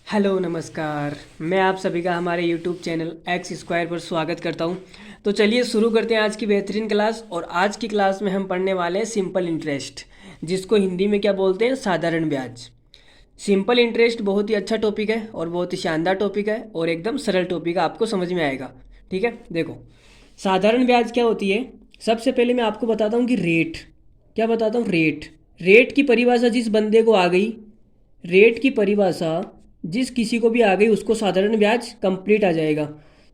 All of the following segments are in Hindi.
हेलो नमस्कार। मैं आप सभी का हमारे यूट्यूब चैनल एक्स स्क्वायर पर स्वागत करता हूं। तो चलिए शुरू करते हैं आज की बेहतरीन क्लास। और आज की क्लास में हम पढ़ने वाले हैं सिंपल इंटरेस्ट, जिसको हिंदी में क्या बोलते हैं, साधारण ब्याज। सिंपल इंटरेस्ट बहुत ही अच्छा टॉपिक है और बहुत ही शानदार टॉपिक है और एकदम सरल टॉपिक है, आपको समझ में आएगा। ठीक है, देखो साधारण ब्याज क्या होती है। सबसे पहले मैं आपको बताता हूँ कि रेट क्या बताता हूँ। रेट रेट की परिभाषा जिस बंदे को आ गई, रेट की परिभाषा जिस किसी को भी आ गई उसको साधारण ब्याज कंप्लीट आ जाएगा।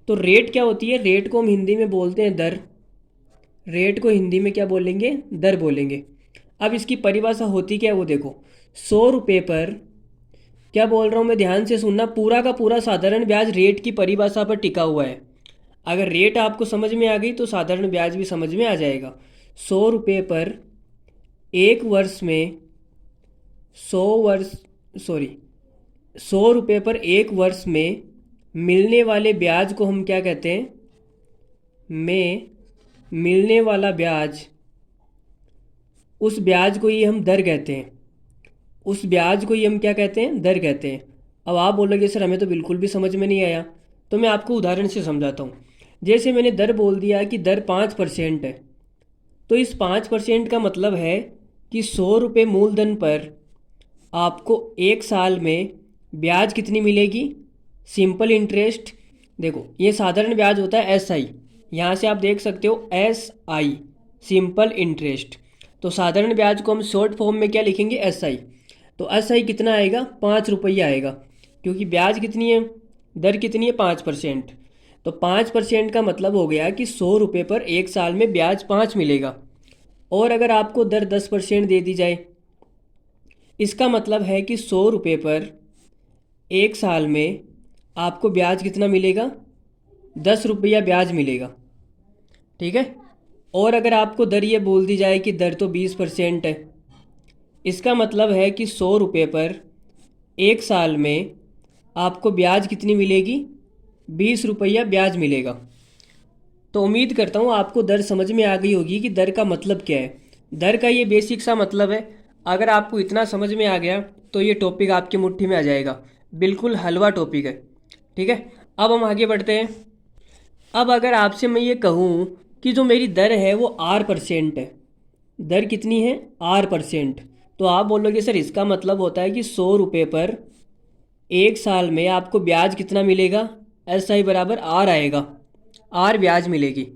तो रेट क्या होती है, रेट को हम हिंदी में बोलते हैं दर। रेट को हिंदी में क्या बोलेंगे, दर बोलेंगे। अब इसकी परिभाषा होती क्या है वो देखो। 100 रुपये पर, क्या बोल रहा हूँ मैं, ध्यान से सुनना, पूरा का पूरा साधारण ब्याज रेट की परिभाषा पर टिका हुआ है। अगर रेट आपको समझ में आ गई तो साधारण ब्याज भी समझ में आ जाएगा। 100 रुपये पर एक वर्ष में, 100 वर्ष, सॉरी, 100 रुपये पर एक वर्ष में मिलने वाले ब्याज को हम क्या कहते हैं, में मिलने वाला ब्याज, उस ब्याज को ही हम दर कहते हैं। उस ब्याज को ही हम क्या कहते हैं, दर कहते हैं। अब आप बोलोगे सर हमें तो बिल्कुल भी समझ में नहीं आया, तो मैं आपको उदाहरण से समझाता हूँ। जैसे मैंने दर बोल दिया कि दर 5% है, तो इस 5% का मतलब है कि 100 रुपये मूलधन पर आपको एक साल में ब्याज कितनी मिलेगी, सिंपल इंटरेस्ट। देखो ये साधारण ब्याज होता है एस आई, यहाँ से आप देख सकते हो एस आई, सिंपल इंटरेस्ट। तो साधारण ब्याज को हम शॉर्ट फॉर्म में क्या लिखेंगे, एस आई। तो एस आई कितना आएगा, 5 रुपया आएगा, क्योंकि ब्याज कितनी है, दर कितनी है, 5%। तो 5% का मतलब हो गया कि 100 रुपये पर एक साल में ब्याज 5 मिलेगा। और अगर आपको दर 10% दे दी जाए, इसका मतलब है कि 100 रुपये पर एक साल में आपको ब्याज कितना मिलेगा, 10 रुपया ब्याज मिलेगा। ठीक है। और अगर आपको दर ये बोल दी जाए कि दर तो 20% है, इसका मतलब है कि 100 रुपये पर एक साल में आपको ब्याज कितनी मिलेगी, 20 रुपया ब्याज मिलेगा। तो उम्मीद करता हूँ आपको दर समझ में आ गई होगी कि दर का मतलब क्या है। दर का ये बेसिक सा मतलब है। अगर आपको इतना समझ में आ गया तो ये टॉपिक आपकी मुट्ठी में आ जाएगा। बिल्कुल हलवा टॉपिक है। ठीक है, अब हम आगे बढ़ते हैं। अब अगर आपसे मैं ये कहूँ कि जो मेरी दर है वो R% है, दर कितनी है, R%, तो आप बोलोगे सर इसका मतलब होता है कि 100 रुपये पर एक साल में आपको ब्याज कितना मिलेगा, एस आई बराबर आर आएगा, आर ब्याज मिलेगी।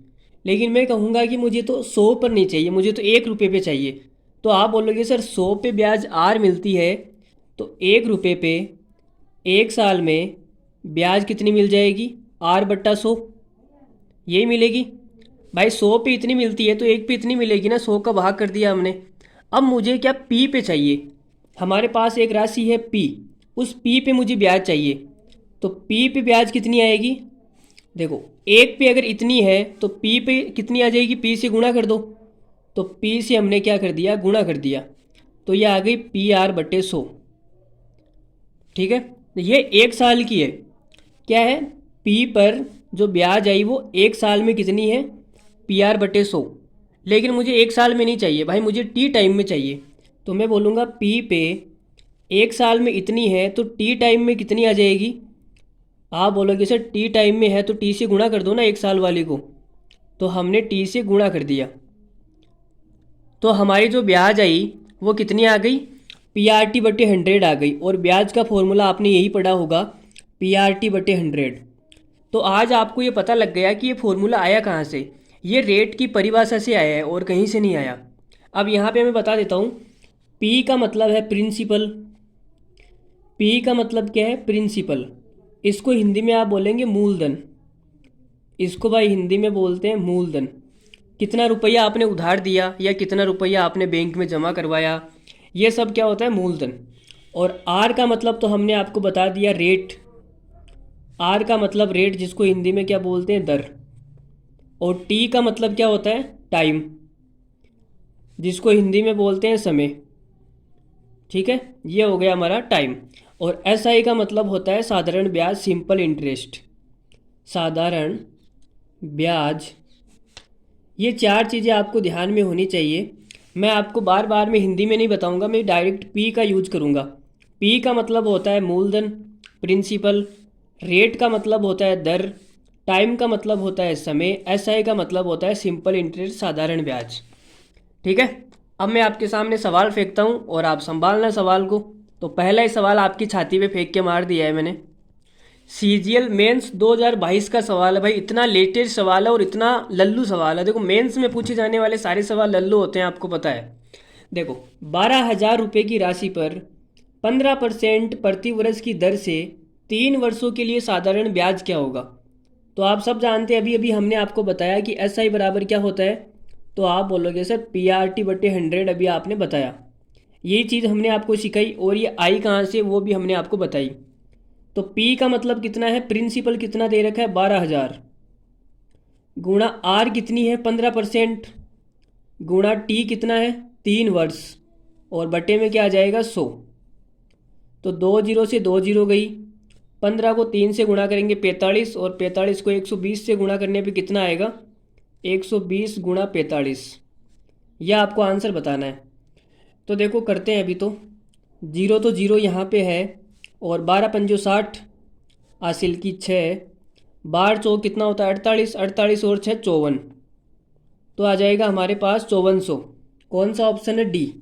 लेकिन मैं कहूँगा कि मुझे तो 100 पर नहीं चाहिए, मुझे तो 1 रुपये पे चाहिए। तो आप बोलोगे सर 100 पे ब्याज आर मिलती है, तो 1 रुपये पे एक साल में ब्याज कितनी मिल जाएगी, R/100, यही मिलेगी। भाई 100 पे इतनी मिलती है तो एक पे इतनी मिलेगी ना, 100 का भाग कर दिया हमने। अब मुझे क्या, पी पे चाहिए। हमारे पास एक राशि है पी, उस पी पे मुझे ब्याज चाहिए। तो पी पे ब्याज कितनी आएगी, देखो एक पे अगर इतनी है तो पी पे कितनी आ जाएगी, पी से गुणा कर दो। तो पी से हमने क्या कर दिया, गुणा कर दिया, तो ये आ गई PR/100। ठीक है, तो ये एक साल की है। क्या है, पी पर जो ब्याज आई वो एक साल में कितनी है, PR/100। लेकिन मुझे एक साल में नहीं चाहिए भाई, मुझे टी टाइम में चाहिए। तो मैं बोलूँगा पी पे एक साल में इतनी है तो टी टाइम में कितनी आ जाएगी। आप बोलोगे सर टी टाइम में है तो टी से गुणा कर दो ना एक साल वाली को। तो हमने टी से गुणा कर दिया, तो हमारी जो ब्याज आई वो कितनी आ गई, PR/100 आ गई। और ब्याज का फॉर्मूला आपने यही पढ़ा होगा, PR/100। तो आज आपको ये पता लग गया कि ये फॉर्मूला आया कहाँ से। ये रेट की परिभाषा से आया है और कहीं से नहीं आया। अब यहाँ पे मैं बता देता हूँ। पी का मतलब है प्रिंसिपल। पी का मतलब क्या है, प्रिंसिपल। इसको हिंदी में आप बोलेंगे मूलधन। इसको भाई हिंदी में बोलते हैं मूलधन। कितना रुपया आपने उधार दिया या कितना रुपया आपने बैंक में जमा करवाया, ये सब क्या होता है, मूलधन। और आर का मतलब तो हमने आपको बता दिया, रेट। आर का मतलब रेट, जिसको हिंदी में क्या बोलते हैं, दर। और टी का मतलब क्या होता है, टाइम, जिसको हिंदी में बोलते हैं समय। ठीक है, ये हो गया हमारा टाइम। और एस आई का मतलब होता है साधारण ब्याज, सिंपल इंटरेस्ट, साधारण ब्याज। ये चार चीज़ें आपको ध्यान में होनी चाहिए। मैं आपको बार बार में हिंदी में नहीं बताऊंगा, मैं डायरेक्ट पी का यूज करूंगा। पी का मतलब होता है मूलधन, प्रिंसिपल, रेट का मतलब होता है दर, टाइम का मतलब होता है समय, एसआई का मतलब होता है सिंपल इंटरेस्ट साधारण ब्याज। ठीक है, अब मैं आपके सामने सवाल फेंकता हूँ और आप संभालना सवाल को। तो पहला ही सवाल आपकी छाती पे फेंक के मार दिया है मैंने। सीजीएल मेंस 2022 का सवाल है भाई, इतना लेटेस्ट सवाल है और इतना लल्लू सवाल है। देखो मेंस में पूछे जाने वाले सारे सवाल लल्लू होते हैं, आपको पता है। देखो 12,000 रुपये की राशि पर 15% प्रति वर्ष की दर से 3 वर्षों के लिए साधारण ब्याज क्या होगा। तो आप सब जानते हैं, अभी अभी हमने आपको बताया कि एस आई बराबर क्या होता है। तो आप बोलोगे सर PRT/100, अभी आपने बताया, यही चीज़ हमने आपको सिखाई। और ये आई कहाँ से, वो भी हमने आपको बताई। तो P का मतलब कितना है, प्रिंसिपल कितना दे रखा है 12,000, गुणा R कितनी है 15%, गुणा T कितना है 3 वर्ष, और बटे में क्या आ जाएगा 100। तो 2 जीरो से 2 जीरो गई, 15 को 3 से गुणा करेंगे 45, और 45 को 120 से गुणा करने पे कितना आएगा 120 गुणा 45। यह आपको आंसर बताना है। तो देखो करते हैं अभी। तो जीरो तो जीरो यहाँ पे है, और 12 पंजो 60, हासिल की 6, 12 चौक कितना होता है 48, 48 और 6 54। तो आ जाएगा हमारे पास 5400। कौन सा ऑप्शन है, डी।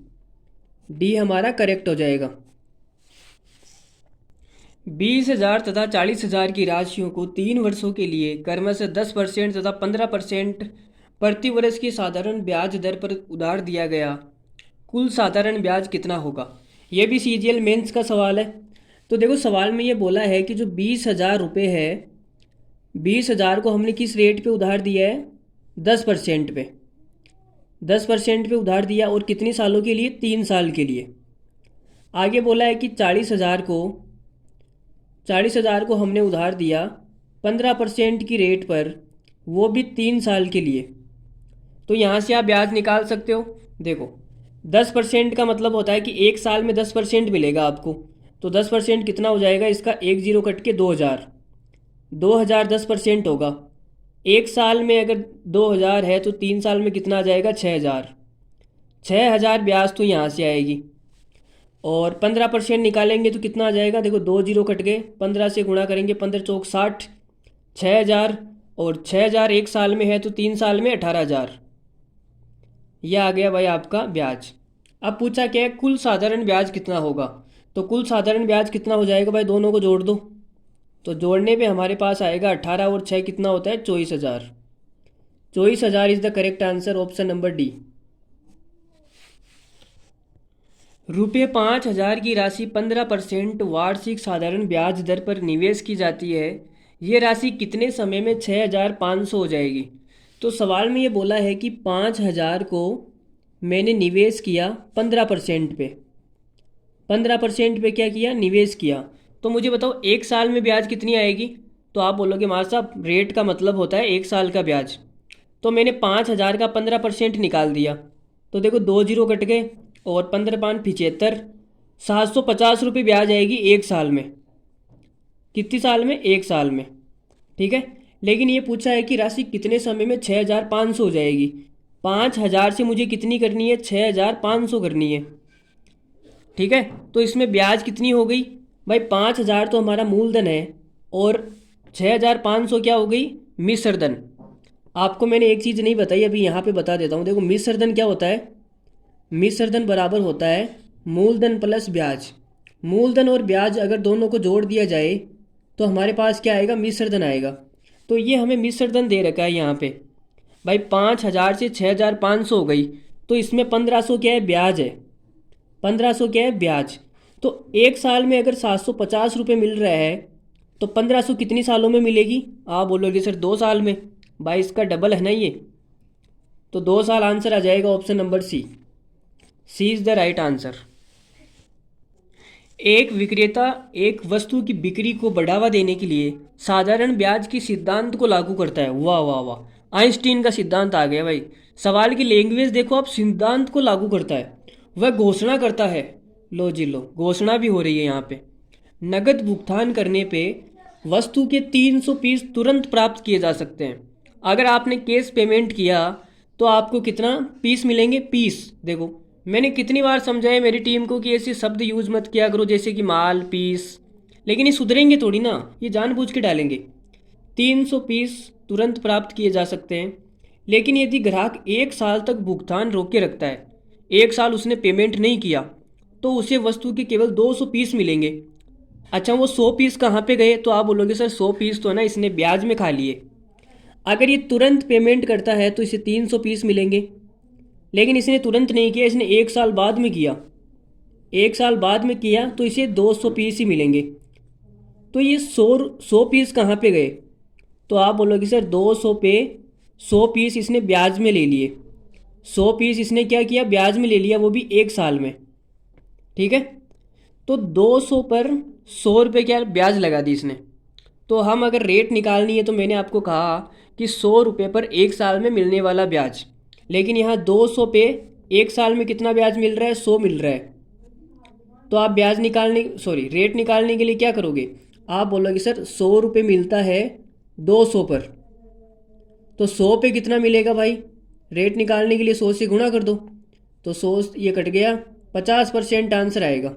डी हमारा करेक्ट हो जाएगा। 20,000 तथा 40,000 की राशियों को 3 वर्षों के लिए क्रमशः 10% तथा 15% प्रति वर्ष की साधारण ब्याज दर पर उधार दिया गया, कुल साधारण ब्याज कितना होगा। यह भी सीजीएल मेंस का सवाल है। तो देखो सवाल में ये बोला है कि जो 20,000 रुपये है, 20,000 को हमने किस रेट पे उधार दिया है 10% पे, 10% पे उधार दिया, और कितने सालों के लिए 3 साल के लिए। आगे बोला है कि 40,000 को हमने उधार दिया 15% की रेट पर, वो भी 3 साल के लिए। तो यहाँ से आप ब्याज निकाल सकते हो। देखो 10% का मतलब होता है कि 1 साल में 10% मिलेगा आपको। तो 10% कितना हो जाएगा इसका, 1 जीरो कट के 2,000, 2,000 10% होगा। 1 साल में अगर 2,000 है तो 3 साल में कितना आ जाएगा 6,000, 6,000 ब्याज तो यहाँ से आएगी। और 15% निकालेंगे तो कितना आ जाएगा, देखो 2 जीरो कट गए, 15 से गुणा करेंगे, 15 चौक 60, 6,000, और 6,000 1 साल में है तो 3 साल में 18,000। यह आ गया भाई आपका ब्याज। अब पूछा क्या है, कुल साधारण ब्याज कितना होगा। तो कुल साधारण ब्याज कितना हो जाएगा भाई, दोनों को जोड़ दो। तो जोड़ने पे हमारे पास आएगा 18 और 6 कितना होता है 24,000। 24,000 is the correct answer, option number D. रुपये 5,000 की राशि 15% वार्षिक साधारण ब्याज दर पर निवेश की जाती है। ये राशि कितने समय में 6,500 हो जाएगी। तो सवाल में ये बोला है कि 5,000 को मैंने निवेश किया 15% पे, 15% पे क्या किया, निवेश किया। तो मुझे बताओ 1 साल में ब्याज कितनी आएगी। तो आप बोलोगे मार साहब रेट का मतलब होता है 1 साल का ब्याज। तो मैंने 5,000 का 15% निकाल दिया। तो देखो 2 जीरो कट गए, और 15 पाँच 75, 750 रुपये ब्याज आएगी 1 साल में। कितनी साल में, 1 साल में। ठीक है, लेकिन ये पूछा है कि राशि कितने समय में 6,500 हो जाएगी। 5,000 से मुझे कितनी करनी है, 6,500 करनी है। ठीक है, तो इसमें ब्याज कितनी हो गई भाई, 5,000 तो हमारा मूलधन है, और 6,500 क्या हो गई, मिश्र धन। आपको मैंने एक चीज़ नहीं बताई, अभी यहाँ पे बता देता हूँ। देखो मिश्र धन क्या होता है, मिश्र धन बराबर होता है मूलधन प्लस ब्याज। मूलधन और ब्याज अगर दोनों को जोड़ दिया जाए तो हमारे पास क्या आएगा, मिश्र धन आएगा। तो ये हमें मिश्र धन दे रखा है यहाँ पे भाई। 5,000 से 6,500 हो गई, तो इसमें 1,500 क्या है, ब्याज है। 1,500 क्या है, ब्याज। तो 1 साल में अगर 750 रुपये मिल रहा है, तो 1,500 कितनी सालों में मिलेगी। आप बोलोगे सर 2 साल में। भाई इसका डबल है ना ये, तो 2 साल आंसर आ जाएगा, option number C. C is the right answer. एक विक्रेता एक वस्तु की बिक्री को बढ़ावा देने के लिए साधारण ब्याज के सिद्धांत को लागू करता है। वाह वाह वाह, आइंस्टीन का सिद्धांत आ गया भाई। सवाल की लैंग्वेज देखो आप, सिद्धांत को लागू करता है, वह घोषणा करता है। लो जी लो, घोषणा भी हो रही है यहाँ पे। नगद भुगतान करने पे वस्तु के 300 पीस तुरंत प्राप्त किए जा सकते हैं। अगर आपने कैश पेमेंट किया तो आपको कितना पीस मिलेंगे, पीस। देखो मैंने कितनी बार समझाया मेरी टीम को कि ऐसे शब्द यूज़ मत किया करो जैसे कि माल, पीस, लेकिन ये सुधरेंगे थोड़ी ना, ये जानबूझ के डालेंगे। 300 पीस तुरंत प्राप्त किए जा सकते हैं, लेकिन यदि ग्राहक 1 साल तक भुगतान रोक के रखता है, 1 साल उसने पेमेंट नहीं किया, तो उसे वस्तु के केवल 200 पीस मिलेंगे। अच्छा, वो 100 पीस कहाँ पे गए? तो आप बोलोगे सर 100 पीस तो है ना इसने ब्याज में खा लिए। अगर ये तुरंत पेमेंट करता है तो इसे 300 पीस मिलेंगे, लेकिन इसने तुरंत नहीं किया, इसने 1 साल बाद में किया, 1 साल बाद में किया तो इसे 200 पीस ही मिलेंगे। तो ये 100 पीस कहाँ पे गए? तो आप बोलोगे सर 200 पे 100 पीस इसने ब्याज में ले लिए, 100 पीस इसने क्या किया? ब्याज में ले लिया, वो भी 1 साल में। ठीक है, तो 200 पर 100 रुपये क्या ब्याज लगा दी इसने। तो हम अगर रेट निकालनी है तो मैंने आपको कहा कि 100 रुपये पर 1 साल में मिलने वाला ब्याज, लेकिन यहाँ 200 पे 1 साल में कितना ब्याज मिल रहा है? 100 मिल रहा है। तो आप ब्याज निकालने रेट निकालने के लिए क्या करोगे? आप बोलोगे सर 100 रुपये मिलता है 200 पर, तो 100 पे कितना मिलेगा भाई? रेट निकालने के लिए 100 से गुणा कर दो, तो 100 ये कट गया, 50% आंसर आएगा।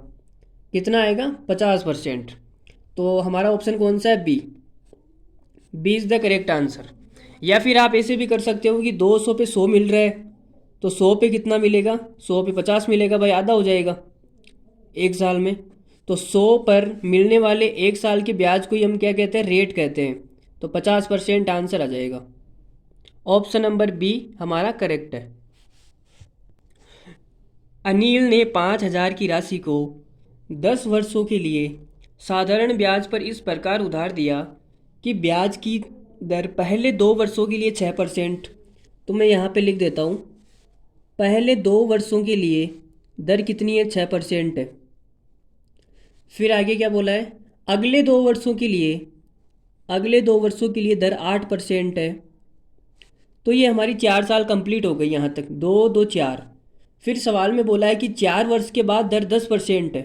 कितना आएगा? 50%। तो हमारा ऑप्शन कौन सा है? B is the correct answer. या फिर आप ऐसे भी कर सकते हो कि 200 पे 100 मिल रहा है, तो 100 पे कितना मिलेगा? 100 पे 50 मिलेगा भाई, आधा हो जाएगा 1 साल में। तो 100 पर मिलने वाले 1 साल के ब्याज को ही हम क्या कहते हैं? रेट कहते हैं। तो 50% आंसर आ जाएगा। ऑप्शन नंबर बी हमारा करेक्ट है। अनिल ने 5,000 की राशि को 10 वर्षों के लिए साधारण ब्याज पर इस प्रकार उधार दिया कि ब्याज की दर पहले 2 वर्षों के लिए 6%। तो मैं यहाँ पे लिख देता हूँ, पहले 2 वर्षों के लिए दर कितनी है? 6% है। फिर आगे क्या बोला है? अगले 2 वर्षों के लिए, अगले 2 वर्षों के लिए दर 8% है। तो ये हमारी 4 साल कंप्लीट हो गई यहाँ तक, 2 2 4। फिर सवाल में बोला है कि 4 वर्ष के बाद दर 10% है,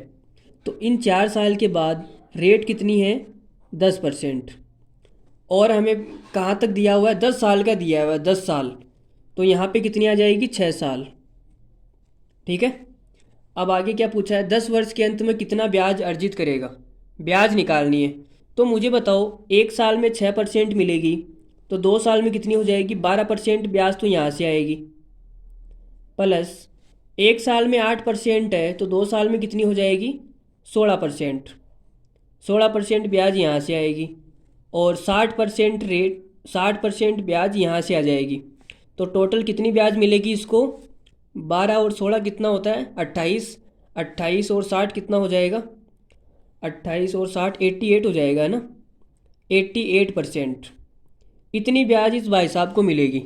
तो इन 4 साल के बाद रेट कितनी है? 10%। और हमें कहाँ तक दिया हुआ है? 10 साल का दिया हुआ है, 10 साल। तो यहाँ पे कितनी आ जाएगी? 6 साल। ठीक है, अब आगे क्या पूछा है? 10 वर्ष के अंत में कितना ब्याज अर्जित करेगा? ब्याज निकालनी है। तो मुझे बताओ, 1 साल में 6% मिलेगी, तो 2 साल में कितनी हो जाएगी? 12% ब्याज तो यहाँ से आएगी, प्लस 1 साल में 8% है, तो 2 साल में कितनी हो जाएगी? 16%। 16% ब्याज यहाँ से आएगी, और 60% रेट, 60% ब्याज यहाँ से आ जाएगी। तो टोटल कितनी ब्याज मिलेगी इसको? 12 और 16 कितना होता है? 28। 28 और 60 कितना हो जाएगा? 28 और 60 88 हो जाएगा ना, 88%। इतनी ब्याज इस भाई साहब को मिलेगी।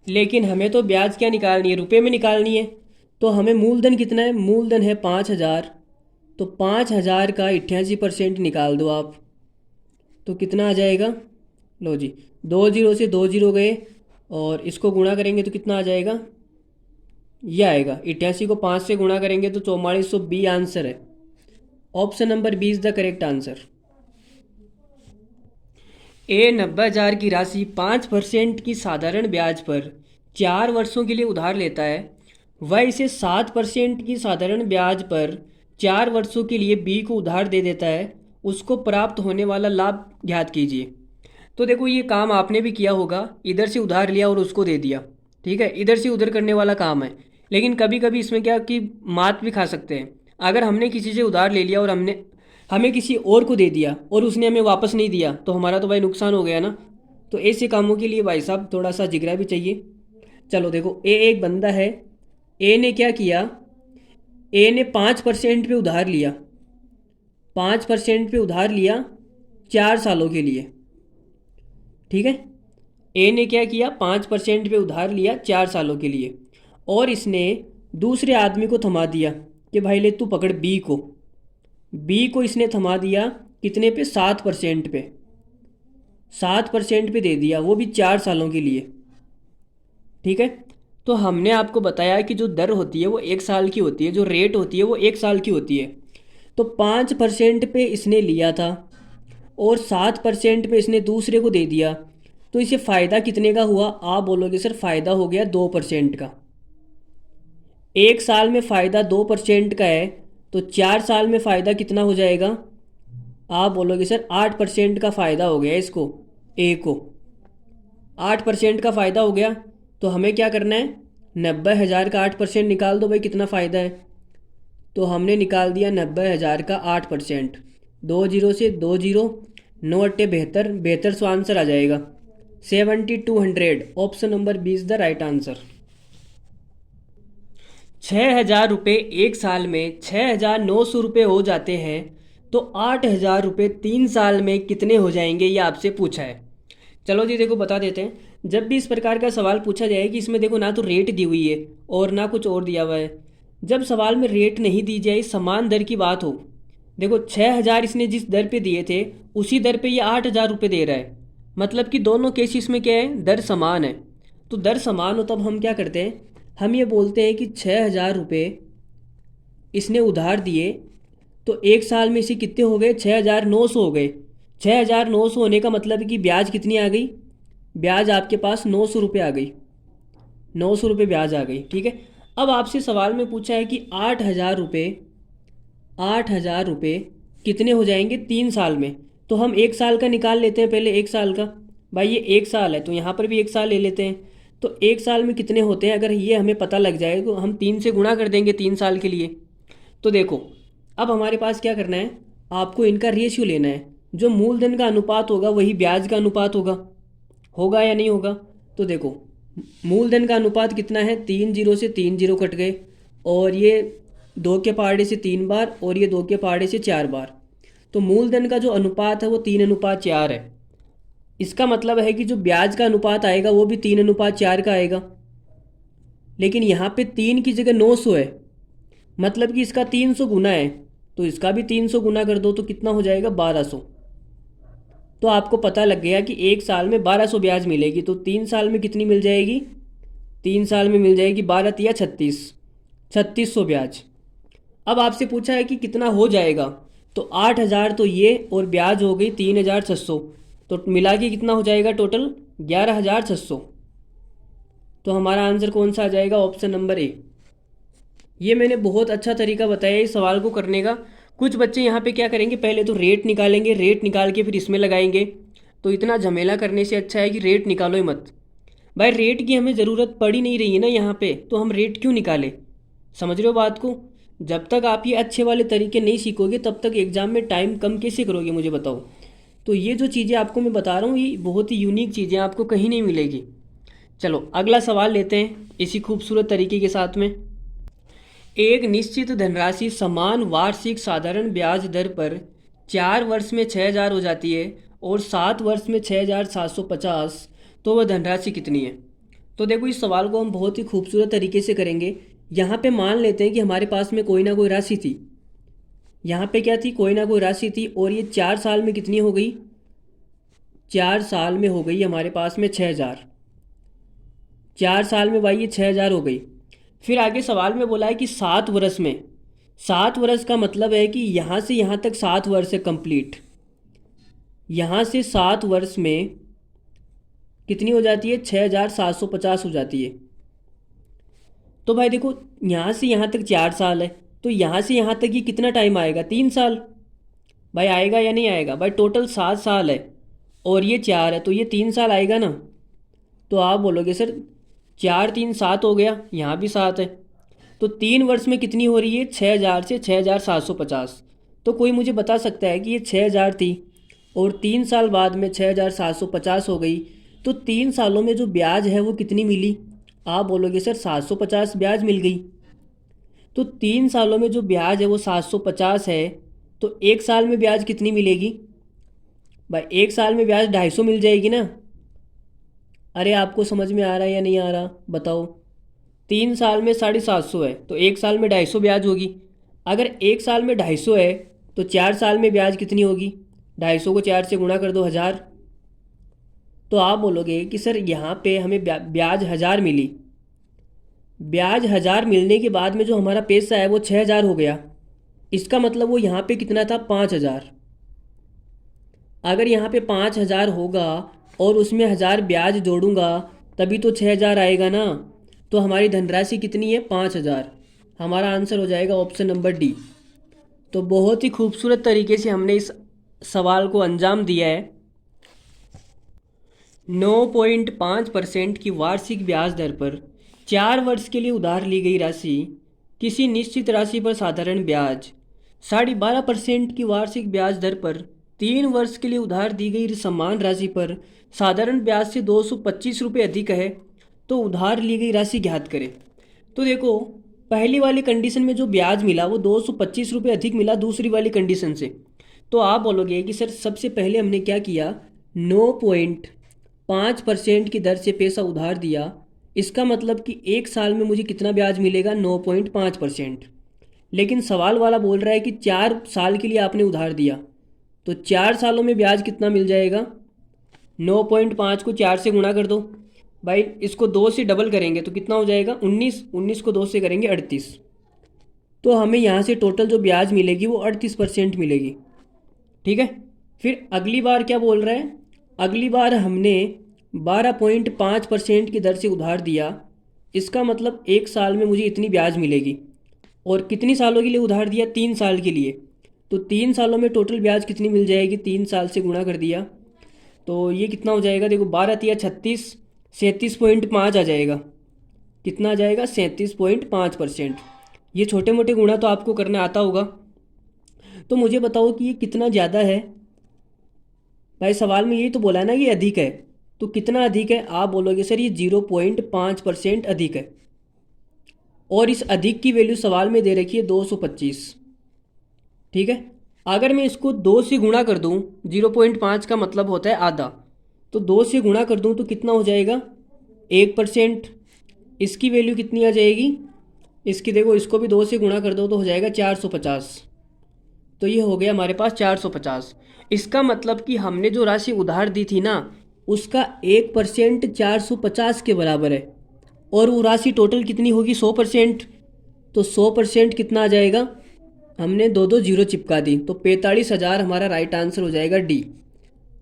लेकिन हमें तो ब्याज क्या निकालनी है? रुपए में निकालनी है। तो हमें मूलधन कितना है? मूलधन है 5,000। तो 5,000 का 88% निकाल दो आप, तो कितना आ जाएगा? लो जी, 2 जीरो से 2 जीरो गए, और इसको गुणा करेंगे तो कितना आ जाएगा? ये आएगा 88 को 5 से गुणा करेंगे तो 4420 आंसर है। Option number B is the correct answer. ए 90,000 की राशि 5% की साधारण ब्याज पर 4 वर्षों के लिए उधार लेता है। वह इसे 7% की साधारण ब्याज पर 4 वर्षों के लिए बी को उधार दे देता है। उसको प्राप्त होने वाला लाभ ज्ञात कीजिए। तो देखो, ये काम आपने भी किया होगा, इधर से उधार लिया और उसको दे दिया। ठीक है, इधर से उधर करने वाला काम है। लेकिन कभी कभी इसमें क्या कि मात भी खा सकते हैं। अगर हमने किसी से उधार ले लिया और हमें किसी और को दे दिया और उसने हमें वापस नहीं दिया, तो हमारा तो भाई नुकसान हो गया ना। तो ऐसे कामों के लिए भाई साहब थोड़ा सा जिगरा भी चाहिए। चलो देखो, ए एक बंदा है, ए ने क्या किया? ए ने 5% पे उधार लिया, 5% पे उधार लिया 4 सालों के लिए। ठीक है, ए ने क्या किया? 5% पे उधार लिया 4 सालों के लिए, और इसने दूसरे आदमी को थमा दिया कि भाई ले तू पकड़ बी को। बी को इसने थमा दिया कितने पे? 7% पे, 7% पे दे दिया, वो भी 4 सालों के लिए। ठीक है, तो हमने आपको बताया कि जो दर होती है वो 1 साल की होती है, जो रेट होती है वो 1 साल की होती है। तो 5% पे इसने लिया था और 7% पे इसने दूसरे को दे दिया, तो इसे फ़ायदा कितने का हुआ? आप बोलोगे सर फ़ायदा हो गया 2% का। 1 साल में फ़ायदा 2% का है, तो 4 साल में फ़ायदा कितना हो जाएगा? आप बोलोगे सर 8% का फ़ायदा हो गया इसको, ए को 8% का फ़ायदा हो गया, तो हमें क्या करना है, 90,000 का 8% निकाल दो भाई, कितना फ़ायदा है। तो हमने निकाल दिया 90,000 का 8%, 2 जीरो से 2 जीरो, 9 अट्टे 72, 72 सो आंसर आ जाएगा 7200। Option number B is the right answer. 6,000 रुपये एक साल में 6,900 रुपये हो जाते हैं, तो 8,000 रुपये 3 साल में कितने हो जाएंगे, ये आपसे पूछा है। चलो जी देखो बता देते हैं। जब भी इस प्रकार का सवाल पूछा जाए कि इसमें देखो ना तो रेट दी हुई है और ना कुछ और दिया हुआ है, जब सवाल में रेट नहीं दी जाए, समान दर की बात हो, देखो 6,000 इसने जिस दर पे दिए थे उसी दर पे ये 8,000 रुपये दे रहा है, मतलब कि दोनों केसेस में क्या है, दर समान है। तो दर समान हो तब हम क्या करते हैं, हम ये बोलते हैं कि 6,000 रुपये इसने उधार दिए, तो एक साल में इसे कितने हो गए, 6,900 हो गए। 6,900 होने का मतलब है कि ब्याज कितनी आ गई, ब्याज आपके पास 900 रुपये आ गई, 900 रुपये ब्याज आ गई, ठीक है। अब आपसे सवाल में पूछा है कि 8,000 रुपये, 8,000 रुपये कितने हो जाएंगे 3 साल में। तो हम एक साल का निकाल लेते हैं पहले, एक साल का, भाई ये एक साल है तो यहाँ पर भी एक साल ले लेते हैं। तो एक साल में कितने होते हैं, अगर ये हमें पता लग जाए तो हम 3 से गुणा कर देंगे 3 साल के लिए। तो देखो अब हमारे पास क्या करना है, आपको इनका रेशियो लेना है, जो मूलधन का अनुपात होगा वही ब्याज का अनुपात होगा, होगा या नहीं होगा। तो देखो मूलधन का अनुपात कितना है, 3 जीरो से 3 जीरो कट गए, और ये 2 के पहाड़े से 3 बार, और ये 2 के पहाड़े से 4 बार। तो मूलधन का जो अनुपात है वो 3:4 है। इसका मतलब है कि जो ब्याज का अनुपात आएगा वो भी 3:4 का आएगा, लेकिन यहाँ पे 3 की जगह 900 है, मतलब कि इसका 300 गुना है, तो इसका भी 300 गुना कर दो तो कितना हो जाएगा, 1200। तो आपको पता लग गया कि एक साल में 1200 ब्याज मिलेगी, तो 3 साल में कितनी मिल जाएगी, 3 साल में मिल जाएगी 12 तिया 36, 3600 ब्याज। अब आपसे पूछा है कि कितना हो जाएगा, तो 8,000 तो ये और ब्याज हो गई 3,600, तो मिला के कितना हो जाएगा टोटल, 11,600। तो हमारा आंसर कौन सा आ जाएगा, ऑप्शन नंबर ए। ये मैंने बहुत अच्छा तरीका बताया इस सवाल को करने का। कुछ बच्चे यहाँ पे क्या करेंगे, पहले तो रेट निकालेंगे, रेट निकाल के फिर इसमें लगाएंगे, तो इतना झमेला करने से अच्छा है कि रेट निकालो ही मत। भाई रेट की हमें ज़रूरत पड़ ही नहीं रही है ना यहाँ पे, तो हम रेट क्यों निकालें, समझ रहे हो बात को। जब तक आप ये अच्छे वाले तरीके नहीं सीखोगे तब तक एग्ज़ाम में टाइम कम कैसे करोगे, मुझे बताओ। तो ये जो चीज़ें आपको मैं बता रहा हूँ ये बहुत ही यूनिक चीज़ें आपको कहीं नहीं मिलेगी। चलो अगला सवाल लेते हैं इसी खूबसूरत तरीके के साथ में। एक निश्चित धनराशि समान वार्षिक साधारण ब्याज दर पर 4 वर्ष में 6,000 हो जाती है और 7 वर्ष में 6,750, तो वह धनराशि कितनी है। तो देखो इस सवाल को हम बहुत ही खूबसूरत तरीके से करेंगे। यहाँ पे मान लेते हैं कि हमारे पास में कोई ना कोई राशि थी, यहाँ पे क्या थी, कोई ना कोई राशि थी, और ये 4 साल में कितनी हो गई, 4 साल में हो गई हमारे पास में 6,000, 4 साल में भाई ये 6,000 हो गई। फिर आगे सवाल में बोला है कि 7 वर्ष में, 7 वर्ष का मतलब है कि यहाँ से यहाँ तक 7 वर्ष है कंप्लीट, यहाँ से 7 वर्ष में कितनी हो जाती है, 6,750 हो जाती है। तो भाई देखो यहाँ से यहाँ तक 4 साल है, तो यहाँ से यहाँ तक ये कितना टाइम आएगा, 3 साल। भाई आएगा या नहीं आएगा, भाई टोटल 7 साल है और ये 4 है, तो ये 3 साल आएगा ना। तो आप बोलोगे सर 4 3 7 हो गया, यहाँ भी 7 है, तो 3 वर्ष में कितनी हो रही है, 6,000 से 6,750। तो कोई मुझे बता सकता है कि ये 6,000 थी और 3 साल बाद में 6,750 हो गई, तो 3 सालों में जो ब्याज है वो कितनी मिली। आप बोलोगे सर 750 ब्याज मिल गई। तो 3 सालों में जो ब्याज है वो 750 है, तो एक साल में ब्याज कितनी मिलेगी, भाई एक साल में ब्याज 250 मिल जाएगी ना। अरे आपको समझ में आ रहा है या नहीं आ रहा बताओ। 3 साल में 750 है तो एक साल में 250 ब्याज होगी। अगर एक साल में 250 है तो 4 साल में ब्याज कितनी होगी, 250 को 4 से गुणा कर दो, 1000। तो आप बोलोगे कि सर यहाँ पे हमें ब्याज 1000 मिली, ब्याज 1000 मिलने के बाद में जो हमारा पैसा है वो 6,000 हो गया, इसका मतलब वो यहाँ पे कितना था, 5,000। अगर यहाँ पे 5,000 होगा और उसमें 1000 ब्याज जोड़ूंगा तभी तो 6,000 आएगा ना। तो हमारी धनराशि कितनी है, 5,000। हमारा आंसर हो जाएगा ऑप्शन नंबर डी। तो बहुत ही खूबसूरत तरीके से हमने इस सवाल को अंजाम दिया है। 9.5% की वार्षिक ब्याज दर पर 4 वर्ष के लिए उधार ली गई राशि किसी निश्चित राशि पर साधारण ब्याज 12.5% की वार्षिक ब्याज दर पर 3 वर्ष के लिए उधार दी गई समान राशि पर साधारण ब्याज से 225 रुपये अधिक है, तो उधार ली गई राशि ज्ञात करें। तो देखो, पहली वाली कंडीशन में जो ब्याज मिला वो 225 रुपये अधिक मिला दूसरी वाली कंडीशन से। तो आप बोलोगे कि सर सबसे पहले हमने क्या किया, 9.5% की दर से पैसा उधार दिया, इसका मतलब कि 1 साल में मुझे कितना ब्याज मिलेगा, 9.5%। लेकिन सवाल वाला बोल रहा है कि 4 साल के लिए आपने उधार दिया, तो 4 सालों में ब्याज कितना मिल जाएगा। 9.5 को 4 से गुणा कर दो भाई, इसको 2 से डबल करेंगे तो कितना हो जाएगा, 19। 19 को 2 से करेंगे 38। तो हमें यहाँ से टोटल जो ब्याज मिलेगी वो 38% मिलेगी। ठीक है। फिर अगली बार क्या बोल रहा है, अगली बार हमने 12.5% की दर से उधार दिया, इसका मतलब 1 साल में मुझे इतनी ब्याज मिलेगी। और कितनी सालों के लिए उधार दिया, 3 साल के लिए। तो 3 सालों में टोटल ब्याज कितनी मिल जाएगी, 3 साल से गुणा कर दिया तो ये कितना हो जाएगा, देखो 12 तिया 36, 37.5 आ जाएगा। कितना आ जाएगा, 37.5%। ये छोटे मोटे गुणा तो आपको करना आता होगा। तो मुझे बताओ कि ये कितना ज़्यादा है। भाई सवाल में यही तो बोला है ना कि अधिक है, तो कितना अधिक है, आप बोलोगे सर ये 0.5% अधिक है। और इस अधिक की वैल्यू सवाल में दे रखी है 225। ठीक है। अगर मैं इसको 2 से गुणा कर दूं, 0.5 का मतलब होता है आधा, तो 2 से गुणा कर दूं तो कितना हो जाएगा, 1%। इसकी वैल्यू कितनी आ जाएगी, इसकी देखो, इसको भी 2 से गुणा कर दो तो हो जाएगा 450। तो ये हो गया हमारे पास 450। इसका मतलब कि हमने जो राशि उधार दी थी ना, उसका 1% 450 के बराबर है। और वो राशि टोटल कितनी होगी, 100%। तो 100% कितना आ जाएगा, हमने दो दो जीरो चिपका दी, तो 45,000 हमारा राइट आंसर हो जाएगा D.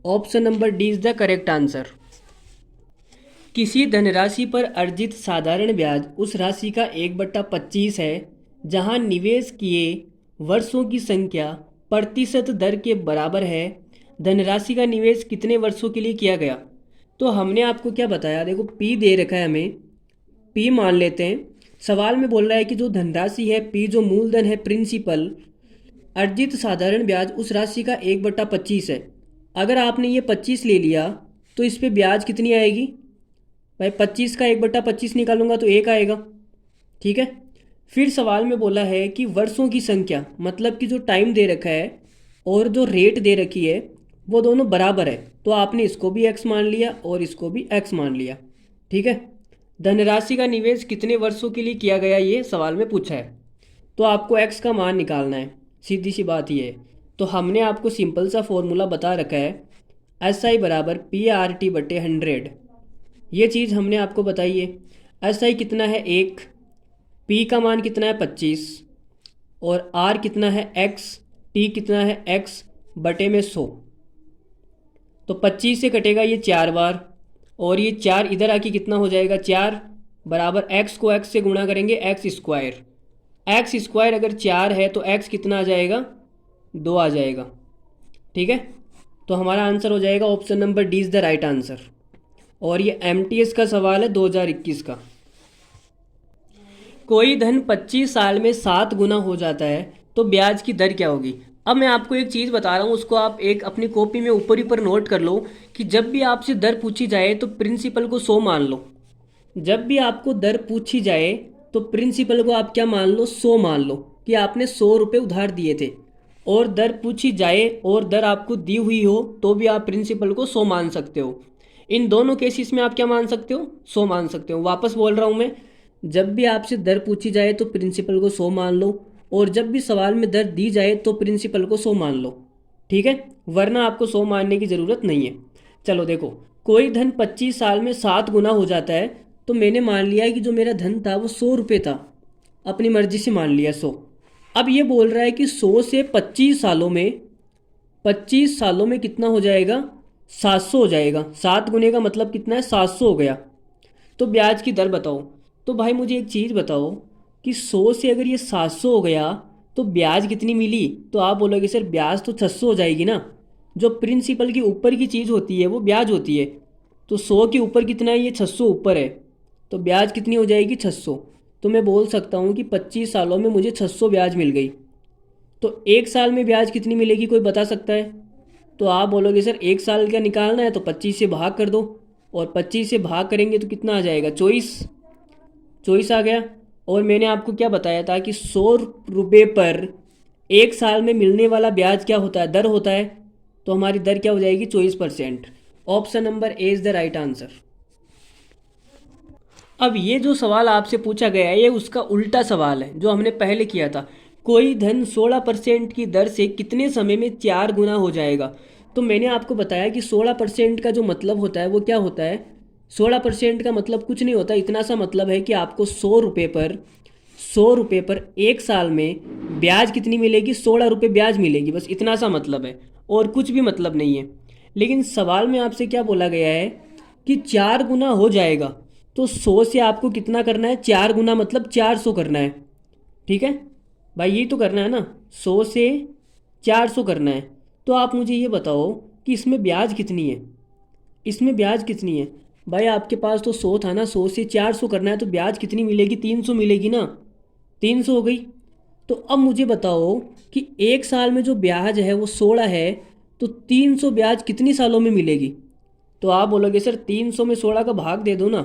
Option number D is the correct answer. किसी धनराशि पर अर्जित साधारण ब्याज उस राशि का 1/25 है जहां निवेश किए वर्षों की संख्या प्रतिशत दर के बराबर है। धनराशि का निवेश कितने वर्षों के लिए किया गया। तो हमने आपको क्या बताया, देखो पी दे रखा है, हमें पी मान लेते हैं। सवाल में बोल रहा है कि जो धनराशि है पी, जो मूलधन है प्रिंसिपल, अर्जित साधारण ब्याज उस राशि का 1/25 है। अगर आपने ये 25 ले लिया तो इस पे ब्याज कितनी आएगी भाई, 25 का 1/25 निकालूंगा तो 1 आएगा। ठीक है। फिर सवाल में बोला है कि वर्षों की संख्या, मतलब कि जो टाइम दे रखा है और जो रेट दे रखी है वो दोनों बराबर है, तो आपने इसको भी x मान लिया और इसको भी x मान लिया। ठीक है। धनराशि का निवेश कितने वर्षों के लिए किया गया ये सवाल में पूछा है, तो आपको x का मान निकालना है, सीधी सी बात ये है। तो हमने आपको सिंपल सा फॉर्मूला बता रखा है, SI बराबर PRT/100। ये चीज़ हमने आपको बताई है। SI कितना है 1, P का मान कितना है 25, और R कितना है x, T कितना है x बटे में 100। तो 25 से कटेगा ये 4 बार, और ये 4 इधर आके कितना हो जाएगा, 4 बराबर x को x से गुणा करेंगे x स्क्वायर। x स्क्वायर अगर 4 है तो x कितना आ जाएगा, 2 आ जाएगा। ठीक है। तो हमारा आंसर हो जाएगा option number D is the right answer. और ये MTS का सवाल है 2021 का। कोई धन 25 साल में 7 गुना हो जाता है तो ब्याज की दर क्या होगी। अब मैं आपको एक चीज़ बता रहा हूँ, उसको आप एक अपनी कॉपी में ऊपर ऊपर नोट कर लो कि जब भी आपसे दर पूछी जाए तो प्रिंसिपल को 100 मान लो। जब भी आपको दर पूछी जाए तो प्रिंसिपल को आप क्या मान लो, 100 मान लो कि आपने 100 रुपये उधार दिए थे। और दर पूछी जाए और दर आपको दी हुई हो तो भी आप प्रिंसिपल को 100 मान सकते हो। इन दोनों केसेस में आप क्या मान सकते हो, 100 मान सकते हो। वापस बोल रहा हूँ मैं, जब भी आपसे दर पूछी जाए तो प्रिंसिपल को 100 मान लो, और जब भी सवाल में दर दी जाए तो प्रिंसिपल को 100 मान लो। ठीक है, वरना आपको 100 मानने की ज़रूरत नहीं है। चलो देखो, कोई धन 25 साल में 7 गुना हो जाता है, तो मैंने मान लिया कि जो मेरा धन था वो 100 रुपये था, अपनी मर्जी से मान लिया 100। अब ये बोल रहा है कि 100 से 25 सालों में, 25 सालों में कितना हो जाएगा, 700 हो जाएगा। 7 गुने का मतलब कितना है, 700 हो गया। तो ब्याज की दर बताओ। तो भाई मुझे एक चीज़ बताओ कि 100 से अगर ये 700 हो गया तो ब्याज कितनी मिली। तो आप बोलोगे सर ब्याज तो 600 हो जाएगी ना। जो प्रिंसिपल के ऊपर की चीज़ होती है वो ब्याज होती है। तो 100 के ऊपर कितना है, ये 600 ऊपर है, तो ब्याज कितनी हो जाएगी 600। तो मैं बोल सकता हूँ कि 25 सालों में मुझे 600 ब्याज मिल गई। तो एक साल में ब्याज कितनी मिलेगी, कोई बता सकता है? तो आप बोलोगे सर एक साल का निकालना है तो 25 से भाग कर दो, और 25 से भाग करेंगे तो कितना आ जाएगा, 24 आ गया। और मैंने आपको क्या बताया था कि 100 रुपये पर एक साल में मिलने वाला ब्याज क्या होता है, दर होता है। तो हमारी दर क्या हो जाएगी, 24%। Option number A is the right answer. अब ये जो सवाल आपसे पूछा गया है ये उसका उल्टा सवाल है जो हमने पहले किया था। कोई धन 16% की दर से कितने समय में 4 गुना हो जाएगा। तो मैंने आपको बताया कि 16% का जो मतलब होता है वो क्या होता है। 16% का मतलब कुछ नहीं होता, इतना सा मतलब है कि आपको 100 रुपये पर एक साल में ब्याज कितनी मिलेगी, 16 रुपये ब्याज मिलेगी, बस इतना सा मतलब है और कुछ भी मतलब नहीं है। लेकिन सवाल में आपसे क्या बोला गया है कि 4 गुना हो जाएगा। तो 100 से आपको कितना करना है, 4 गुना मतलब 400 करना है। ठीक है भाई, यही तो करना है ना, 100 से 400 करना है। तो आप मुझे ये बताओ कि इसमें ब्याज कितनी है, इसमें ब्याज कितनी है। भाई आपके पास तो 100 था ना, 100 से 400 करना है तो ब्याज कितनी मिलेगी, 300 मिलेगी ना, 300 हो गई। तो अब मुझे बताओ कि एक साल में जो ब्याज है वो 16 है, तो 300 ब्याज कितनी सालों में मिलेगी। तो आप बोलोगे सर 300 में 16 का भाग दे दो ना।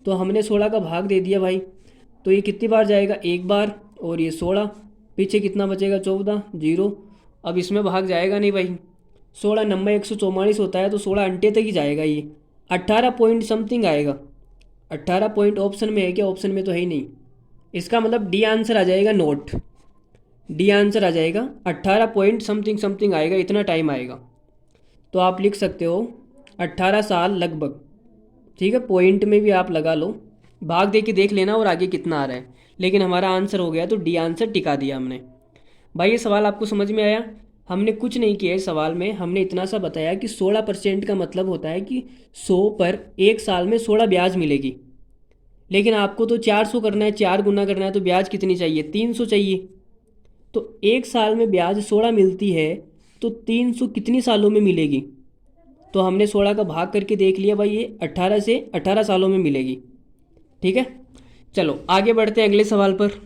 तो हमने 16 का भाग दे दिया भाई, तो ये कितनी बार जाएगा, एक बार, और ये 16, पीछे कितना बचेगा, 14, जीरो। अब इसमें भाग जाएगा नहीं भाई, 16 नंबर 144 होता है तो 16 अंटे तक ही जाएगा, ये 18 पॉइंट समथिंग आएगा। 18 पॉइंट ऑप्शन में है क्या, ऑप्शन में तो है ही नहीं। इसका मतलब डी आंसर आ जाएगा, नोट डी आंसर आ जाएगा, 18 पॉइंट समथिंग समथिंग आएगा, इतना टाइम आएगा। तो आप लिख सकते हो 18 साल लगभग। ठीक है, पॉइंट में भी आप लगा लो, भाग दे के देख लेना और आगे कितना आ रहा है। लेकिन हमारा आंसर हो गया तो डी आंसर टिका दिया हमने। भाई ये सवाल आपको समझ में आया। हमने कुछ नहीं किया इस सवाल में, हमने इतना सा बताया कि 16% का मतलब होता है कि 100 पर एक साल में 16 ब्याज मिलेगी। लेकिन आपको तो 400 करना है, 4 गुना करना है, तो ब्याज कितनी चाहिए, 300 चाहिए। तो एक साल में ब्याज 16 मिलती है तो 300 कितनी सालों में मिलेगी। तो हमने 16 का भाग करके देख लिया भाई, ये 18 से 18 सालों में मिलेगी। ठीक है, चलो आगे बढ़ते हैं अगले सवाल पर।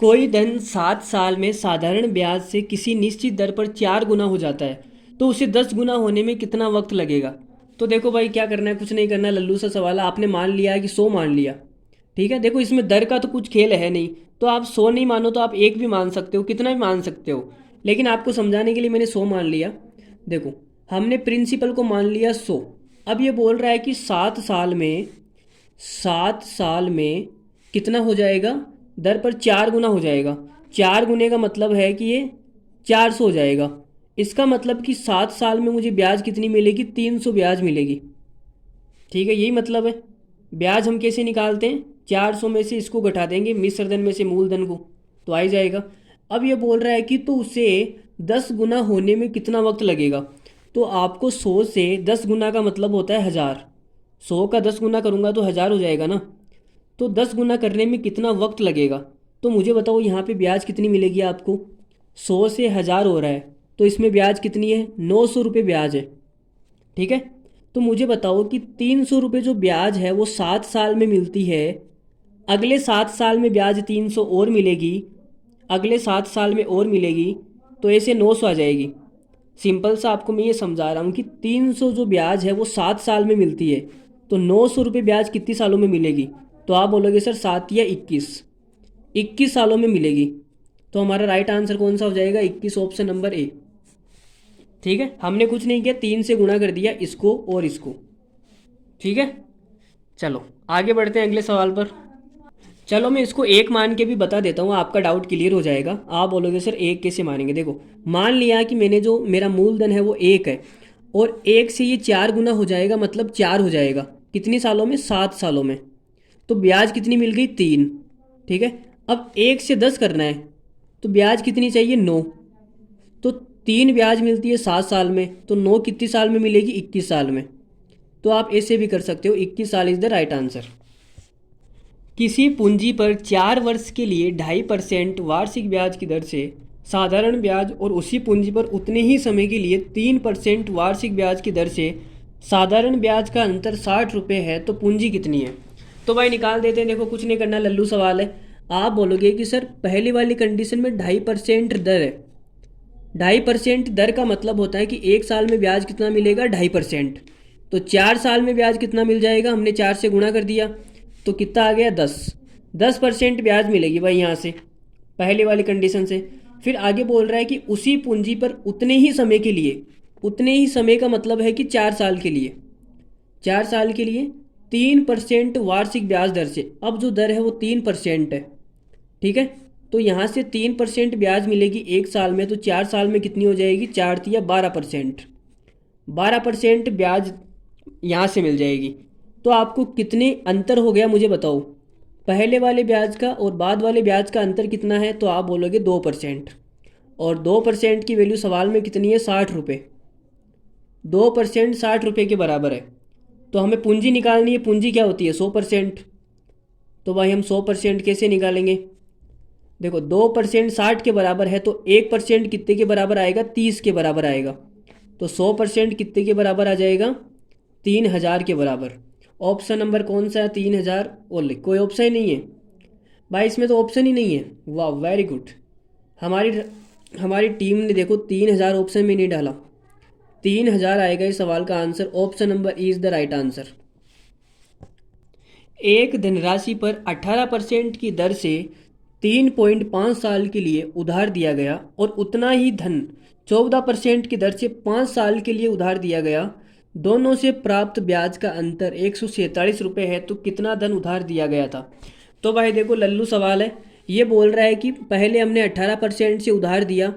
कोई धन 7 साल में साधारण ब्याज से किसी निश्चित दर पर 4 गुना हो जाता है, तो उसे 10 गुना होने में कितना वक्त लगेगा। तो देखो भाई क्या करना है, कुछ नहीं करना, लल्लू सा सवाल है। आपने मान लिया है कि 100 मान लिया, ठीक है। देखो इसमें दर का तो कुछ खेल है नहीं, तो आप 100 नहीं मानो तो आप 1 भी मान सकते हो, कितना भी मान सकते हो। लेकिन आपको समझाने के लिए मैंने 100 मान लिया। देखो हमने प्रिंसिपल को मान लिया 100। अब ये बोल रहा है कि 7 साल में कितना हो जाएगा, दर पर 4 गुना हो जाएगा। 4 गुने का मतलब है कि ये 400 हो जाएगा। इसका मतलब कि 7 साल में मुझे ब्याज कितनी मिलेगी, 300 ब्याज मिलेगी। ठीक है, यही मतलब है। ब्याज हम कैसे निकालते हैं, 400 में से इसको घटा देंगे, मिश्र धन में से मूलधन को, तो आ ही जाएगा। अब ये बोल रहा है कि तो उसे 10 गुना होने में कितना वक्त लगेगा। तो आपको 100 से 10 गुना का मतलब होता है 1000। 100 का 10 गुना करूँगा तो 1000 हो जाएगा ना। तो 10 गुना करने में कितना वक्त लगेगा। तो मुझे बताओ यहाँ पे ब्याज कितनी मिलेगी आपको। 100 से 1000 हो रहा है तो इसमें ब्याज कितनी है, 900 रुपये ब्याज है। ठीक है, तो मुझे बताओ कि 300 रुपये जो ब्याज है वो 7 साल में मिलती है, अगले 7 साल में ब्याज 300 और मिलेगी, अगले 7 साल में और मिलेगी, तो ऐसे 900 आ जाएगी। सिंपल सा आपको मैं ये समझा रहा हूँ कि 300 जो ब्याज है वो 7 साल में मिलती है, तो 900 रुपये ब्याज कितनी सालों में मिलेगी। तो आप बोलोगे सर 7 या 21 सालों में मिलेगी। तो हमारा राइट आंसर कौन सा हो जाएगा, 21, ऑप्शन नंबर ए। ठीक है, हमने कुछ नहीं किया, 3 से गुणा कर दिया इसको और इसको। ठीक है, चलो आगे बढ़ते हैं अगले सवाल पर। चलो मैं इसको 1 मान के भी बता देता हूँ, आपका डाउट क्लियर हो जाएगा। आप बोलोगे सर 1 कैसे मानेंगे। देखो मान लिया कि मैंने जो मेरा मूलधन है वो 1 है, और 1 से ये 4 गुना हो जाएगा, मतलब 4 हो जाएगा। कितनी सालों में, 7 सालों में। तो ब्याज कितनी मिल गई, 3। ठीक है, अब 1 से 10 करना है तो ब्याज कितनी चाहिए, 9। तो 3 ब्याज मिलती है 7 साल में, तो 9 कितनी साल में मिलेगी, 21 साल में। तो आप ऐसे भी कर सकते हो, 21 साल इज़ द राइट आंसर। किसी पूंजी पर 4 वर्ष के लिए 2.5% वार्षिक ब्याज की दर से साधारण ब्याज और उसी पूंजी पर उतने ही समय के लिए 3% वार्षिक ब्याज की दर से साधारण ब्याज का अंतर 60 रुपये है तो पूंजी कितनी है। तो भाई निकाल देते हैं। देखो कुछ नहीं करना, लल्लू सवाल है। आप बोलोगे कि सर पहली वाली कंडीशन में 2.5% दर है। 2.5% दर का मतलब होता है कि एक साल में ब्याज कितना मिलेगा, 2.5%। तो 4 साल में ब्याज कितना मिल जाएगा, हमने 4 से गुणा कर दिया तो कितना आ गया, 10% ब्याज मिलेगी भाई यहाँ से, पहले वाली कंडीशन से। फिर आगे बोल रहा है कि उसी पूंजी पर उतने ही समय के लिए, उतने ही समय का मतलब है कि 4 साल के लिए, 4 साल के लिए 3% वार्षिक ब्याज दर से। अब जो दर है वो 3% है, ठीक है। तो यहाँ से 3% ब्याज मिलेगी एक साल में, तो 4 साल में कितनी हो जाएगी, 4 12%। 12% ब्याज यहाँ से मिल जाएगी। तो आपको कितने अंतर हो गया मुझे बताओ, पहले वाले ब्याज का और बाद वाले ब्याज का अंतर कितना है। तो आप बोलोगे 2%, और 2% की वैल्यू सवाल में कितनी है, 60 रुपये। 2% 60 रुपये के बराबर है। तो हमें पूंजी निकालनी है, पूंजी क्या होती है, 100%। तो भाई हम 100% कैसे निकालेंगे। देखो 2% 60 के बराबर है, तो 1% कितने के बराबर आएगा, 30 के बराबर आएगा। तो 100% कितने के बराबर आ जाएगा, 3000 के बराबर। ऑप्शन नंबर कौन सा है, 3000। ओले कोई ऑप्शन ही नहीं है भाई, इसमें तो ऑप्शन ही नहीं है। वाह वेरी गुड। हमारी हमारी टीम ने देखो 3000 ऑप्शन में नहीं डाला, 3000 आएगा इस सवाल का answer. Option number E is the right answer. एक धनराशि पर 18% की दर से 3.5 साल के लिए उधार दिया गया और उतना ही धन 14% की दर से 5 साल के लिए उधार दिया गया। दोनों से प्राप्त ब्याज का अंतर 147 रुपये है, तो कितना धन उधार दिया गया था। तो भाई देखो लल्लू सवाल है, ये बोल रहा है कि पहले हमने 18% से उधार दिया।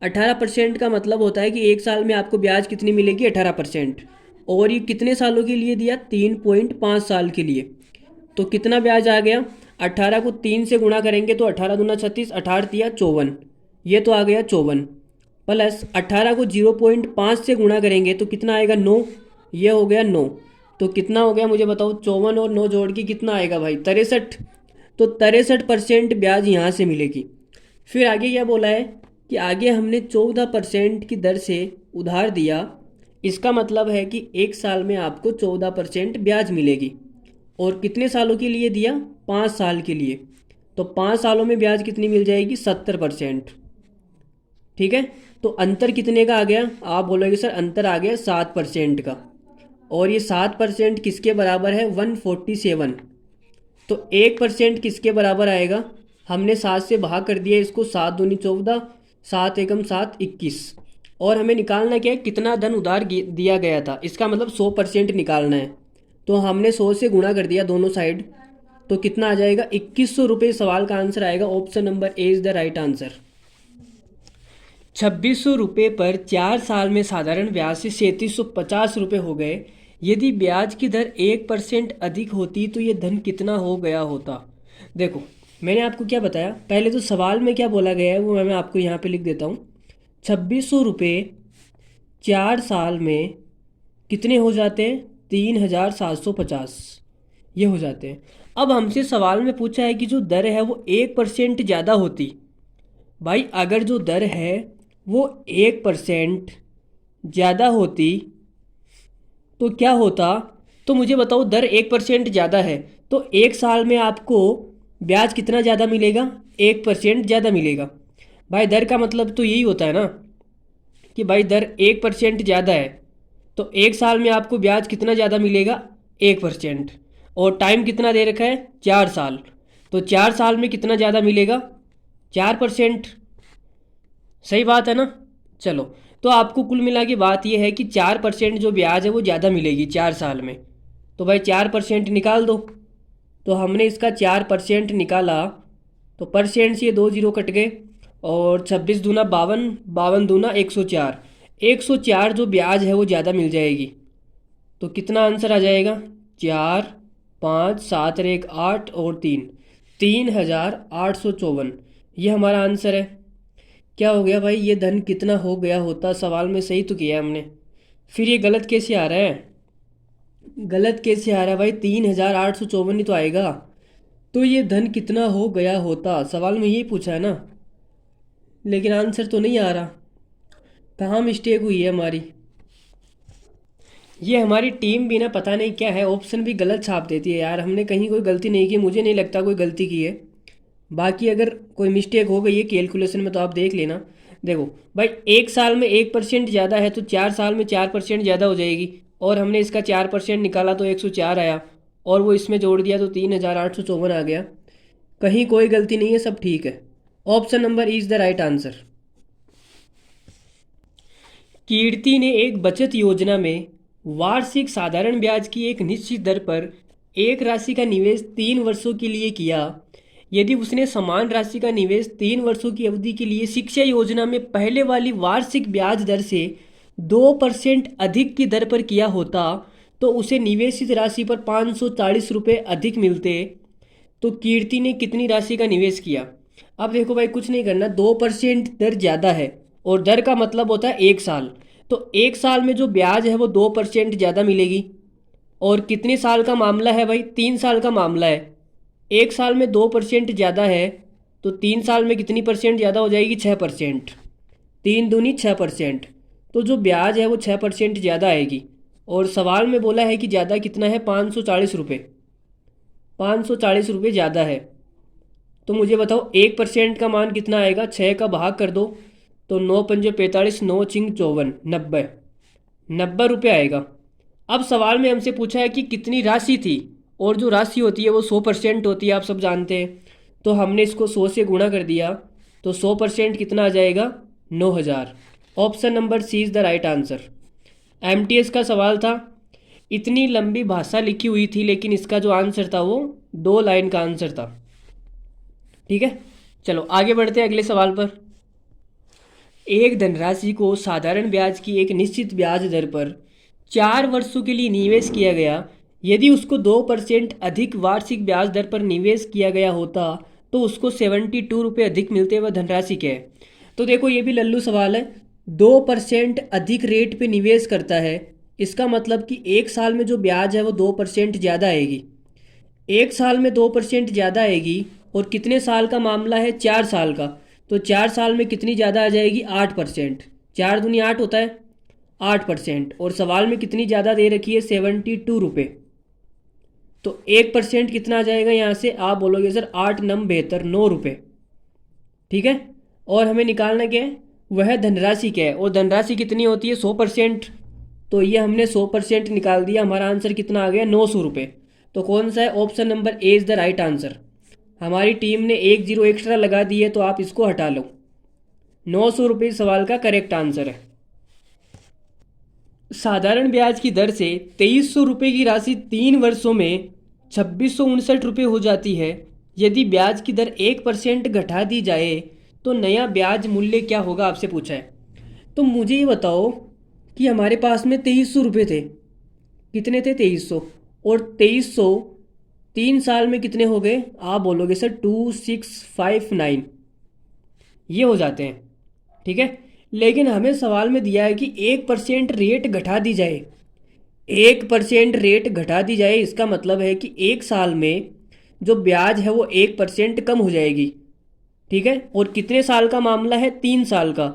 18% का मतलब होता है कि एक साल में आपको ब्याज कितनी मिलेगी, 18%। और ये कितने सालों के लिए दिया, 3.5 साल के लिए। तो कितना ब्याज आ गया, 18 को 3 से गुणा करेंगे तो 18 दूना 36, 18 दिया 54, ये तो आ गया 54। प्लस 18 को 0.5 से गुणा करेंगे तो कितना आएगा, 9, ये हो गया 9। तो कितना हो गया मुझे बताओ, 54 और 9 जोड़ के कितना आएगा भाई, 63। तो 63% ब्याज यहाँ से मिलेगी। फिर आगे क्या बोला है कि आगे हमने 14% की दर से उधार दिया, इसका मतलब है कि एक साल में आपको 14% ब्याज मिलेगी। और कितने सालों के लिए दिया, 5 साल के लिए। तो 5 सालों में ब्याज कितनी मिल जाएगी, 70%। ठीक है। तो अंतर कितने का आ गया, आप बोलोगे सर अंतर आ गया 7% का। और ये 7% किसके बराबर है, 147। तो 1% किसके बराबर आएगा, हमने 7 से भाग कर दिया इसको, 7 दूनी 14, 7 एकम 7 21। और हमें निकालना क्या है, कितना धन उधार दिया गया था, इसका मतलब 100% निकालना है। तो हमने 100 से गुणा कर दिया दोनों साइड, तो कितना आ जाएगा, 2100 रुपये सवाल का आंसर आएगा। Option number A is the right answer. 2600 रुपये पर 4 साल में साधारण ब्याज से 3750 रुपये हो गए। यदि ब्याज की दर 1% अधिक होती तो ये धन कितना हो गया होता। देखो मैंने आपको क्या बताया, पहले तो सवाल में क्या बोला गया है वो मैं आपको यहाँ पे लिख देता हूँ। 2600 रुपये 4 साल में कितने हो जाते हैं, 3750 ये हो जाते हैं। अब हमसे सवाल में पूछा है कि जो दर है वो 1% ज़्यादा होती। भाई अगर जो दर है वो 1% ज़्यादा होती तो क्या होता। तो मुझे बताओ, दर 1% ज़्यादा है तो एक साल में आपको ब्याज कितना ज़्यादा मिलेगा, 1% ज़्यादा मिलेगा। भाई दर का मतलब तो यही होता है ना कि भाई दर 1% ज़्यादा है तो एक साल में आपको ब्याज कितना ज़्यादा मिलेगा, 1%। और टाइम कितना दे रखा है, 4 साल। तो 4 साल में कितना ज़्यादा मिलेगा, 4%। सही बात है ना। चलो तो आपको कुल मिला के बात यह है कि 4% जो ब्याज है वो ज़्यादा मिलेगी 4 साल में। तो भाई 4% निकाल दो। तो हमने इसका 4% निकाला, तो परसेंट से ये 2 जीरो कट गए, और 26 दूना 52, 52 दूना 104। 104 जो ब्याज है वो ज़्यादा मिल जाएगी। तो कितना आंसर आ जाएगा, 4 5 7 1 8 और 3, 3854। ये हमारा आंसर है। क्या हो गया भाई, ये धन कितना हो गया होता, सवाल में सही तो किया हमने। फिर ये गलत कैसे आ रहा है, गलत कैसे आ रहा है भाई, 3854 ही तो आएगा। तो ये धन कितना हो गया होता, सवाल में यही पूछा है ना। लेकिन आंसर तो नहीं आ रहा। कहाँ मिस्टेक हुई है हमारी? ये हमारी टीम भी ना पता नहीं क्या है, ऑप्शन भी गलत छाप देती है यार। हमने कहीं कोई गलती नहीं की, मुझे नहीं लगता कोई गलती की है। बाकी अगर कोई मिस्टेक हो गई है कैलकुलेशन में तो आप देख लेना। देखो भाई, 1 साल में 1% ज़्यादा है तो 4 साल में 4% ज़्यादा हो जाएगी। और हमने इसका 4% निकाला तो 104 आया, और वो इसमें जोड़ दिया तो 3854 आ गया। कहीं कोई गलती नहीं है, सब ठीक है। Option number is the right answer. Kirti ने एक बचत योजना में वार्षिक साधारण ब्याज की एक निश्चित दर पर एक राशि का निवेश 3 वर्षों के लिए किया। यदि उसने समान राशि का निवेश 3 वर्षों की अवधि के लिए शिक्षा योजना में पहले वाली वार्षिक ब्याज दर से 2% अधिक की दर पर किया होता तो उसे निवेशित राशि पर 540 रुपये अधिक मिलते। तो कीर्ति ने कितनी राशि का निवेश किया? अब देखो भाई, कुछ नहीं करना, 2% दर ज़्यादा है और दर का मतलब होता है 1 साल। तो 1 साल में जो ब्याज है वो 2% ज़्यादा मिलेगी। और कितने साल का मामला है भाई? 3 साल का मामला है। 1 साल में 2% ज़्यादा है तो 3 साल में कितनी परसेंट ज़्यादा हो जाएगी? 6%। 3 दूनी 6%। तो जो ब्याज है वो 6% ज़्यादा आएगी। और सवाल में बोला है कि ज़्यादा कितना है? 540 रुपये। 540 रुपये ज़्यादा है। तो मुझे बताओ 1% का मान कितना आएगा? 6 का भाग कर दो तो 9 पंजे 45, 9 चिंग 54, 90। 90 रुपये आएगा। अब सवाल में हमसे पूछा है कि कितनी राशि थी, और जो राशि होती है वो 100% होती है, आप सब जानते हैं। तो हमने इसको 100 से गुणा कर दिया तो 100% कितना आ जाएगा? 9000। Option number C is the right answer. MTS का सवाल था। इतनी लंबी भाषा लिखी हुई थी लेकिन इसका जो आंसर था वो 2 लाइन का आंसर था। ठीक है, चलो आगे बढ़ते हैं अगले सवाल पर। एक धनराशि को साधारण ब्याज की एक निश्चित ब्याज दर पर 4 वर्षों के लिए निवेश किया गया। यदि उसको 2% अधिक वार्षिक ब्याज दर पर निवेश किया गया होता तो उसको 72 रुपये अधिक मिलते। वह धनराशि क्या है? तो देखो, ये भी लल्लू सवाल है। 2% अधिक रेट पे निवेश करता है, इसका मतलब कि 1 साल में जो ब्याज है वो 2% ज़्यादा आएगी। 1 साल में 2% ज़्यादा आएगी। और कितने साल का मामला है? 4 साल का। तो 4 साल में कितनी ज़्यादा आ जाएगी? 8%। 4 दूनी 8 होता है, 8%। और सवाल में कितनी ज़्यादा दे रखी है? 72 रुपये। तो 1% कितना आ जाएगा यहाँ से? आप बोलोगे सर 8 9 72, 9 रुपये। ठीक है। और हमें निकालना क्या है? वह धनराशि क्या है, और धनराशि कितनी होती है? 100%। तो ये हमने 100% निकाल दिया, हमारा आंसर कितना आ गया? 900 रुपये। तो कौन सा है? Option number A is the right answer. हमारी टीम ने 1 जीरो एक्स्ट्रा लगा दी है तो आप इसको हटा लो। 900 रुपये सवाल का करेक्ट आंसर है। साधारण ब्याज की दर से 2300 रुपये की राशि 3 वर्षों में 2659 रुपये हो जाती है। यदि ब्याज की दर 1% घटा दी जाए तो नया ब्याज मूल्य क्या होगा? आपसे पूछा है। तो मुझे ये बताओ कि हमारे पास में 2300 रुपये थे। कितने थे? 2300। और 2300 3 साल में कितने हो गए? आप बोलोगे सर 2659, ये हो जाते हैं। ठीक है। लेकिन हमें सवाल में दिया है कि 1% रेट घटा दी जाए। 1% रेट घटा दी जाए इसका मतलब है कि 1 साल में जो ब्याज है वो 1% कम हो जाएगी। ठीक है। और कितने साल का मामला है? 3 साल का।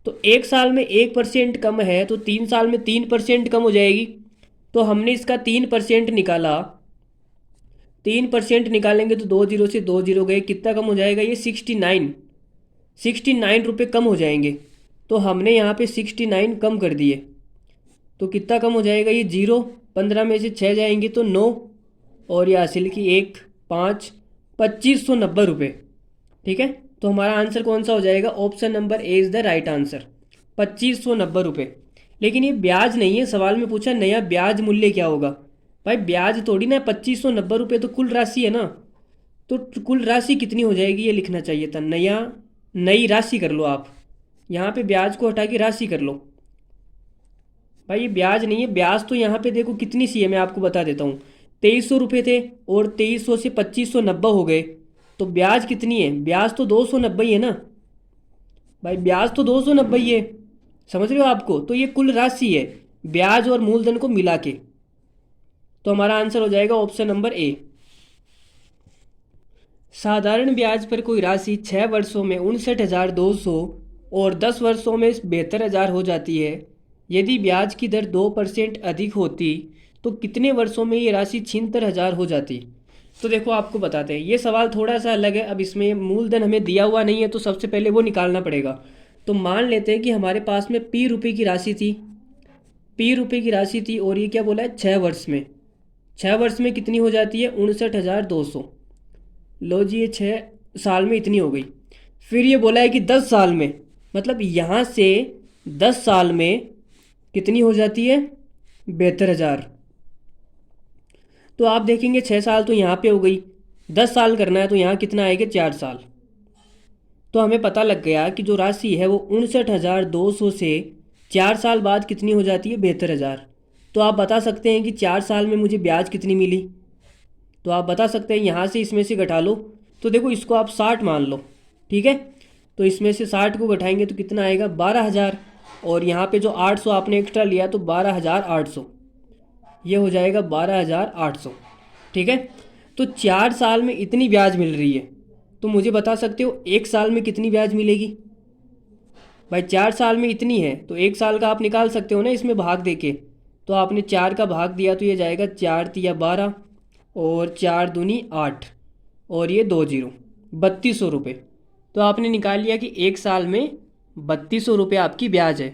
तो 1 साल में 1% कम है तो 3 साल में 3% कम हो जाएगी। तो हमने इसका 3% निकाला। 3% निकालेंगे तो 2 जीरो से 2 जीरो गए, कितना कम हो जाएगा? ये 69 रुपये कम हो जाएंगे। तो हमने यहाँ पे 69 कम कर दिए तो कितना कम हो जाएगा? ये 0, 15 में से 6 जाएंगे तो 9, और ये हासिल की 1 5, 2590 रुपये। ठीक है। तो हमारा आंसर कौन सा हो जाएगा? Option number A is the right answer, 2590 रुपये। लेकिन ये ब्याज नहीं है, सवाल में पूछा नया ब्याज मूल्य क्या होगा। भाई ब्याज थोड़ी ना, 2590 रुपये तो कुल राशि है ना। तो कुल राशि कितनी हो जाएगी ये लिखना चाहिए था। नया, नई राशि कर लो आप, यहाँ पे ब्याज को हटा के राशि कर लो। भाई ये ब्याज नहीं है, ब्याज तो यहाँ पे देखो कितनी सी है, मैं आपको बता देता हूँ। 2300 रुपये थे और 2300 से 2590 हो गए, तो ब्याज कितनी है? ब्याज तो 290 ही है ना भाई, ब्याज तो 290 ही है। समझ रहे हो आपको? तो ये कुल राशि है ब्याज और मूलधन को मिला के। तो हमारा आंसर हो जाएगा ऑप्शन नंबर ए। साधारण ब्याज पर कोई राशि 6 वर्षों में 59,200 और 10 वर्षों में 72,000 हो जाती है। यदि ब्याज की दर 2% अधिक होती तो कितने वर्षों में ये राशि 76,000 हो जाती। तो देखो आपको बताते हैं, ये सवाल थोड़ा सा अलग है। अब इसमें मूलधन हमें दिया हुआ नहीं है तो सबसे पहले वो निकालना पड़ेगा। तो मान लेते हैं कि हमारे पास में पी रुपये की राशि थी, पी रुपये की राशि थी और ये क्या बोला है 6 वर्ष में, 6 वर्ष में कितनी हो जाती है 59,200। लो जी, ये 6 साल में इतनी हो गई। फिर ये बोला है कि 10 साल में, मतलब यहाँ से 10 साल में कितनी हो जाती है 72,000। तो आप देखेंगे 6 साल तो यहाँ पे हो गई, 10 साल करना है तो यहाँ कितना आएगा 4 साल। तो हमें पता लग गया कि जो राशि है वो 59,200 से 4 साल बाद कितनी हो जाती है 72,000। तो आप बता सकते हैं कि 4 साल में मुझे ब्याज कितनी मिली। तो आप बता सकते हैं यहाँ से इसमें से घटा लो। तो देखो इसको आप 60 मान लो, ठीक है। तो इसमें से 60 को घटाएंगे तो कितना आएगा 12,000, और यहाँ पे जो 800 आपने एक्स्ट्रा लिया तो 12,800, ये हो जाएगा 12,800, ठीक है। तो 4 साल में इतनी ब्याज मिल रही है, तो मुझे बता सकते हो 1 साल में कितनी ब्याज मिलेगी। भाई 4 साल में इतनी है तो 1 साल का आप निकाल सकते हो ना इसमें भाग देके। तो आपने 4 का भाग दिया तो ये जाएगा 4 तिया 12 और 4 दूनी 8 और ये 2 जीरो 3200 रुपये। तो आपने निकाल लिया कि 1 साल में 3200 रुपये आपकी ब्याज है।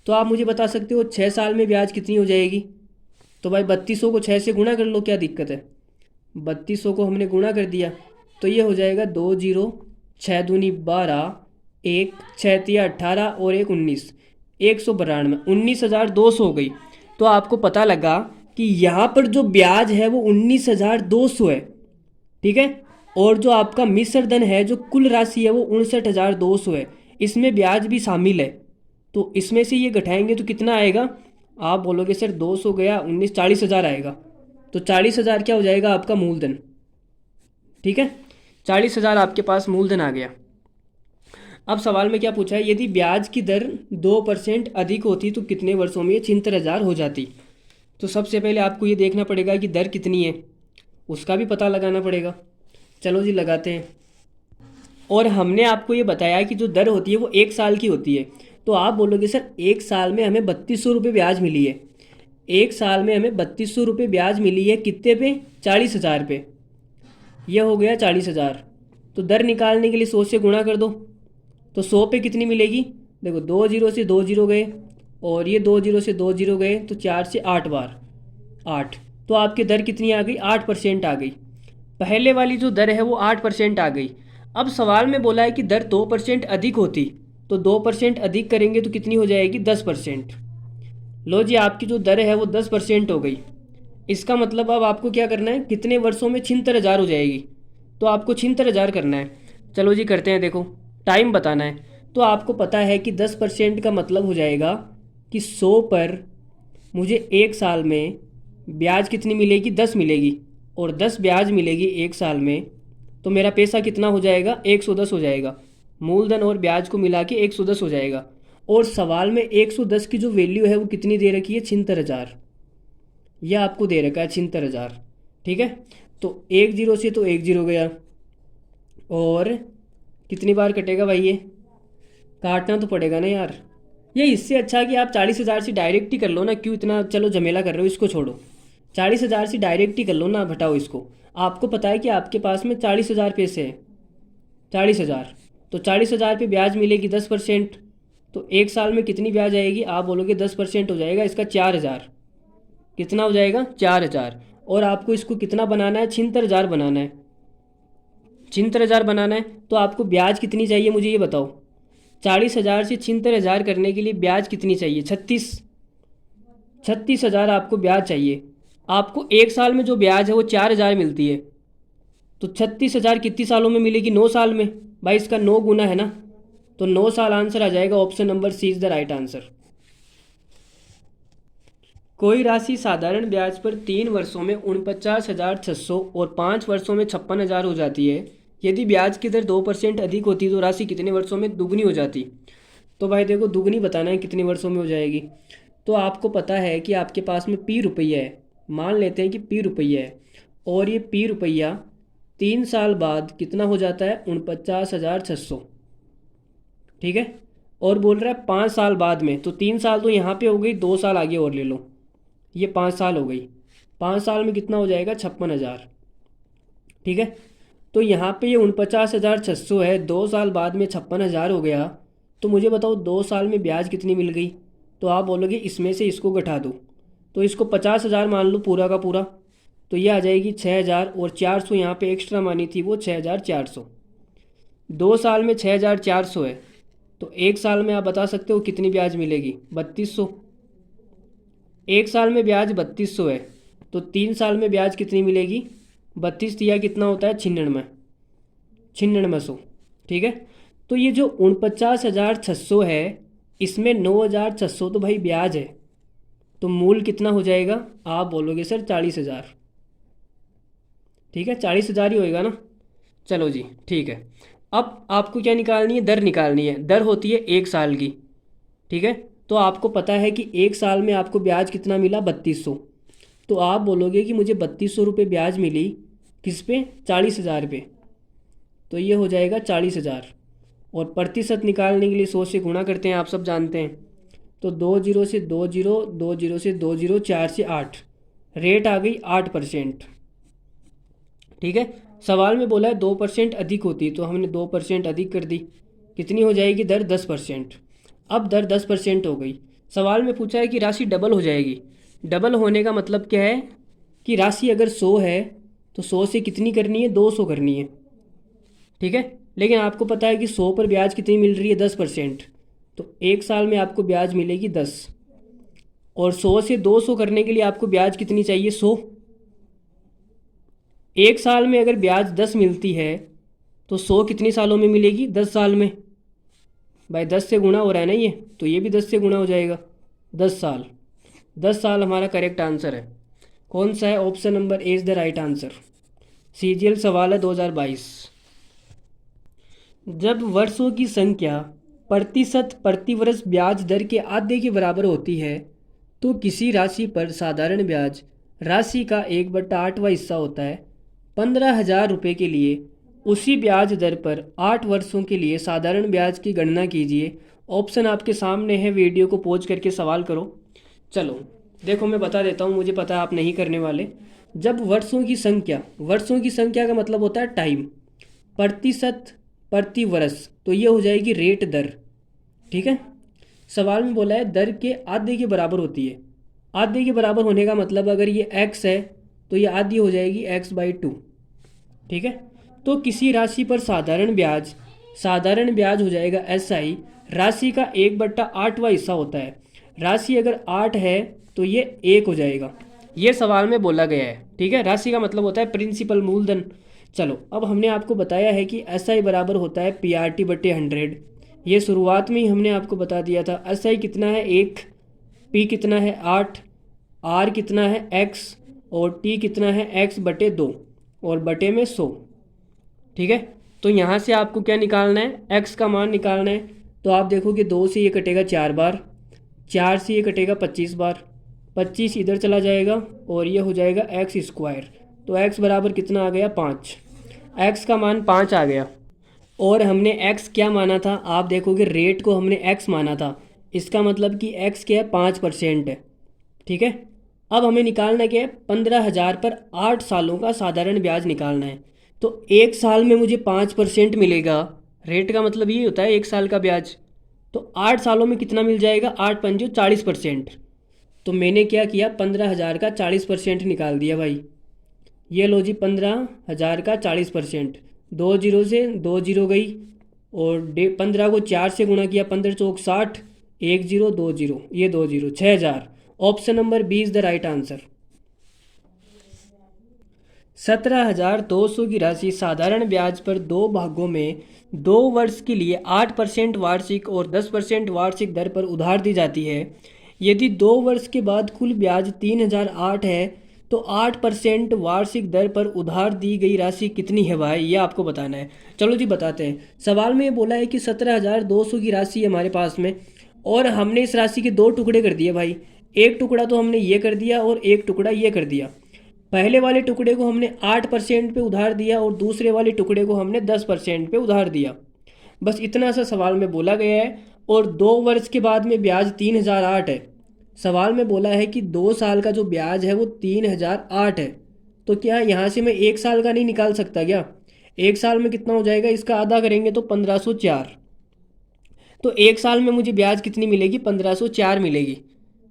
तो आप मुझे बता सकते हो 6 साल में ब्याज कितनी हो जाएगी। तो भाई 3200 को 6 से गुणा कर लो, क्या दिक्कत है। 3200 को हमने गुणा कर दिया तो ये हो जाएगा 2 जीरो 6 दूनी 12 1 6 तिया 18 और 1 19, 192 19,200 हो गई। तो आपको पता लगा कि यहाँ पर जो ब्याज है वो 19,200 है, ठीक है। और जो आपका मिश्र धन है, जो कुल राशि है वो 59,200 है, इसमें ब्याज भी शामिल है। तो इसमें से ये घटाएंगे तो कितना आएगा, आप बोलोगे सर 200 गया 19, 40,000 आएगा। तो 40,000 क्या हो जाएगा आपका मूलधन, ठीक है। 40,000 आपके पास मूलधन आ गया। अब सवाल में क्या पूछा है, यदि ब्याज की दर 2% अधिक होती तो कितने वर्षों में ये 76,000 हो जाती। तो सबसे पहले आपको ये देखना पड़ेगा कि दर कितनी है, उसका भी पता लगाना पड़ेगा। चलो जी लगाते हैं। और हमने आपको ये बताया कि जो दर होती है वो 1 साल की होती है। तो आप बोलोगे सर 1 साल में हमें 3200 रुपये ब्याज मिली है, 1 साल में हमें 3200 रुपये ब्याज मिली है, कितने पे 40,000 पे। यह हो गया 40,000। तो दर निकालने के लिए 100 से गुणा कर दो। तो 100 पे कितनी मिलेगी, देखो 2 जीरो से 2 जीरो गए और ये 2 जीरो से 2 जीरो गए, तो 4 से 8 बार 8। तो आपकी दर कितनी आ गई 8% आ गई। पहले वाली जो दर है वो 8% आ गई। अब सवाल में बोला है कि दर 2% अधिक होती, तो 2% अधिक करेंगे तो कितनी हो जाएगी 10%। लो जी, आपकी जो दर है वो 10% हो गई। इसका मतलब अब आपको क्या करना है, कितने वर्षों में 76,000 हो जाएगी। तो आपको 76,000 करना है। चलो जी करते हैं। देखो टाइम बताना है। तो आपको पता है कि 10% का मतलब हो जाएगा कि 100 पर मुझे 1 साल में ब्याज कितनी मिलेगी 10 मिलेगी, और 10 ब्याज मिलेगी 1 साल में। तो मेरा पैसा कितना हो जाएगा 110 हो जाएगा। मूलधन और ब्याज को मिला के 110 हो जाएगा। और सवाल में 110 की जो वैल्यू है वो कितनी दे रखी है 76,000। यह आपको दे रखा है 76,000, ठीक है। तो 1 जीरो से तो 1 जीरो गया, और कितनी बार कटेगा भाई, ये काटना तो पड़ेगा ना यार। ये इससे अच्छा कि आप 40,000 से डायरेक्ट ही कर लो ना, क्यों इतना चलो झमेला कर रहे हो, इसको छोड़ो। 40,000 से डायरेक्ट ही कर लो ना, घटाओ इसको। आपको पता है कि आपके पास में 40,000 पैसे हैं, 40,000। तो 40,000 पे ब्याज मिलेगी 10%। तो 1 साल में कितनी ब्याज आएगी, आप बोलोगे 10% हो जाएगा इसका 4,000। कितना हो जाएगा 4,000। और आपको इसको कितना बनाना है 76,000 बनाना है, 76,000 बनाना है। तो आपको ब्याज कितनी चाहिए मुझे ये बताओ। 40,000 से 76,000 करने के लिए ब्याज कितनी चाहिए 36,000 आपको ब्याज चाहिए। आपको 1 साल में जो ब्याज है वो 4,000 मिलती है। तो 36,000 कितनी सालों में मिलेगी 9 साल में। भाई इसका 9 गुना है ना, तो 9 साल आंसर आ जाएगा। Option number C is the right answer. कोई राशि साधारण ब्याज पर 3 वर्षों में 49,600 और 5 वर्षों में 56,000 हो जाती है। यदि ब्याज की दर 2% अधिक होती तो राशि कितने वर्षों में दुगनी हो जाती। तो भाई देखो दुगनी बताना है कितने वर्षों में हो जाएगी। तो आपको पता है कि आपके पास में पी रुपया है, मान लेते हैं कि पी रुपया है, और ये पी रुपया 3 साल बाद कितना हो जाता है 49,600। ठीक है, और बोल रहा है 5 साल बाद में, तो 3 साल तो यहाँ पे हो गई, 2 साल आगे और ले लो, ये 5 साल हो गई। 5 साल में कितना हो जाएगा 56,000। ठीक है, तो यहाँ पे ये 49,600 है, 2 साल बाद में 56,000 हो गया। तो मुझे बताओ 2 साल में ब्याज कितनी मिल गई। तो आप बोलोगे इसमें से इसको घटा दो, तो इसको 50,000 मान लो पूरा का पूरा, तो ये आ जाएगी 6,000, और 400 यहाँ पे एक्स्ट्रा मानी थी वो 6,400। 2 साल में 6,400 है, तो 1 साल में आप बता सकते हो कितनी ब्याज मिलेगी 3200। 1 साल में ब्याज 3200 है, तो 3 साल में ब्याज कितनी मिलेगी 32 दिया कितना होता है 9600। ठीक है, तो ये जो 49,600 है, इसमें 9,600 तो भाई ब्याज है, तो मूल कितना हो जाएगा, आप बोलोगे सर 40,000। ठीक है, 40,000 ही होएगा ना। चलो जी ठीक है, अब आपको क्या निकालनी है, दर निकालनी है। दर होती है 1 साल की। ठीक है, तो आपको पता है कि 1 साल में आपको ब्याज कितना मिला 3200, तो आप बोलोगे कि मुझे 3200 रुपये ब्याज मिली, किस पे 40,000 पे, तो ये हो जाएगा 40,000। और प्रतिशत निकालने के लिए 100 से गुणा करते हैं, आप सब जानते हैं। तो 2 जीरो से 2 जीरो, 2 जीरो से 2 जीरो, 4 से 8, रेट आ गई 8%। ठीक है, सवाल में बोला है 2% अधिक होती, तो हमने 2% अधिक कर दी, कितनी हो जाएगी दर 10%। अब दर 10% हो गई। सवाल में पूछा है कि राशि डबल हो जाएगी। डबल होने का मतलब क्या है कि राशि अगर 100 है तो 100 से कितनी करनी है 200 करनी है। ठीक है, लेकिन आपको पता है कि 100 पर ब्याज कितनी मिल रही है 10%, तो 1 साल में आपको ब्याज मिलेगी 10, और 100 से 200 करने के लिए आपको ब्याज कितनी चाहिए 100। 1 साल में अगर ब्याज 10 मिलती है तो 100 कितनी सालों में मिलेगी 10 साल में। भाई 10 से गुणा हो रहा है ना ये, तो ये भी 10 से गुणा हो जाएगा, 10 साल। 10 साल हमारा करेक्ट आंसर है। कौन सा है, option number A is the right answer. CGL सवाल है 2022। जब वर्षों की संख्या प्रतिशत प्रतिवर्ष ब्याज दर के आधे के बराबर होती है, तो किसी राशि पर साधारण ब्याज राशि का 1/8वां हिस्सा होता है। 15,000 रुपये के लिए उसी ब्याज दर पर 8 वर्षों के लिए साधारण ब्याज की गणना कीजिए। ऑप्शन आपके सामने है, वीडियो को पॉज करके सवाल करो। चलो देखो मैं बता देता हूँ, मुझे पता है आप नहीं करने वाले। जब वर्षों की संख्या का मतलब होता है टाइम, प्रतिशत प्रति वर्ष, तो ये हो जाएगी रेट दर। ठीक है, सवाल में बोला है दर के आधे के बराबर होती है। आधे के बराबर होने का मतलब अगर ये x है तो ये आधी हो जाएगी x/2। ठीक है, तो किसी राशि पर साधारण ब्याज हो जाएगा SI, राशि का 1/8वां हिस्सा होता है। राशि अगर 8 है तो ये 1 हो जाएगा, ये सवाल में बोला गया है। ठीक है, राशि का मतलब होता है प्रिंसिपल, मूलधन। चलो अब हमने आपको बताया है कि SI बराबर होता है PRT/100। ये शुरुआत में ही हमने आपको बता दिया था। SI कितना है 1, P कितना है 8, R कितना है X, और T कितना है X/2, और बटे में 100। ठीक है, तो यहाँ से आपको क्या निकालना है, X का मान निकालना है। तो आप देखोगे 2 से ये कटेगा 4 बार, 4 से ये कटेगा 25 बार, 25 इधर चला जाएगा और ये हो जाएगा x²। तो x बराबर कितना आ गया 5। x का मान 5 आ गया, और हमने x क्या माना था, आप देखोगे रेट को हमने x माना था, इसका मतलब कि x क्या है 5% है। ठीक है, अब हमें निकालना क्या है 15,000 पर 8 सालों का साधारण ब्याज निकालना है। तो 1 साल में मुझे 5% मिलेगा, रेट का मतलब ये होता है 1 साल का ब्याज। तो 8 सालों में कितना मिल जाएगा, 8 पंजो 40%। तो मैंने क्या किया 15,000 का 40% निकाल दिया भाई। ये लो जी 15,000 का 40%, 2 जीरो से 2 जीरो गई, और 15 को 4 से गुणा किया, 15 चौक 60, 1 जीरो 2 जीरो, ये 2 zero 6,000। Option number B is the right answer. 17,200 की राशि साधारण ब्याज पर 2 भागों में 2 वर्ष के लिए 8% वार्षिक और 10% वार्षिक दर पर उधार दी जाती है। यदि 2 वर्ष के बाद कुल ब्याज 3,008 है तो 8% वार्षिक दर पर उधार दी गई राशि कितनी है भाई, ये आपको बताना है। चलो जी बताते हैं। सवाल में ये बोला है कि 17,200 की राशि है हमारे पास में, और हमने इस राशि के 2 टुकड़े कर दिए भाई। एक टुकड़ा तो हमने ये कर दिया और एक टुकड़ा ये कर दिया। पहले वाले टुकड़े को हमने 8% पे उधार दिया और दूसरे वाले टुकड़े को हमने 10% पे उधार दिया। बस इतना सा सवाल में बोला गया है। और 2 वर्ष के बाद में ब्याज 3008 है। सवाल में बोला है कि 2 साल का जो ब्याज है वो 3008 है। तो क्या यहाँ से मैं 1 साल का नहीं निकाल सकता क्या? 1 साल में कितना हो जाएगा, इसका आधा करेंगे तो 1504। तो 1 साल में मुझे ब्याज कितनी मिलेगी? 1504 मिलेगी।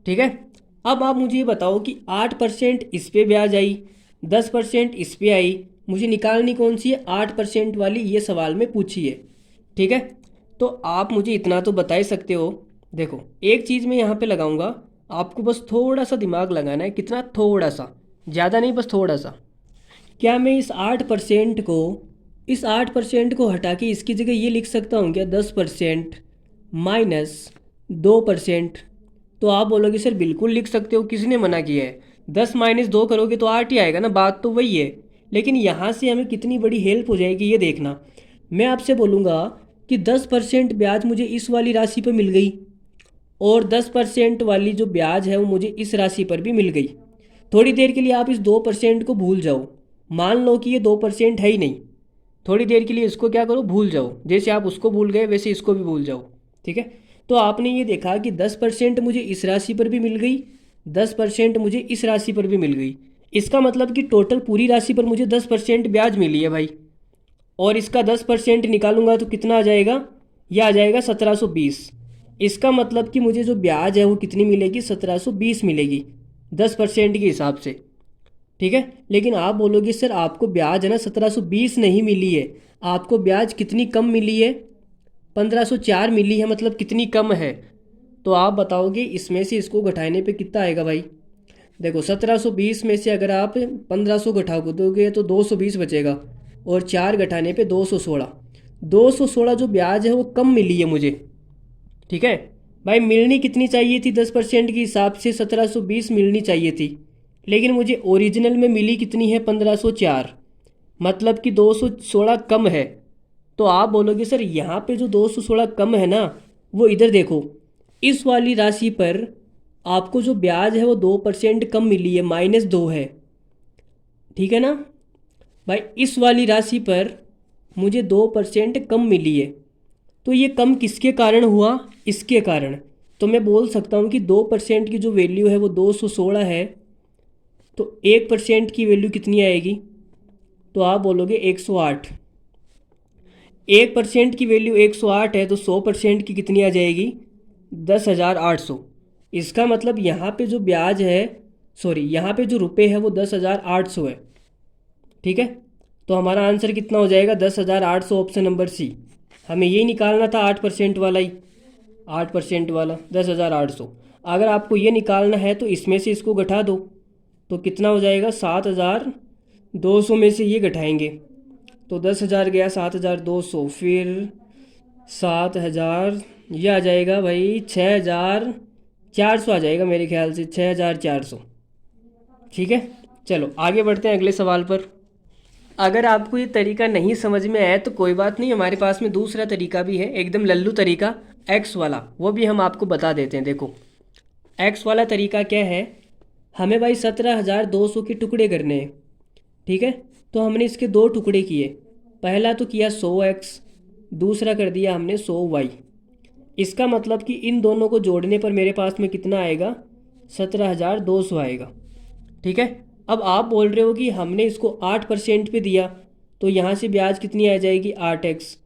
ठीक है। अब आप मुझे ये बताओ कि 8% इस पे ब्याज आई, 10% इस पे आई, मुझे निकालनी कौन सी है? 8% वाली, ये सवाल में पूछी है। ठीक है। तो आप मुझे इतना तो बता ही सकते हो। देखो, एक चीज़ मैं यहाँ पे लगाऊंगा, आपको बस थोड़ा सा दिमाग लगाना है। कितना? थोड़ा सा, ज़्यादा नहीं, बस थोड़ा सा। क्या मैं इस 8% को हटा के इसकी जगह ये लिख सकता हूँ क्या? 10% माइनस 2%। तो आप बोलोगे सर बिल्कुल लिख सकते हो, किसने मना किया है? 10 - 2 करोगे तो 8 ही आएगा ना, बात तो वही है। लेकिन यहाँ से हमें कितनी बड़ी हेल्प हो जाएगी ये देखना। मैं आपसे बोलूँगा कि 10% ब्याज मुझे इस वाली राशि पर मिल गई और 10% वाली जो ब्याज है वो मुझे इस राशि पर भी मिल गई। थोड़ी देर के लिए आप इस 2% को भूल जाओ। मान लो कि ये 2% है ही नहीं। थोड़ी देर के लिए इसको क्या करो? भूल जाओ। जैसे आप उसको भूल गए वैसे इसको भी भूल जाओ। ठीक है। तो आपने ये देखा कि 10% मुझे इस राशि पर भी मिल गई, 10% मुझे इस राशि पर भी मिल गई। इसका मतलब कि टोटल पूरी राशि पर मुझे 10% ब्याज मिली है भाई। और इसका 10% निकालूंगा तो कितना आ जाएगा? यह आ जाएगा 1720। इसका मतलब कि मुझे जो ब्याज है वो कितनी मिलेगी? 1720 मिलेगी 10% के हिसाब से। ठीक है। लेकिन आप बोलोगे सर आपको ब्याज है ना 1720 नहीं मिली है, आपको ब्याज कितनी कम मिली है? 1504 मिली है, मतलब कितनी कम है? तो आप बताओगे इसमें से इसको घटाने पे कितना आएगा भाई? देखो, 1720 में से अगर आप 1500 घटा दोगे तो 220 बचेगा और 4 घटाने पे 216। 216 जो ब्याज है वो कम मिली है मुझे। ठीक है भाई। मिलनी कितनी चाहिए थी? 10% के हिसाब से 1720 मिलनी चाहिए थी, लेकिन मुझे ओरिजिनल में मिली कितनी है? 1504, मतलब कि 216 कम है। तो आप बोलोगे सर यहाँ पे जो 216 कम है ना, वो इधर देखो, इस वाली राशि पर आपको जो ब्याज है वो 2% कम मिली है, -2 है। ठीक है ना भाई। इस वाली राशि पर मुझे 2% कम मिली है। तो ये कम किसके कारण हुआ? इसके कारण। तो मैं बोल सकता हूँ कि 2% की जो वैल्यू है वो 216 है। तो 1% की वैल्यू कितनी आएगी? तो आप बोलोगे 108। 1% की वैल्यू 108 है तो 100% की कितनी आ जाएगी? 10,800। इसका मतलब यहाँ पे जो ब्याज है, सॉरी, यहाँ पे जो रुपए है वो 10,800 है। ठीक है। तो हमारा आंसर कितना हो जाएगा? 10,800, ऑप्शन नंबर सी। हमें यही निकालना था, 8% वाला ही, 8% वाला 10,800। अगर आपको ये निकालना है तो इसमें से इसको घटा दो तो कितना हो जाएगा? 7,200 में से ये घटाएंगे तो 10,000 गया, 7,200, फिर 7,000, ये आ जाएगा भाई 6,400 आ जाएगा मेरे ख्याल से, 6,400। ठीक है। चलो आगे बढ़ते हैं अगले सवाल पर। अगर आपको ये तरीका नहीं समझ में आया तो कोई बात नहीं, हमारे पास में दूसरा तरीका भी है, एकदम लल्लू तरीका, एक्स वाला, वो भी हम आपको बता देते हैं। देखो, एक्स वाला तरीका क्या है? हमें भाई 17,200 के टुकड़े करने हैं। ठीक है। तो हमने इसके 2 टुकड़े किए। पहला तो किया 100x, दूसरा कर दिया हमने 100y। इसका मतलब कि इन दोनों को जोड़ने पर मेरे पास में कितना आएगा? 17,200 आएगा। ठीक है। अब आप बोल रहे हो कि हमने इसको 8% पे दिया तो यहाँ से ब्याज कितनी आ जाएगी? 8x।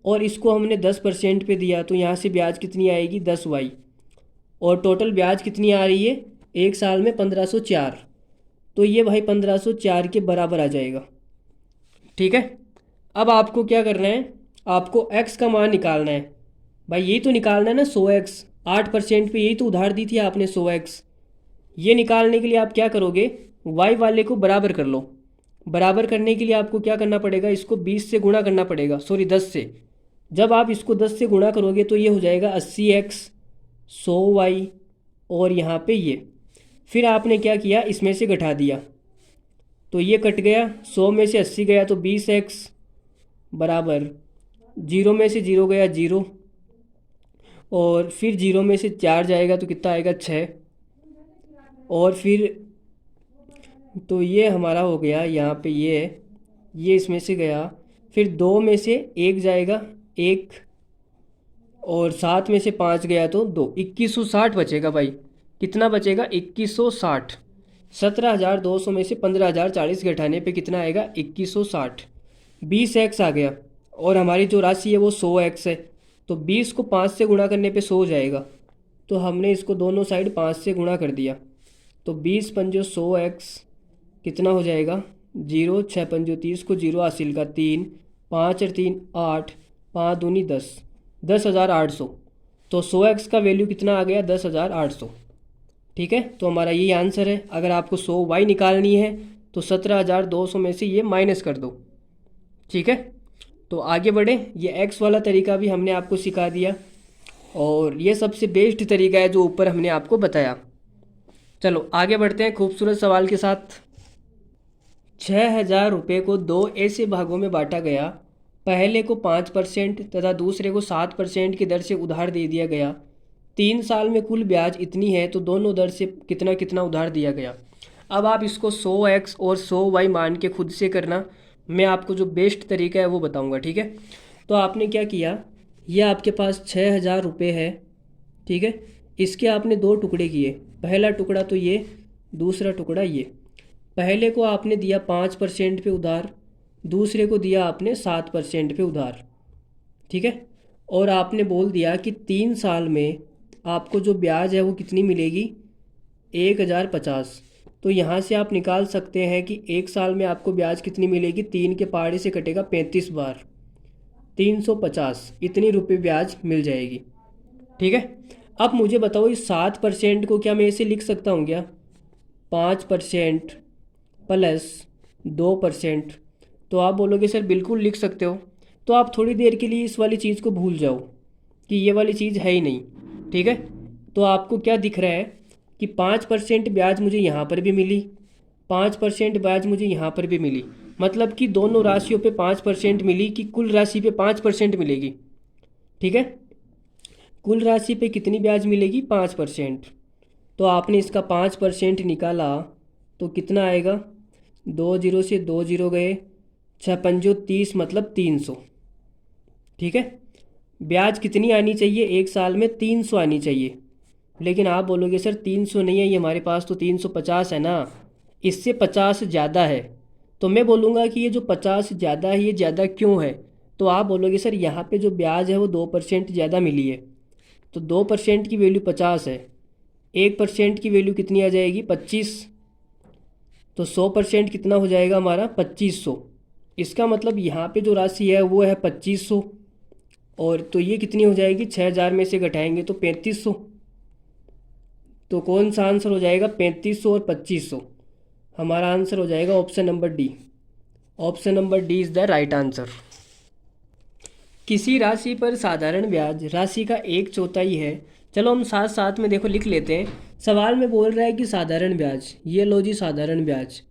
और इसको हमने 10% पे दिया तो यहाँ से ब्याज कितनी आएगी? 10y। और टोटल ब्याज कितनी आ रही है 1 साल में? 1504। तो ये भाई 1504 के बराबर आ जाएगा। ठीक है। अब आपको क्या करना है? आपको x का मान निकालना है। भाई यही तो निकालना है ना, 100x। 8% पे यही तो उधार दी थी आपने, 100x। ये निकालने के लिए आप क्या करोगे? y वाले को बराबर कर लो। बराबर करने के लिए आपको क्या करना पड़ेगा? इसको 20 से गुणा करना पड़ेगा, सॉरी 10 से। जब आप इसको 10 से गुणा करोगे तो ये हो जाएगा 80x, 100y, और यहाँ पे ये। फिर आपने क्या किया? इसमें से घटा दिया तो ये कट गया, 100 में से 80 गया तो 20x बराबर 0 में से 0 गया 0, और फिर 0 में से 4 जाएगा तो कितना आएगा? 6, और फिर तो ये हमारा हो गया यहाँ पे, ये इसमें से गया, फिर 2 में से 1 जाएगा, 1, और 7 में से 5 गया तो 2, 2160 बचेगा भाई। कितना बचेगा? 2160। 17,200 में से 15,040 घटाने पे कितना आएगा? 2160। 20x आ गया, और हमारी जो राशि है वो 100x है, तो 20 को 5 से गुणा करने पे 100 हो जाएगा। तो हमने इसको दोनों साइड 5 से गुणा कर दिया, तो 20 पंजो 100x कितना हो जाएगा? 0, 6 पंजो 30 को 0 हासिल का 3, 5 और 3 8, 5 दूनी 10, 10,800। तो 100x का वैल्यू कितना आ गया? 10,800। ठीक है, तो हमारा यही आंसर है। अगर आपको 100y निकालनी है तो 17,200 में से ये माइनस कर दो। ठीक है, तो आगे बढ़े। ये x वाला तरीका भी हमने आपको सिखा दिया, और ये सबसे बेस्ट तरीका है जो ऊपर हमने आपको बताया। चलो आगे बढ़ते हैं खूबसूरत सवाल के साथ। 6,000 रुपये को 2 ऐसे भागों में बांटा गया। पहले को 5% तथा दूसरे को 7% की दर से उधार दे दिया गया। 3 साल में कुल ब्याज इतनी है, तो दोनों दर से कितना कितना उधार दिया गया। अब आप इसको 100x और 100y मान के खुद से करना, मैं आपको जो बेस्ट तरीका है वो बताऊंगा। ठीक है, तो आपने क्या किया, ये आपके पास 6,000 रुपये है। ठीक है, इसके आपने 2 टुकड़े किए। पहला टुकड़ा तो ये, दूसरा टुकड़ा ये। पहले को आपने दिया 5% पे उधार, दूसरे को दिया आपने 7% पे उधार। ठीक है, और आपने बोल दिया कि 3 साल में आपको जो ब्याज है वो कितनी मिलेगी? 1,050। तो यहाँ से आप निकाल सकते हैं कि 1 साल में आपको ब्याज कितनी मिलेगी? 3 के पहाड़े से कटेगा 35 बार, 350, इतनी रुपये ब्याज मिल जाएगी। ठीक है, अब मुझे बताओ इस 7% को क्या मैं ऐसे लिख सकता हूँ क्या? 5% प्लस 2%। तो आप बोलोगे सर बिल्कुल लिख सकते हो। तो आप थोड़ी देर के लिए इस वाली चीज़ को भूल जाओ कि ये वाली चीज़ है ही नहीं। ठीक है, तो आपको क्या दिख रहा है कि 5% ब्याज मुझे यहाँ पर भी मिली, 5% ब्याज मुझे यहाँ पर भी मिली, मतलब कि दोनों राशियों पे 5% मिली, कि कुल राशि पे 5% मिलेगी। ठीक है, कुल राशि पे कितनी ब्याज मिलेगी? 5%। तो आपने इसका 5% निकाला तो कितना आएगा? 2 जीरो से 2 जीरो गए, 6 पंजो 30, मतलब 300। ठीक है, ब्याज कितनी आनी चाहिए? 1 साल में 300 आनी चाहिए। लेकिन आप बोलोगे सर 300 नहीं है, ये हमारे पास तो 350 है ना, इससे 50 ज़्यादा है। तो मैं बोलूँगा कि ये जो 50 ज़्यादा है, ये ज़्यादा क्यों है? तो आप बोलोगे सर यहाँ पे जो ब्याज है वो 2% ज़्यादा मिली है। तो 2% की वैल्यू 50 है, 1% की वैल्यू कितनी आ जाएगी? 25। तो 100% कितना हो जाएगा हमारा? 2500। इसका मतलब यहाँ पे जो राशि है वो है 2500, और तो ये कितनी हो जाएगी? 6,000 में से घटाएंगे तो 3500। तो कौन सा आंसर हो जाएगा? 3500 और 2500। हमारा आंसर हो जाएगा option number D. Option number D is the right answer. किसी राशि पर साधारण ब्याज राशि का 1/4 है। चलो हम साथ साथ में देखो लिख लेते हैं। सवाल में बोल रहा है कि साधारण ब्याज, ये लो जी साधारण ब्याज,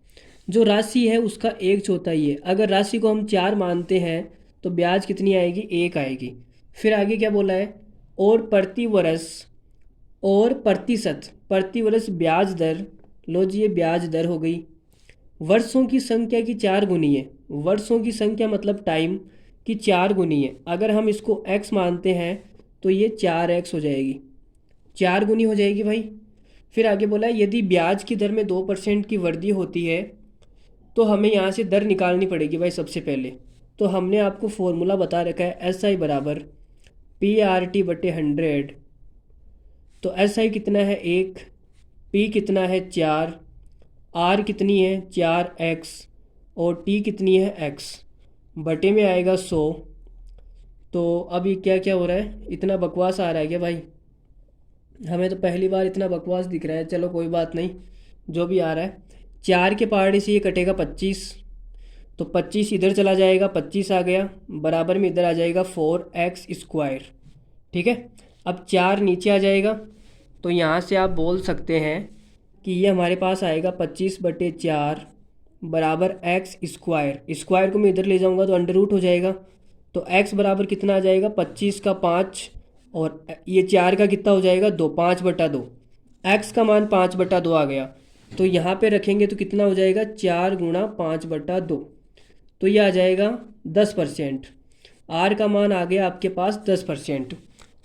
जो राशि है उसका 1/4 है। अगर राशि को हम 4 मानते हैं तो ब्याज कितनी आएगी? 1 आएगी। फिर आगे क्या बोला है? और प्रति वर्ष और प्रतिशत, प्रति वर्ष ब्याज दर, लो जी ये ब्याज दर हो गई। वर्षों की संख्या की 4 गुनी है, वर्षों की संख्या मतलब टाइम की 4 गुनी है। अगर हम इसको x मानते हैं तो ये 4x हो जाएगी, 4 गुनी हो जाएगी भाई। फिर आगे बोला है यदि ब्याज की दर में 2% की वृद्धि होती है तो हमें यहाँ से दर निकालनी पड़ेगी भाई। सबसे पहले तो हमने आपको फॉर्मूला बता रखा है SI बराबर PRT/100। तो SI कितना है? 1, P कितना है? 4, R कितनी है? 4x, और T कितनी है? x, बटे में आएगा 100। तो अब ये क्या क्या हो रहा है? इतना बकवास आ रहा है क्या भाई? हमें तो पहली बार इतना बकवास दिख रहा है। चलो कोई बात नहीं, जो भी आ रहा है। 4 के पहाड़े से ये कटेगा 25, तो 25 इधर चला जाएगा, 25 आ गया, बराबर में इधर आ जाएगा 4x²। ठीक है, अब 4 नीचे आ जाएगा, तो यहाँ से आप बोल सकते हैं कि ये हमारे पास आएगा 25/4 बराबर x²। स्क्वायर को मैं इधर ले जाऊँगा तो अंडर रूट हो जाएगा। तो x बराबर कितना आ जाएगा? 25 का 5, और ये 4 का कितना हो जाएगा? 2, 5/2। x का मान 5/2 आ गया। तो यहाँ पे रखेंगे तो कितना हो जाएगा, 4 × 5/2, तो ये आ जाएगा 10%। आर का मान आ गया आपके पास 10%।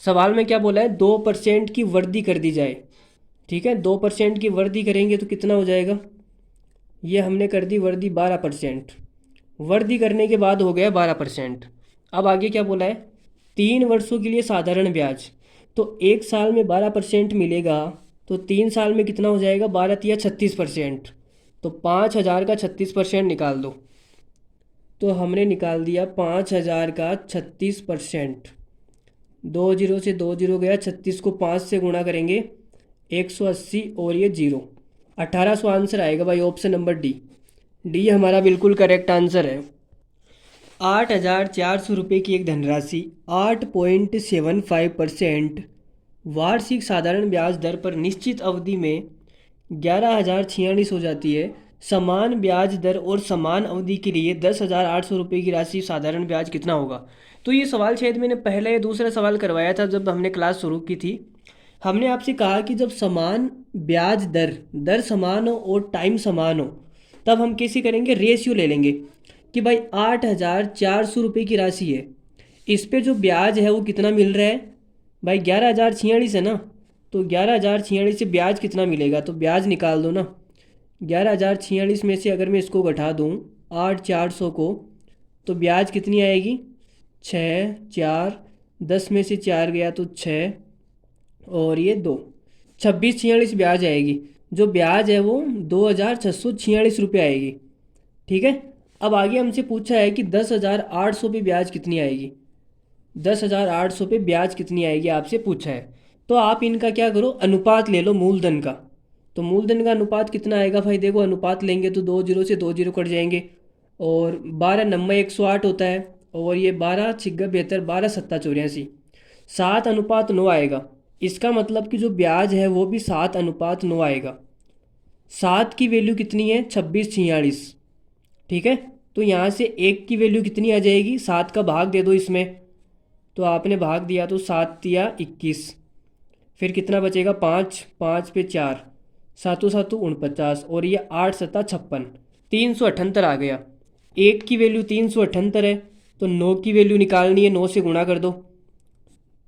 सवाल में क्या बोला है, 2% की वृद्धि कर दी जाए। ठीक है, 2% की वृद्धि करेंगे तो कितना हो जाएगा, ये हमने कर दी वृद्धि 12%। वृद्धि करने के बाद हो गया 12%। अब आगे क्या बोला है, 3 वर्षों के लिए साधारण ब्याज। तो 1 साल में 12% मिलेगा, तो 3 साल में कितना हो जाएगा, 12×3 = 36%। तो 5,000 का 36% निकाल दो। तो हमने निकाल दिया 5,000 का 36%। 2 0 से 2 0 गया, 36 को 5 से गुणा करेंगे 180 और ये 0, 1800 आंसर आएगा भाई, ऑप्शन नंबर डी। डी हमारा बिल्कुल करेक्ट आंसर है। 8,400 रुपये की एक धनराशि 8.75% वार्षिक साधारण ब्याज दर पर निश्चित अवधि में 11,046 हो जाती है। समान ब्याज दर और समान अवधि के लिए 10,800 रुपये की राशि साधारण ब्याज कितना होगा। तो ये सवाल शायद मैंने पहला या दूसरा सवाल करवाया था जब हमने क्लास शुरू की थी। हमने आपसे कहा कि जब समान ब्याज दर समान हो और टाइम समान हो, तब हम कैसे करेंगे, रेशियो ले लेंगे कि भाई 8,400 रुपये की राशि है, इस पे जो ब्याज है वो कितना मिल रहा है भाई, 11,046 है ना। तो 11,046 से ब्याज कितना मिलेगा, तो ब्याज निकाल दो ना। 11,046 में से अगर मैं इसको घटा दूँ 8,400 को, तो ब्याज कितनी आएगी, 6 4, 10 में से 4 गया तो 6 और ये 2, 2646 ब्याज आएगी। जो ब्याज है वो 2,646 रुपये आएगी। ठीक है, अब आगे हमसे पूछा है कि 10,800 पे ब्याज कितनी आएगी, 10,800 पे ब्याज कितनी आएगी आपसे पूछा है। तो आप इनका क्या करो, अनुपात ले लो मूलधन का। तो मूलधन का अनुपात कितना आएगा भाई, देखो अनुपात लेंगे तो 2 0 से 2 0 कट जाएंगे, और 12 9 108 होता है, और ये 12 6 72, 12 7 84, 7:9 आएगा। इसका मतलब कि जो ब्याज है वो भी 7:9 आएगा। 7 की वैल्यू कितनी है, 2646। ठीक है, तो यहाँ से 1 की वैल्यू कितनी आ जाएगी, 7 का भाग दे दो इसमें। तो आपने भाग दिया तो 7 तिया 21, फिर कितना बचेगा, 5 5 पे 4, 7 7 49, और ये 8 7 56, 378 आ गया। 1 की वैल्यू 378 है, तो 9 की वैल्यू निकालनी है, 9 से गुणा कर दो।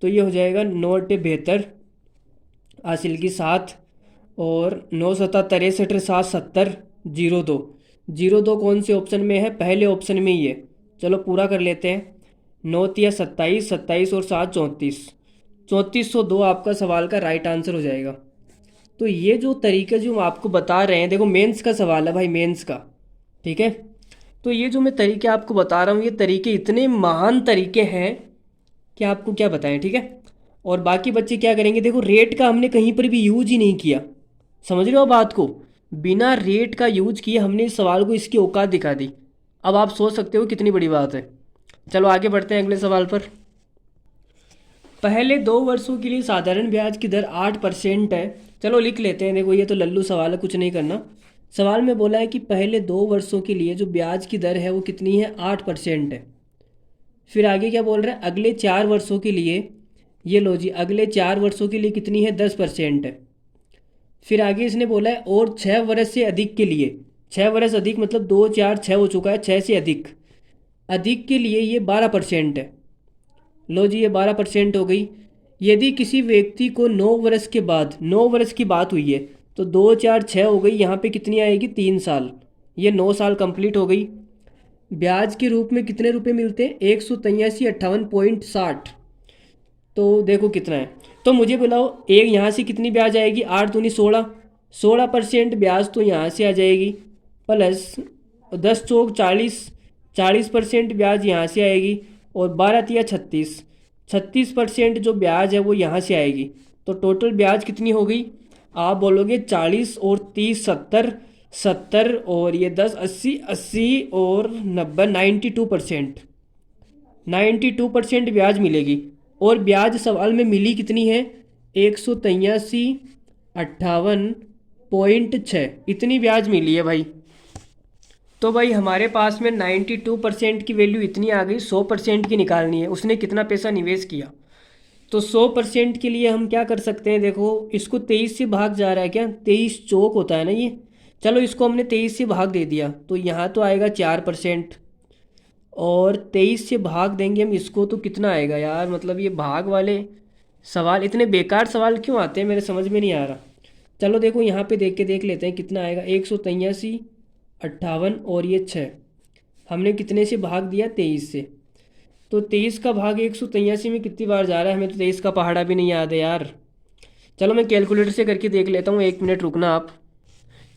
तो ये हो जाएगा 9 8 72, हासिल की 7, और 9 7 63, 7 70, 02, 02 कौन से ऑप्शन में है, पहले ऑप्शन में ही है। चलो पूरा कर लेते हैं, 9 तिया 27, 27 और 7 34, 3402 आपका सवाल का राइट आंसर हो जाएगा। तो ये जो तरीका जो हम आपको बता रहे हैं, देखो मेंस का सवाल है भाई, मेंस का। ठीक है, तो ये जो मैं तरीके आपको बता रहा हूँ, ये तरीके इतने महान तरीके हैं कि आपको क्या बताएं। ठीक है, और बाकी बच्चे क्या करेंगे, देखो रेट का हमने कहीं पर भी यूज ही नहीं किया, समझ रहे हो बात को, बिना रेट का यूज किए हमने इस सवाल को इसकी औकात दिखा दी। अब आप सोच सकते हो कितनी बड़ी बात है। चलो आगे बढ़ते हैं अगले सवाल पर। पहले 2 वर्षों के लिए साधारण ब्याज की दर 8% है। चलो लिख लेते हैं, देखो ये तो लल्लू सवाल है, कुछ नहीं करना। सवाल में बोला है कि पहले 2 वर्षों के लिए जो ब्याज की दर है वो कितनी है, 8% है। फिर आगे क्या बोल रहा है, अगले 4 वर्षों के लिए, ये लो जी, अगले 4 वर्षों के लिए कितनी है, 10% है। फिर आगे इसने बोला है और 6 वर्ष से अधिक के लिए, 6 वर्ष अधिक मतलब 2 4 6 हो चुका है, 6 से अधिक, अधिक के लिए ये 12% है। लो जी, ये 12% हो गई। यदि किसी व्यक्ति को 9 वर्ष के बाद, 9 वर्ष की बात हुई है, तो 2 4 6 हो गई, यहाँ पे कितनी आएगी, 3 साल, ये 9 साल कंप्लीट हो गई। ब्याज के रूप में कितने रुपए मिलते हैं, 183.58, तो देखो कितना है। तो मुझे बुलाओ, एक यहाँ से कितनी ब्याज आएगी, 8 दूनी 16, 16% ब्याज तो यहाँ से आ जाएगी, प्लस 10 चौक 40, 40% ब्याज यहाँ से आएगी, और 12 तिया 36, 36% जो ब्याज है वो यहाँ से आएगी। तो टोटल ब्याज कितनी हो गई, आप बोलोगे 40 और 30 70, 70 और ये 10 80, 80 और 90, 92%, 92% ब्याज मिलेगी। और ब्याज सवाल में मिली कितनी है, 183.58.6, इतनी ब्याज मिली है भाई। तो भाई हमारे पास में 92% की वैल्यू इतनी आ गई, 100% की निकालनी है, उसने कितना पैसा निवेश किया। तो 100% के लिए हम क्या कर सकते हैं, देखो इसको 23 से भाग जा रहा है क्या, 23 चौक होता है ना ये, चलो इसको हमने 23 से भाग दे दिया तो यहाँ तो आएगा 4%, और 23 से भाग देंगे हम इसको तो कितना आएगा यार। मतलब ये भाग वाले सवाल इतने बेकार सवाल क्यों आते हैं, मेरे समझ में नहीं आ रहा। चलो देखो यहाँ पे देख के देख लेते हैं कितना आएगा। 183, 58 और ये 6, हमने कितने से भाग दिया, 23 से। तो 23 का भाग 183 में कितनी बार जा रहा है, हमें तो 23 का पहाड़ा भी नहीं याद है यार। चलो मैं कैलकुलेटर से करके देख लेता हूँ, 1 मिनट रुकना आप।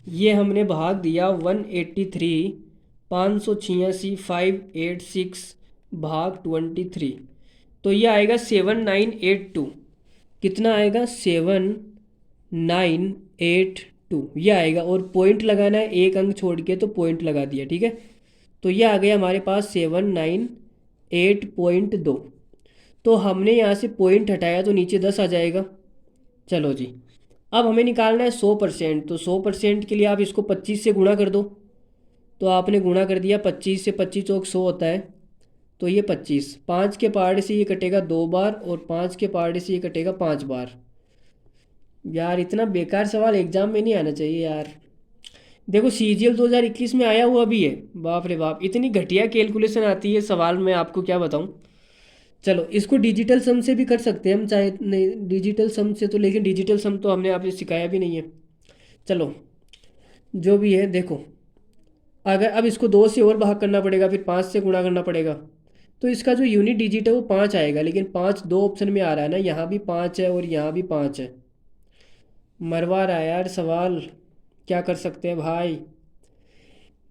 ये हमने भाग दिया 183, 586, 586 भाग 23, तो ये आएगा 7982। कितना आएगा, 7982 ये आएगा। और पॉइंट लगाना है, एक अंक छोड़ के, तो पॉइंट लगा दिया, ठीक है। तो ये आ गया हमारे पास 798.2। तो हमने यहाँ से पॉइंट हटाया तो नीचे 10 आ जाएगा। चलो जी, अब हमें निकालना है 100%। तो 100% के लिए आप इसको 25 से गुणा कर दो। तो आपने गुणा कर दिया 25 से, 25 चौक 100 होता है, तो ये 25। 5 के पहाड़े से ये कटेगा 2 बार, और 5 के पहाड़े से ये कटेगा 5 बार। यार इतना बेकार सवाल एग्जाम में नहीं आना चाहिए यार। देखो CGL 2021 में आया हुआ भी है, बाप रे बाप, इतनी घटिया कैलकुलेशन आती है सवाल में, आपको क्या बताऊं। चलो इसको डिजिटल सम से भी कर सकते हैं हम चाहे, नहीं डिजिटल सम से तो, लेकिन डिजिटल सम तो हमने आपसे सिखाया भी नहीं है। चलो जो भी है देखो, अगर अब इसको 2 से और भाग करना पड़ेगा, फिर 5 से गुणा करना पड़ेगा, तो इसका जो यूनिट डिजिट है वो 5 आएगा। लेकिन 5 दो ऑप्शन में आ रहा है ना, यहाँ भी 5 है और यहाँ भी 5 है। मरवा रहा है यार सवाल, क्या कर सकते हैं भाई।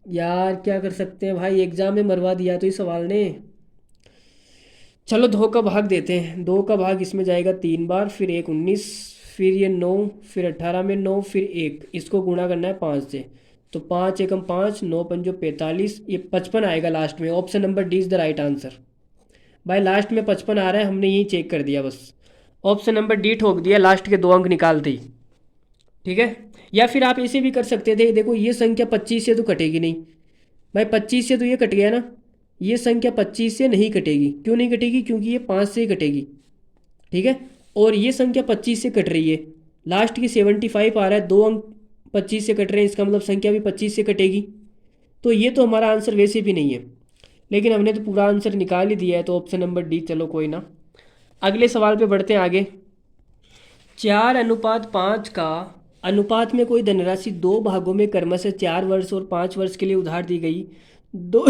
यार क्या कर सकते हैं भाई, एग्जाम में मरवा दिया तो इस सवाल ने। चलो 2 का भाग देते हैं। 2 का भाग इसमें जाएगा 3 बार, फिर 1 19, फिर ये 9, फिर 18 में 9, फिर 1, इसको गुणा करना है 5 से। तो 5 एकम 5, 9 पंजो 45, ये 55 आएगा लास्ट में। Option number D is the right answer. भाई लास्ट में 55 आ रहा है, हमने यही चेक कर दिया बस। ऑप्शन नंबर डी ठोक दिया, लास्ट के 2 अंक निकालते ही, ठीक है। या फिर आप ऐसे भी कर सकते थे, देखो ये संख्या 25 से तो कटेगी नहीं भाई, 25 से तो ये कट गया ना, ये संख्या 25 से नहीं कटेगी। क्यों नहीं कटेगी, क्योंकि ये 5 से ही कटेगी, ठीक है। और ये संख्या 25 से कट रही है, लास्ट की 75 आ रहा है, 2 अंक 25 से कट रहे हैं, इसका मतलब संख्या भी 25 से कटेगी। तो ये तो हमारा आंसर वैसे भी नहीं है, लेकिन हमने तो पूरा आंसर निकाल ही दिया है, तो ऑप्शन नंबर डी। चलो कोई ना, अगले सवाल पे बढ़ते हैं आगे। 4:5 का अनुपात में कोई धनराशि 2 भागों में क्रमशः 4 वर्ष और 5 वर्ष के लिए उधार दी गई। दो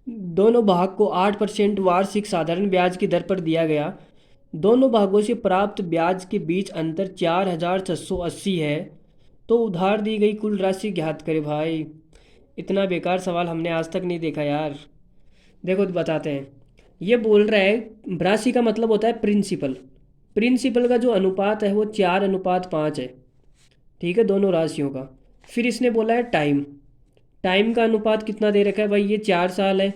दोनों भाग को 8% वार्षिक साधारण ब्याज की दर पर दिया गया। दोनों भागों से प्राप्त ब्याज के बीच अंतर 4680 है। तो उधार दी गई कुल राशि ज्ञात करें। भाई इतना बेकार सवाल हमने आज तक नहीं देखा यार। देखो बताते हैं, ये बोल रहा है, राशि का मतलब होता है प्रिंसिपल। प्रिंसिपल का जो अनुपात है वो 4:5 है, ठीक है, दोनों राशियों का। फिर इसने बोला है टाइम, टाइम का अनुपात कितना दे रखा है भाई, ये 4 साल है,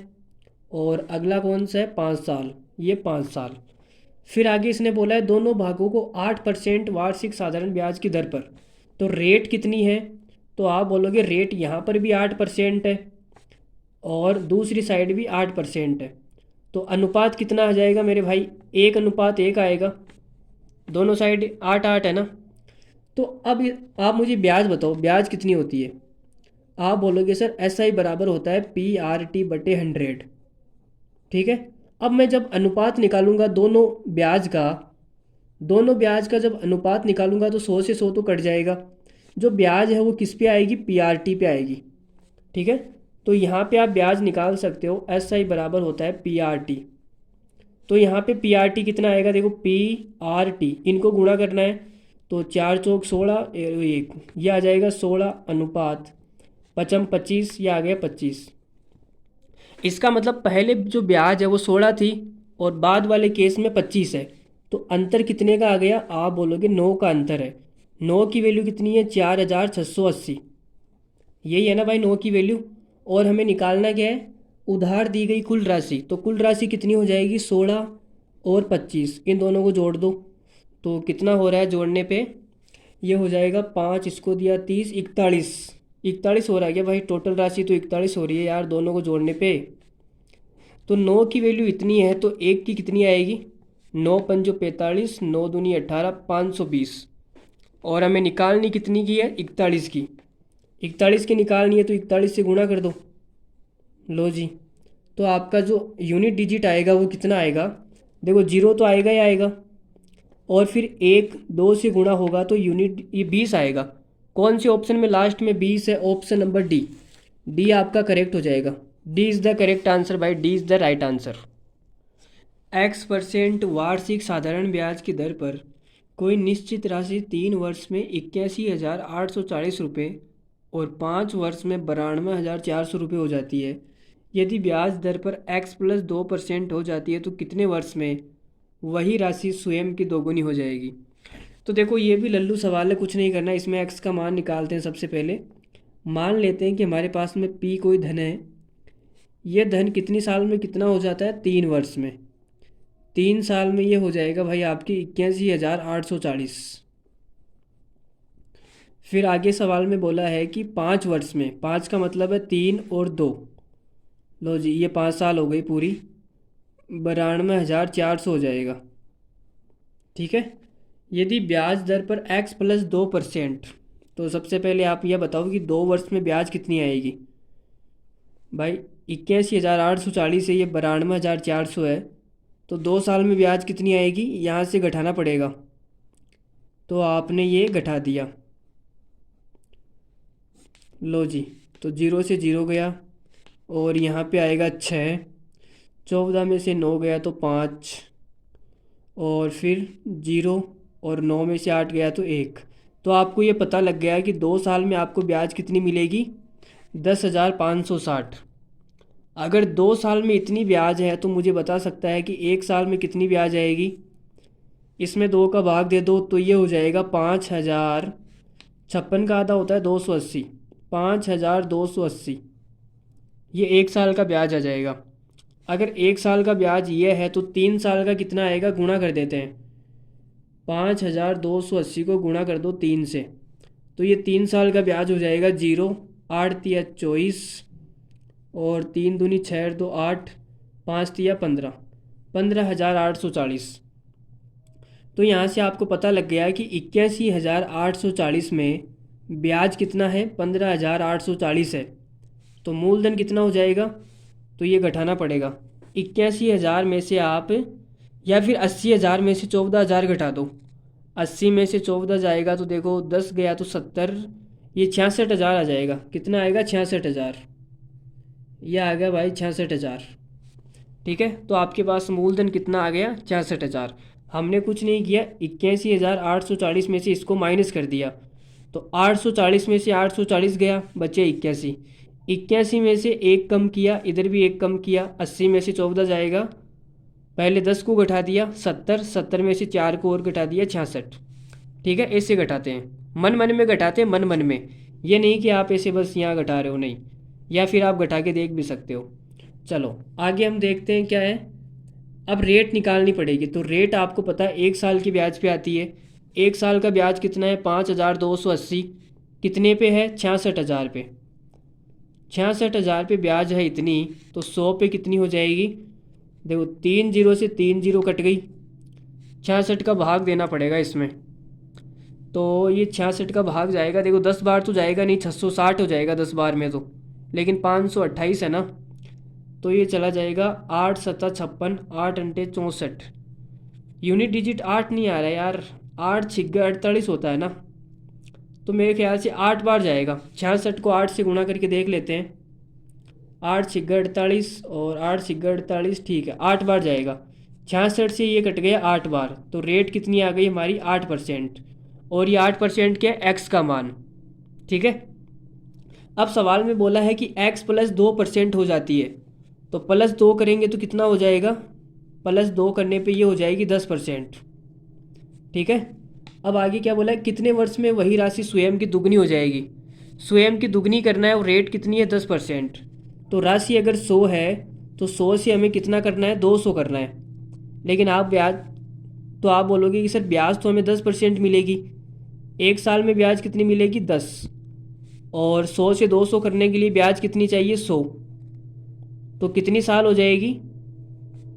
और अगला कौन सा है, 5 साल, ये 5 साल। फिर आगे इसने बोला है दोनों भागों को 8% वार्षिक साधारण ब्याज की दर पर। तो रेट कितनी है, तो आप बोलोगे रेट यहाँ पर भी 8% है और दूसरी साइड भी 8% है। तो अनुपात कितना आ जाएगा मेरे भाई, 1:1 आएगा, दोनों साइड 8-8 है ना। तो अब आप मुझे ब्याज बताओ, ब्याज कितनी होती है। आप बोलोगे सर SI बराबर होता है PRT/100, ठीक है। अब मैं जब अनुपात निकालूंगा दोनों ब्याज का जब अनुपात निकालूंगा तो 100 से 100 तो कट जाएगा। जो ब्याज है वो किस पे आएगी, PRT पे आएगी, ठीक है। तो यहाँ पे आप ब्याज निकाल सकते हो, SI बराबर होता है PRT। तो यहाँ पे PRT कितना आएगा, देखो PRT इनको गुणा करना है, तो 4 चौक 16, ये आ जाएगा 16 अनुपात 25, ये आ गया 25। इसका मतलब पहले जो ब्याज है वो 16 थी और बाद वाले केस में 25 है। तो अंतर कितने का आ गया, आप बोलोगे 9 का अंतर है। 9 की वैल्यू कितनी है, 4680, यही है ना भाई 9 की वैल्यू। और हमें निकालना क्या है, उधार दी गई कुल राशि। तो कुल राशि कितनी हो जाएगी, 16 और 25, इन दोनों को जोड़ दो। तो कितना हो रहा है जोड़ने पे, ये हो जाएगा 5, इसको दिया 30, 41 हो रहा है क्या भाई, टोटल राशि तो 41 हो रही है यार दोनों को जोड़ने पे। तो 9 की वैल्यू इतनी है, तो 1 की कितनी आएगी, 9 पंजो 45, 9 दूनी 18, 520। और हमें निकालनी कितनी की है, 41 की। 41 की निकालनी है तो 41 से गुणा कर दो। लो जी, तो आपका जो यूनिट डिजिट आएगा वो कितना आएगा? देखो, जीरो तो आएगा ही आएगा, और फिर 1 2 से गुणा होगा तो यूनिट ये 20 आएगा। कौन से ऑप्शन में लास्ट में 20 है? Option number D. डी आपका करेक्ट हो जाएगा। D is the correct answer भाई, D is the right answer. X% वार्षिक साधारण ब्याज की दर पर कोई निश्चित राशि 3 वर्ष में 81,840 रुपये और 5 वर्ष में 92,400 रुपये हो जाती है। यदि ब्याज दर पर X+2% हो जाती है तो कितने वर्ष में वही राशि स्वयं की दोगुनी हो जाएगी? तो देखो, ये भी लल्लू सवाल है, कुछ नहीं करना। इसमें एक्स का मान निकालते हैं। सबसे पहले मान लेते हैं कि हमारे पास में पी कोई धन है। ये धन कितनी साल में कितना हो जाता है? 3 वर्ष में। 3 साल में ये हो जाएगा भाई आपकी 81,840। फिर आगे सवाल में बोला है कि 5 वर्ष में, 5 का मतलब है 3 और 2। लो जी, ये 5 साल हो गई पूरी, 92,400 हो जाएगा। ठीक है। यदि ब्याज दर पर X+2%, तो सबसे पहले आप यह बताओ कि 2 वर्ष में ब्याज कितनी आएगी? भाई 81,840 है, ये 92,400 है, तो 2 साल में ब्याज कितनी आएगी? यहाँ से घटाना पड़ेगा। तो आपने ये घटा दिया। लो जी, तो 0 से 0 गया और यहाँ पे आएगा 6। 14 में से 9 गया तो 5, और फिर 0, और 9 में से 8 गया तो 1। तो आपको ये पता लग गया कि 2 साल में आपको ब्याज कितनी मिलेगी? 10,560। अगर 2 साल में इतनी ब्याज है तो मुझे बता सकता है कि 1 साल में कितनी ब्याज आएगी? इसमें 2 का भाग दे दो तो ये हो जाएगा 5,000। 56 का आधा होता है 280, 5,280। ये 1 साल का ब्याज आ जाएगा। अगर 1 साल का ब्याज ये है तो 3 साल का कितना आएगा? गुणा कर देते हैं। 5,280 को गुणा कर दो 3 से, तो ये 3 साल का ब्याज हो जाएगा 0। 8 तिया 24, और 3 दूनी 6 2 8, 5 तिया 15, 15,840। तो यहाँ से आपको पता लग गया कि 81,840 में ब्याज कितना है? 15,840 है। तो मूलधन कितना हो जाएगा? तो ये घटाना पड़ेगा। 81,000 में से आप, या फिर 80,000 में से 14,000 घटा दो। 80 में से 14 जाएगा तो देखो 10 गया तो 70, ये 66,000 आ जाएगा। कितना आएगा? 66,000। ये आ गया भाई 66,000। ठीक है, तो आपके पास मूलधन कितना आ गया? 66,000। हमने कुछ नहीं किया, 81,840 में से इसको माइनस कर दिया, तो 840 में से 840 गया, बचे 81। 81 में से 1 कम किया, इधर भी 1 कम किया, 80 में से 14 जाएगा, पहले 10 को घटा दिया 70, 70 में से 4 को और घटा दिया 66। ठीक है, ऐसे घटाते हैं, मन मन में घटाते हैं, मन मन में। ये नहीं कि आप ऐसे बस यहाँ घटा रहे हो, नहीं, या फिर आप घटा के देख भी सकते हो। चलो आगे हम देखते हैं क्या है। अब रेट निकालनी पड़ेगी, तो रेट आपको पता है 1 साल की ब्याज पे आती है। 1 साल का ब्याज कितना है? 5,280। कितने पे है? 66,000 पे। 66,000 पे ब्याज है इतनी, तो 100 पे कितनी हो जाएगी? देखो 3 0 से 3 0 कट गई, 66 का भाग देना पड़ेगा इसमें, तो ये 66 का भाग जाएगा। देखो 10 बार तो जाएगा नहीं, 660 हो जाएगा 10 बार में तो, लेकिन 528 है ना, तो ये चला जाएगा 8 7 56, 8 अंटे 64। यूनिट डिजिट 8 नहीं आ रहा है यार, 8 6 48 होता है ना, तो मेरे ख्याल से 8 बार जाएगा। 66 को 8 से गुणा करके देख लेते हैं। 8 6 48 और 8 6 48, ठीक है, 8 बार जाएगा। 66 से ये कट गया 8 बार, तो रेट कितनी आ गई हमारी? 8%। और ये 8% क्या? एक्स का मान। ठीक है। अब सवाल में बोला है कि X+2% हो जाती है, तो +2 करेंगे तो कितना हो जाएगा? +2 करने पे ये हो जाएगी 10%। ठीक है। अब आगे क्या बोला है? कितने वर्ष में वही राशि स्वयं की दुगनी हो जाएगी? स्वयं की दुगनी करना है और रेट कितनी है? 10%। तो राशि अगर 100 है तो 100 से हमें कितना करना है? 200 करना है। लेकिन आप ब्याज, तो आप बोलोगे कि सर ब्याज तो हमें 10% मिलेगी, 1 साल में ब्याज कितनी मिलेगी? 10, और 100 से 200 करने के लिए ब्याज कितनी चाहिए? 100। तो कितनी साल हो जाएगी?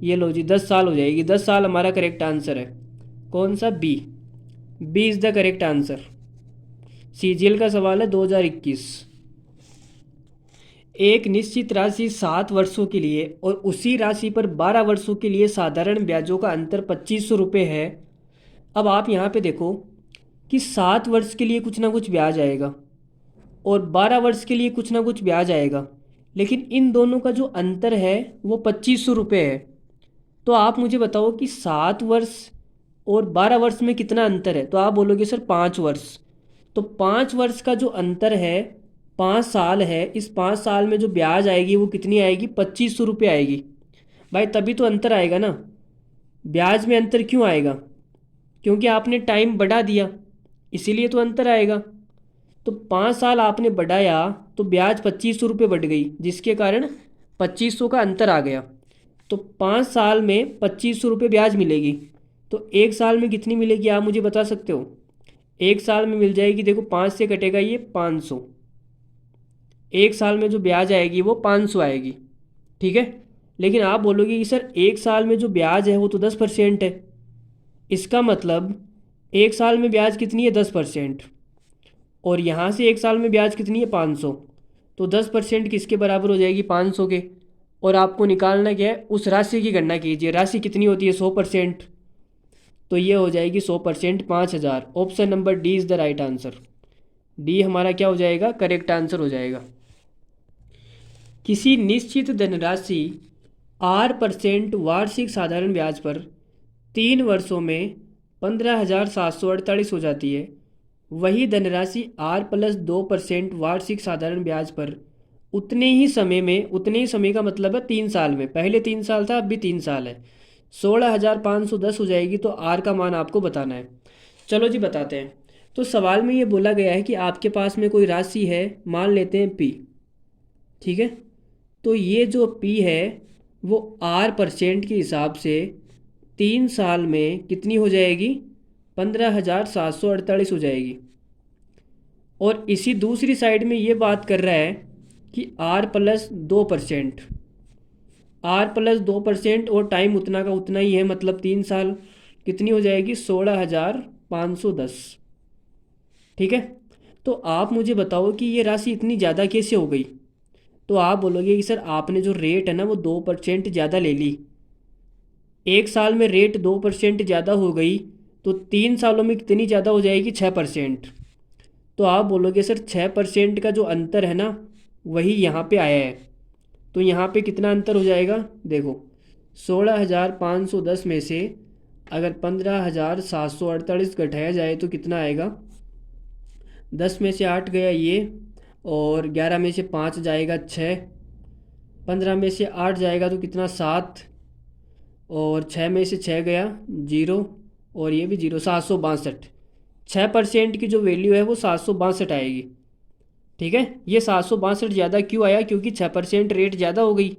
ये लो जी 10 साल हो जाएगी। 10 साल हमारा करेक्ट आंसर है। कौन सा? B. B is the correct answer. CGL का सवाल है 2021। एक निश्चित राशि 7 वर्षों के लिए और उसी राशि पर 12 वर्षों के लिए साधारण ब्याजों का अंतर 2500 रुपये है। अब आप यहाँ पे देखो कि 7 वर्ष के लिए कुछ ना कुछ ब्याज आएगा और 12 वर्ष के लिए कुछ ना कुछ ब्याज आएगा, लेकिन इन दोनों का जो अंतर है वो 2500 रुपये है। तो आप मुझे बताओ कि 7 वर्ष और 12 वर्ष में कितना अंतर है। तो आप बोलोगे सर 5 वर्ष। तो 5 वर्ष का जो अंतर है 5 साल है, इस 5 साल में जो ब्याज आएगी वो कितनी आएगी, 2500 रुपये आएगी। भाई तभी तो अंतर आएगा ना। ब्याज में अंतर क्यों आएगा, क्योंकि आपने टाइम बढ़ा दिया, इसीलिए तो अंतर आएगा। तो 5 साल आपने बढ़ाया तो ब्याज 2500 रुपये बढ़ गई, जिसके कारण 2500 का अंतर आ गया। तो 5 साल में 2500 रुपये ब्याज मिलेगी। तो एक साल में कितनी मिलेगी आप मुझे बता सकते हो। एक साल में मिल जाएगी, देखो 5 से कटेगा ये 500। एक साल में जो ब्याज आएगी वो 500 आएगी, ठीक है। लेकिन आप बोलोगे कि सर एक साल में जो ब्याज है वो तो 10% है। इसका मतलब एक साल में ब्याज कितनी है, 10%। और यहाँ से एक साल में ब्याज कितनी है, 500। तो 10% किसके बराबर हो जाएगी, 500 के। और आपको निकालना क्या है, उस राशि की गणना कीजिए। राशि कितनी होती है, 100%। तो ये हो जाएगी 100%, 5000। Option number D is the right answer. D हमारा क्या हो जाएगा, करेक्ट आंसर हो जाएगा। किसी निश्चित धनराशि 8% वार्षिक साधारण ब्याज पर 3 वर्षों में 15,748 हो जाती है। वही धनराशि R+2% वार्षिक साधारण ब्याज पर उतने ही समय का मतलब है 3 साल में, पहले 3 साल था अब भी 3 साल है, 16,510 हो जाएगी। तो आर का मान आपको बताना है। चलो जी बताते हैं। तो सवाल में ये बोला गया है कि आपके पास में कोई राशि है, मान लेते हैं P, ठीक है। तो ये जो P है वो R% के हिसाब से 3 साल में कितनी हो जाएगी, 15,748 हो जाएगी। और इसी दूसरी साइड में ये बात कर रहा है कि R+2%, R+2% और टाइम उतना का उतना ही है, मतलब 3 साल, कितनी हो जाएगी, 16,510, ठीक है। तो आप मुझे बताओ कि ये राशि इतनी ज़्यादा कैसे हो गई। तो आप बोलोगे कि सर आपने जो रेट है ना वो 2% ज़्यादा ले ली। एक साल में रेट 2% ज़्यादा हो गई तो 3 सालों में कितनी ज़्यादा हो जाएगी, 6%। तो आप बोलोगे सर 6% का जो अंतर है ना वही यहाँ पे आया है। तो यहाँ पे कितना अंतर हो जाएगा, देखो 16,510 में से अगर 15,748 घटाया जाए तो कितना आएगा, 10 में से 8 गया ये, और 11 में से 5 जाएगा 6, 15 में से 8 जाएगा तो कितना 7, और 6 में से 6 गया 0, और ये भी 0, 762। 6% की जो वैल्यू है वो 762 आएगी, ठीक है। ये 762 ज़्यादा क्यों आया, क्योंकि 6% रेट ज़्यादा हो गई।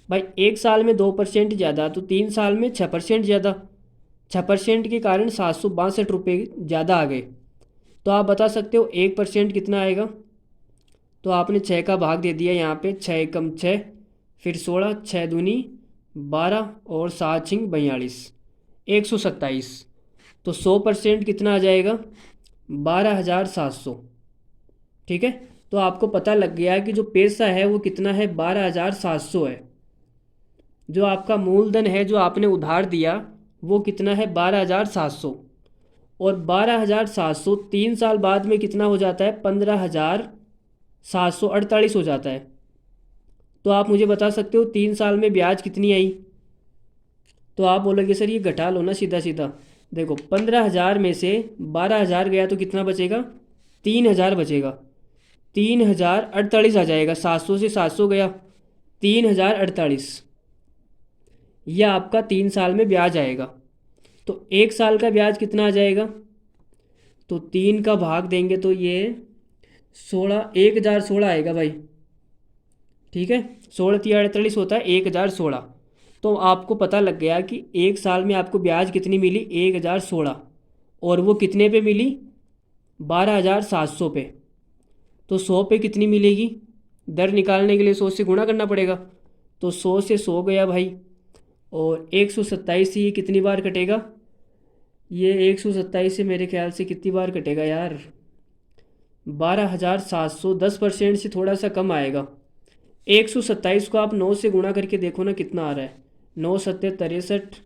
भाई एक साल में 2% ज़्यादा तो 3 साल में 6% ज़्यादा, 6% के कारण 762 रुपये ज़्यादा आ गए। तो आप बता सकते हो 1% कितना आएगा। तो आपने 6 का भाग दे दिया यहाँ पे, 6 एकम 6, फिर 16, 6 दूनी 12 और 7 छिंग 42, 127। तो 100% कितना आ जाएगा, 12,700, ठीक है। तो आपको पता लग गया कि जो पैसा है वो कितना है, 12,700 है। जो आपका मूलधन है जो आपने उधार दिया वो कितना है, 12,700। और 12,700 3 साल बाद में कितना हो जाता है, 15,748 हो जाता है। तो आप मुझे बता सकते हो 3 साल में ब्याज कितनी आई। तो आप बोलोगे सर ये घटा लो ना सीधा सीधा। देखो 15,000 में से 12,000 गया तो कितना बचेगा, 3,000 बचेगा, 3,048 आ जाएगा। 700 से 700 गया, 3,048। यह आपका 3 साल में ब्याज आएगा। तो एक साल का ब्याज कितना आ जाएगा, तो 3 का भाग देंगे तो ये 1,016 आएगा भाई, ठीक है। 16×3 = 48 होता है, 1,016। तो आपको पता लग गया कि एक साल में आपको ब्याज कितनी मिली, 1,016, और वो कितने पे मिली, 12,700 पे। तो 100 पे कितनी मिलेगी, दर निकालने के लिए 100 से गुणा करना पड़ेगा। तो 100 से 100 गया भाई, और 127 से ये कितनी बार कटेगा, ये 127 से मेरे ख्याल से कितनी बार कटेगा यार, 12,700, 10% से थोड़ा सा कम आएगा। 127 को आप 9 से गुणा करके देखो ना कितना आ रहा है। 9 सत्ते 63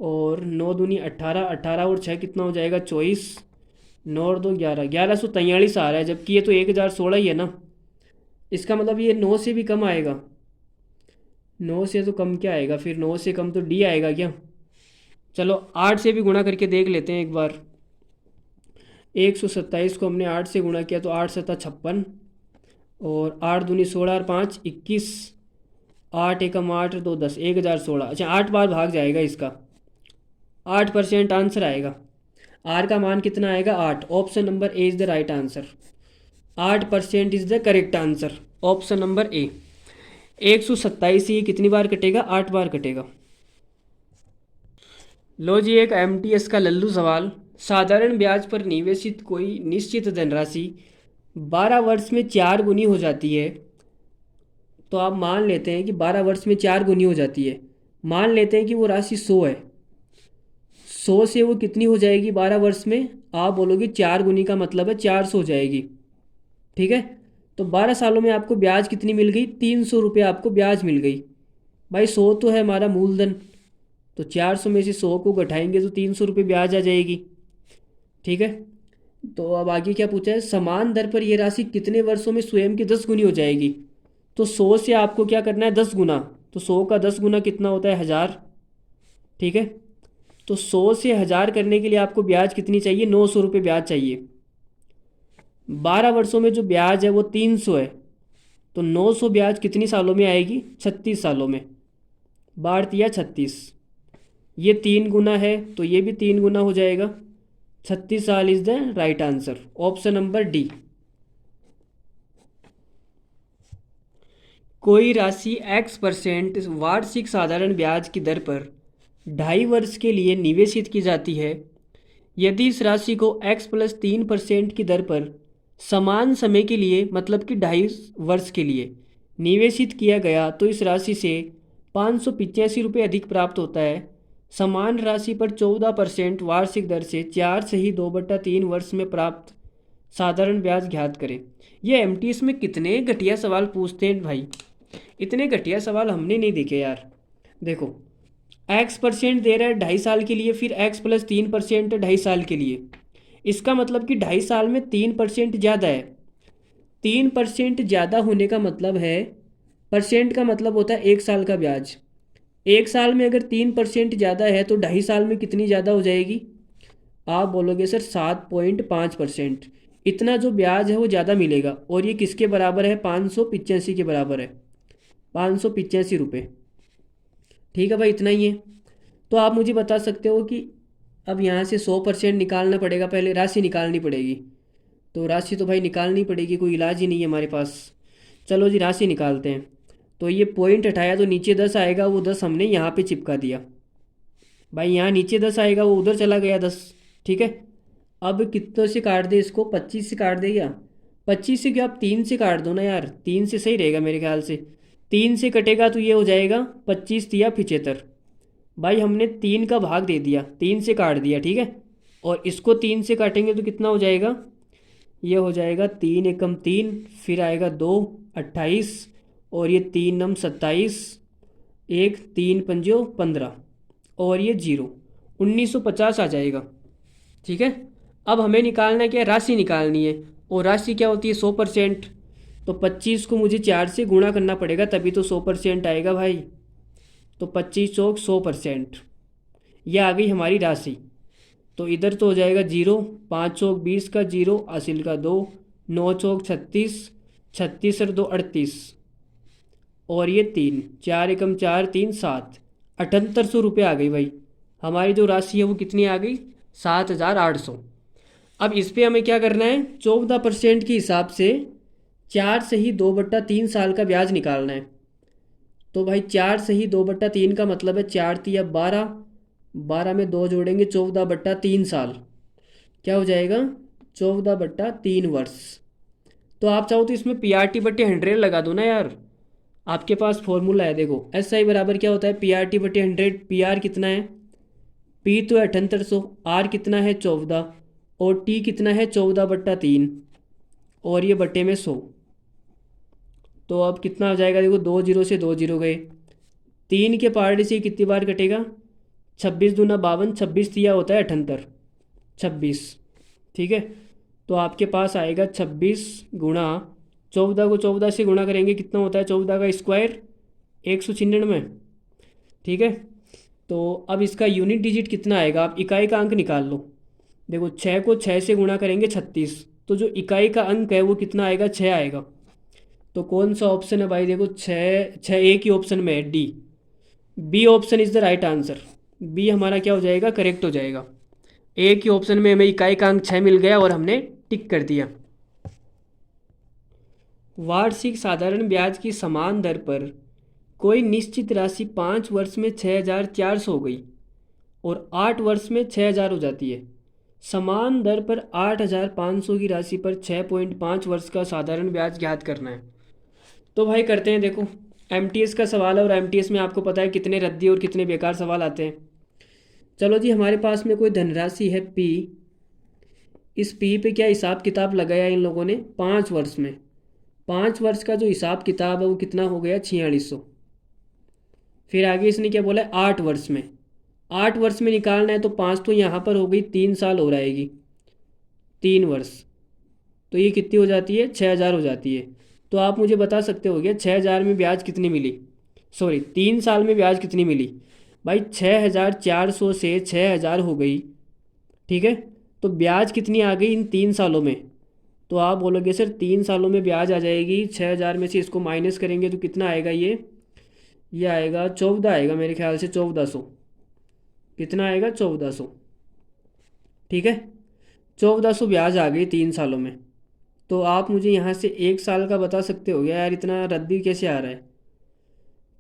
और 9 दूनी 18, 18 और 6 कितना हो जाएगा 24, 9 और 2 11, 1143 आ रहा है, जबकि ये तो 1016 ही है ना। इसका मतलब ये 9 से भी कम आएगा। 9 से तो कम क्या आएगा फिर, 9 से कम तो डी आएगा क्या। चलो 8 से भी गुणा करके देख लेते हैं एक बार। 127 को हमने 8 से गुणा किया तो 8 सत्ता 56 और 8 दूनी 16 और 5 21, 8 एकम 8 2 10, 1016। अच्छा 8 बार भाग जाएगा इसका, 8% आंसर आएगा। आर का मान कितना आएगा 8। Option number A is the right answer. 8% is the correct answer, option number ए। 127 ये कितनी बार कटेगा, 8 बार कटेगा। लो जी, एक एमटीएस का लल्लू सवाल। साधारण ब्याज पर निवेशित कोई निश्चित धनराशि 12 वर्ष में 4 गुनी हो जाती है। तो आप मान लेते हैं कि 12 वर्ष में 4 गुनी हो जाती है। मान लेते हैं कि वो राशि 100 है। 100 से वो कितनी हो जाएगी 12 वर्ष में, आप बोलोगे 4 गुनी का मतलब है 400 हो जाएगी। ठीक है, तो 12 सालों में आपको ब्याज कितनी मिल गई, 300 रुपये आपको ब्याज मिल गई। भाई 100 तो है हमारा मूलधन, तो 400 में से 100 को घटाएंगे तो 300 रुपये ब्याज आ जाएगी। ठीक है, तो अब आगे क्या पूछा है, समान दर पर यह राशि कितने वर्षों में स्वयं की 10 गुनी हो जाएगी। तो 100 से आपको क्या करना है 10 गुना, तो 100 का 10 गुना कितना होता है 1000। ठीक है, तो 100 से 1000 करने के लिए आपको ब्याज कितनी चाहिए, 900 रुपये ब्याज चाहिए। 12 वर्षों में जो ब्याज है वो 300 है, तो 900 ब्याज कितनी सालों में आएगी, 36 सालों में। बाढ़ दिया 36, ये 3 गुना है तो ये भी 3 गुना हो जाएगा। 36 साल is the right answer, option number D. कोई राशि x% वार्षिक साधारण ब्याज की दर पर 2.5 वर्ष के लिए निवेशित की जाती है। यदि इस राशि को x+3% की दर पर समान समय के लिए, मतलब कि 2.5 वर्ष के लिए निवेशित किया गया, तो इस राशि से 585 रुपये अधिक प्राप्त होता है। समान राशि पर 14% वार्षिक दर से 4 सही 2/3 वर्ष में प्राप्त साधारण ब्याज ज्ञात करें। ये एमटीएस में कितने घटिया सवाल पूछते हैं भाई, इतने घटिया सवाल हमने नहीं देखे यार। देखो x% दे रहा है 2.5 साल के लिए, फिर x+3% 2.5 साल के लिए। इसका मतलब कि 2.5 साल में 3% ज़्यादा है। 3% ज़्यादा होने का मतलब है, परसेंट का मतलब होता है 1 साल का ब्याज। 1 साल में अगर 3% ज़्यादा है तो 2.5 साल में कितनी ज़्यादा हो जाएगी, आप बोलोगे सर 7.5%। इतना जो ब्याज है वो ज़्यादा मिलेगा, और ये किसके बराबर है, 585 के बराबर है, 585 रुपये। ठीक है भाई, इतना ही है। तो आप मुझे बता सकते हो कि अब यहाँ से 100% निकालना पड़ेगा, पहले राशि निकालनी पड़ेगी। तो राशि तो भाई निकालनी पड़ेगी, कोई इलाज ही नहीं है हमारे पास। चलो जी राशि निकालते हैं। तो ये पॉइंट हटाया तो नीचे 10 आएगा, वो 10 हमने यहाँ पे चिपका दिया। भाई यहाँ नीचे 10 आएगा, वो उधर चला गया 10। ठीक है, अब कितने से काट दे इसको, 25 से काट दे क्या, 25 से क्या, आप 3 से काट दो ना यार, 3 से सही रहेगा मेरे ख्याल से। 3 से कटेगा तो ये हो जाएगा 25 या 75। भाई हमने 3 का भाग दे दिया, 3 से काट दिया। ठीक है, और इसको 3 से काटेंगे तो कितना हो जाएगा, ये हो जाएगा 3 एकम 3, फिर आएगा 2 28, और ये 3 नम 27, 1 3 पंजो 15, और ये 0 1950 आ जाएगा। ठीक है, अब हमें निकालना है क्या, राशि निकालनी है, और राशि क्या होती है 100%। तो 25 को मुझे 4 से गुणा करना पड़ेगा तभी तो 100% आएगा भाई। तो 25 चौक 100%, यह आ गई हमारी राशि। तो इधर तो हो जाएगा 0, 5 चौक 20 का 0, हासिल का 2, 9 चौक 36, 36 और 2 38, और ये 3, 4 एकम 4 3 7, 7800 रुपये आ गई भाई। हमारी जो राशि है वो कितनी आ गई, 7800। अब इस पर हमें क्या करना है, 14% के हिसाब से 4 सही 2/3 साल का ब्याज निकालना है। तो भाई 4 सही 2/3 का मतलब है 4 तिया 12, 12 में 2 जोड़ेंगे 14/3 साल, क्या हो जाएगा 14/3 वर्ष। तो आप चाहो तो इसमें PRT/100 लगा दो ना यार, आपके पास फॉर्मूला है। देखो SI बराबर क्या होता है, PRT/100। PR कितना है, P तो है 7800, R कितना है 14, और T कितना है 14/3, और ये बटे में 100। तो अब कितना हो जाएगा, देखो 2 जीरो से 2 जीरो गए, 3 के पार्ट से कितनी बार कटेगा, 26 दूना 52, 26 दिया होता है 78, 26। ठीक है, तो आपके पास आएगा 26 × 14 को 14 से गुणा करेंगे, कितना होता है 14 का स्क्वायर, 196। ठीक है, तो अब इसका यूनिट डिजिट कितना आएगा, आप इकाई का अंक निकाल लो। देखो 6 को 6 से गुणा करेंगे 36, तो जो इकाई का अंक है वो कितना आएगा, 6 आएगा। तो कौन सा ऑप्शन है भाई, देखो 6, 6 एक ही ऑप्शन में है, D, B option is the right answer. B हमारा क्या हो जाएगा, करेक्ट हो जाएगा। एक ही ऑप्शन में हमें इकाई का अंक 6 मिल गया और हमने टिक कर दिया। वार्षिक साधारण ब्याज की समान दर पर कोई निश्चित राशि 5 वर्ष में 6,400 हो गई और 8 वर्ष में 6,000 हो जाती है। समान दर पर 8,500 की राशि पर 6.5 वर्ष का साधारण ब्याज ज्ञात करना है। तो भाई करते हैं, देखो एमटीएस का सवाल है और एमटीएस में आपको पता है कितने रद्दी और कितने बेकार सवाल आते हैं। चलो जी, हमारे पास में कोई धनराशि है पी। इस पी पे क्या हिसाब किताब लगाया इन लोगों ने 5 वर्ष में। 5 वर्ष का जो हिसाब किताब है वो कितना हो गया, 4600। फिर आगे इसने क्या बोला है, 8 वर्ष में। 8 वर्ष में निकालना है तो 5 तो यहाँ पर हो गई, 3 साल हो जाएगी, 3 वर्ष, तो ये कितनी हो जाती है, 6,000 हो जाती है। तो आप मुझे बता सकते हो गया 6,000 में ब्याज कितनी मिली, सॉरी 3 साल में ब्याज कितनी मिली। भाई 6,400 से 6,000 हो गई, ठीक है, तो ब्याज कितनी आ गई इन 3 सालों में। तो आप बोलोगे सर 3 सालों में ब्याज आ जाएगी, 6,000 में से इसको माइनस करेंगे तो कितना आएगा, ये आएगा 14 आएगा मेरे ख्याल से, 1400। कितना आएगा, 1400। ठीक है, 1400 ब्याज आ गई 3 सालों में। तो आप मुझे यहाँ से 1 साल का बता सकते हो गया यार, इतना रद्दी कैसे आ रहा है,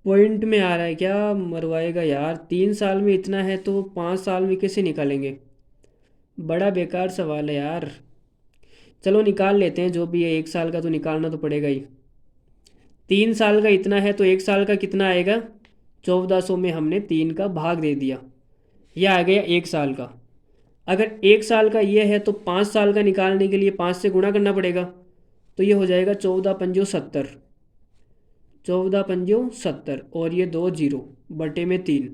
पॉइंट में आ रहा है क्या, मरवाएगा यार। 3 साल में इतना है तो 5 साल में कैसे निकालेंगे, बड़ा बेकार सवाल है यार। चलो निकाल लेते हैं, जो भी है 1 साल का तो निकालना तो पड़ेगा ही। 3 साल का इतना है तो 1 साल का कितना आएगा, 1400 में हमने 3 का भाग दे दिया, यह आ गया 1 साल का। अगर 1 साल का ये है तो 5 साल का निकालने के लिए 5 से गुणा करना पड़ेगा, तो ये हो जाएगा 14 पंजो 70, 14 पंजो 70 और ये 2 जीरो बटे में 3,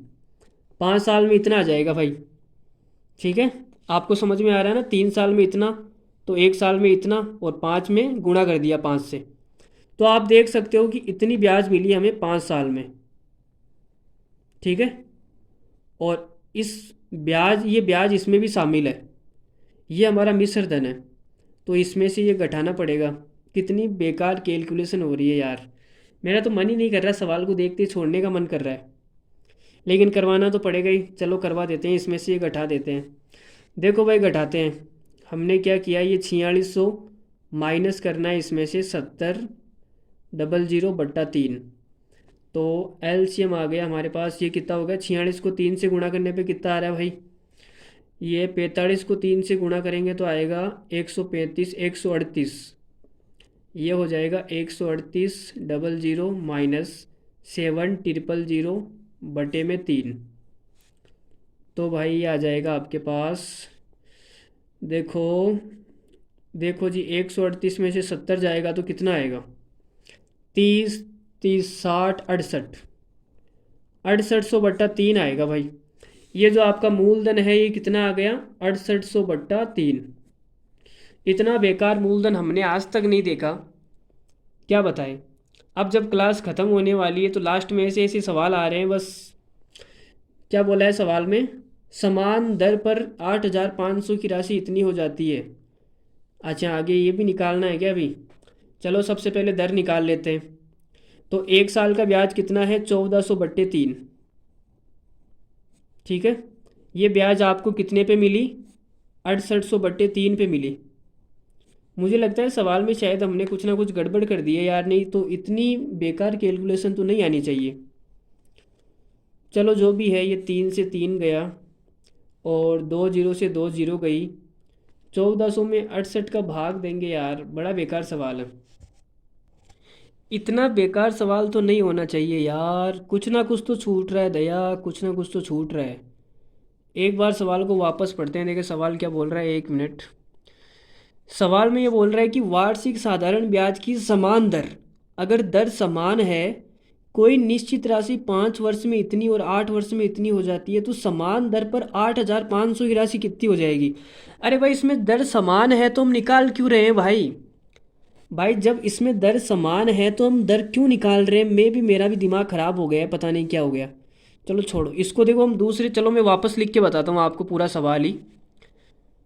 5 साल में इतना आ जाएगा भाई। ठीक है, आपको समझ में आ रहा है ना, 3 साल में इतना तो 1 साल में इतना और 5 में गुणा कर दिया 5 से। तो आप देख सकते हो कि इतनी ब्याज मिली हमें 5 साल में। ठीक है, और इस ब्याज, ये ब्याज इसमें भी शामिल है, ये हमारा मिश्र धन है, तो इसमें से ये घटाना पड़ेगा। कितनी बेकार कैलकुलेशन हो रही है यार, मेरा तो मन ही नहीं कर रहा, सवाल को देखते ही छोड़ने का मन कर रहा है, लेकिन करवाना तो पड़ेगा ही। चलो करवा देते हैं, इसमें से ये घटा देते हैं। देखो भाई घटाते हैं, हमने क्या किया, ये 4600 माइनस करना है इसमें से 70 बट्टा 3, तो एलसीएम आ गया हमारे पास, ये कितना हो गया, 46 को 3 से गुणा करने पे कितना आ रहा है भाई, ये 45 को 3 से गुणा करेंगे तो आएगा 135, 138, ये हो जाएगा 138 माइनस 7 बटे में 3। तो भाई ये आ जाएगा आपके पास, देखो देखो जी, 138 में से 70 जाएगा तो कितना आएगा, 30, 30, 60, 68, 6800 बट्टा 3 आएगा भाई। ये जो आपका मूलधन है ये कितना आ गया, 6800 बट्टा 3। इतना बेकार मूलधन हमने आज तक नहीं देखा, क्या बताएं। अब जब क्लास ख़त्म होने वाली है तो लास्ट में ऐसे ऐसे सवाल आ रहे हैं, बस क्या बोला है सवाल में, समान दर पर 8,500 की राशि इतनी हो जाती है। अच्छा आगे ये भी निकालना है क्या अभी, चलो सबसे पहले दर निकाल लेते हैं। तो 1 साल का ब्याज कितना है, 1400 बट्टे 3। ठीक है, ये ब्याज आपको कितने पे मिली, 6800 बट्टे 3 पे मिली। मुझे लगता है सवाल में शायद हमने कुछ ना कुछ गड़बड़ कर दी है यार, नहीं तो इतनी बेकार कैलकुलेशन तो नहीं आनी चाहिए। चलो जो भी है, ये 3 से 3 गया और 2 जीरो से 2 जीरो गई, 1400 में 68 का भाग देंगे यार, बड़ा बेकार सवाल है। इतना बेकार सवाल तो नहीं होना चाहिए यार, कुछ ना कुछ तो छूट रहा है दया, कुछ ना कुछ तो छूट रहा है। एक बार सवाल को वापस पढ़ते हैं, देखें सवाल क्या बोल रहा है, 1 मिनट। सवाल में ये बोल रहा है कि वार्षिक साधारण ब्याज की समान दर अगर दर समान है, कोई निश्चित राशि 5 वर्ष में इतनी और 8 वर्ष में इतनी हो जाती है, तो समान दर पर 8,500 की राशि कितनी हो जाएगी? अरे भाई, इसमें दर समान है तो हम निकाल क्यों रहे हैं भाई? भाई जब इसमें दर समान है तो हम दर क्यों निकाल रहे हैं? मेरा भी दिमाग ख़राब हो गया है, पता नहीं क्या हो गया। चलो छोड़ो इसको, देखो हम दूसरे, चलो मैं वापस लिख के बताता हूँ आपको पूरा सवाल ही।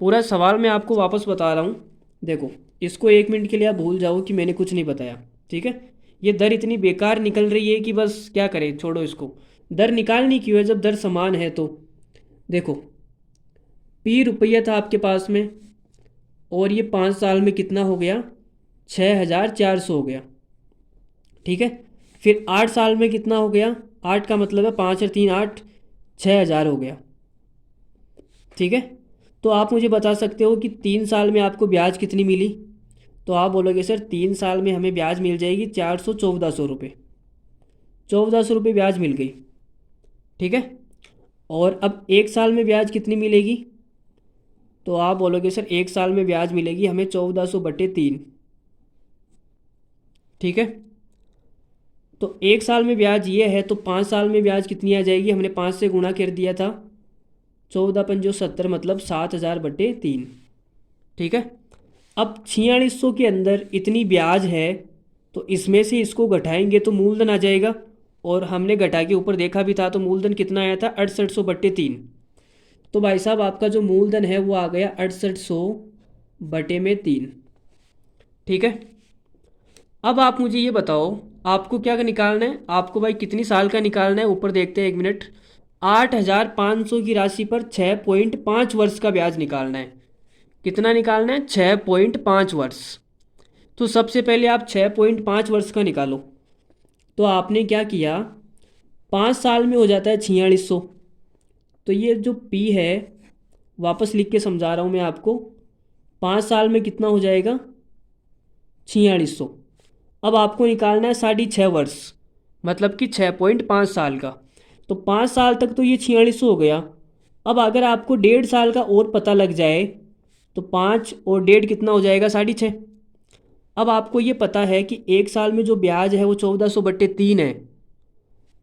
पूरा सवाल मैं आपको वापस बता रहा हूँ। देखो, इसको 1 मिनट के लिए आप भूल जाओ कि मैंने कुछ नहीं बताया, ठीक है? ये दर इतनी बेकार निकल रही है कि बस क्या करें, छोड़ो इसको। दर निकालनी क्यों है जब दर समान है? तो देखो, पी रुपया था आपके पास में, और ये 5 साल में कितना हो गया? 6,400 हो गया, ठीक है? फिर 8 साल में कितना हो गया? 8 का मतलब है 5 और 3 8, 6,000 हो गया, ठीक है? तो आप मुझे बता सकते हो कि 3 साल में आपको ब्याज कितनी मिली? तो आप बोलोगे सर 3 साल में हमें ब्याज मिल जाएगी 1400 रुपये ब्याज मिल गई, ठीक है? और अब 1 साल में ब्याज कितनी मिलेगी? तो आप बोलोगे सर 1 साल में ब्याज मिलेगी हमें 1400/3, ठीक है? तो 1 साल में ब्याज ये है, तो 5 साल में ब्याज कितनी आ जाएगी? हमने 5 से गुणा कर दिया था, 14×5 = 70, मतलब 7,000/3, ठीक है? अब 4600 के अंदर इतनी ब्याज है, तो इसमें से इसको घटाएंगे तो मूलधन आ जाएगा, और हमने घटा के ऊपर देखा भी था तो मूलधन कितना आया था? 6800/3। तो भाई साहब आपका जो मूलधन है वो आ गया 6800/3, ठीक है? अब आप मुझे ये बताओ, आपको क्या निकालना है? आपको भाई कितनी साल का निकालना है? ऊपर देखते हैं, 1 मिनट। 8,500 की राशि पर 6.5 वर्ष का ब्याज निकालना है। कितना निकालना है? 6.5 वर्ष। तो सबसे पहले आप 6.5 वर्ष का निकालो। तो आपने क्या किया, 5 साल में हो जाता है 4600। तो ये जो पी है, वापस लिख के समझा रहा हूँ मैं आपको, 5 साल में कितना हो जाएगा? 4600। अब आपको निकालना है 6.5 वर्ष, मतलब कि 6.5 साल का। तो 5 साल तक तो ये 4600 हो गया। अब अगर आपको 1.5 साल का और पता लग जाए, तो 5 और 1.5 कितना हो जाएगा? 6.5। अब आपको ये पता है कि 1 साल में जो ब्याज है वो 1400/3 है,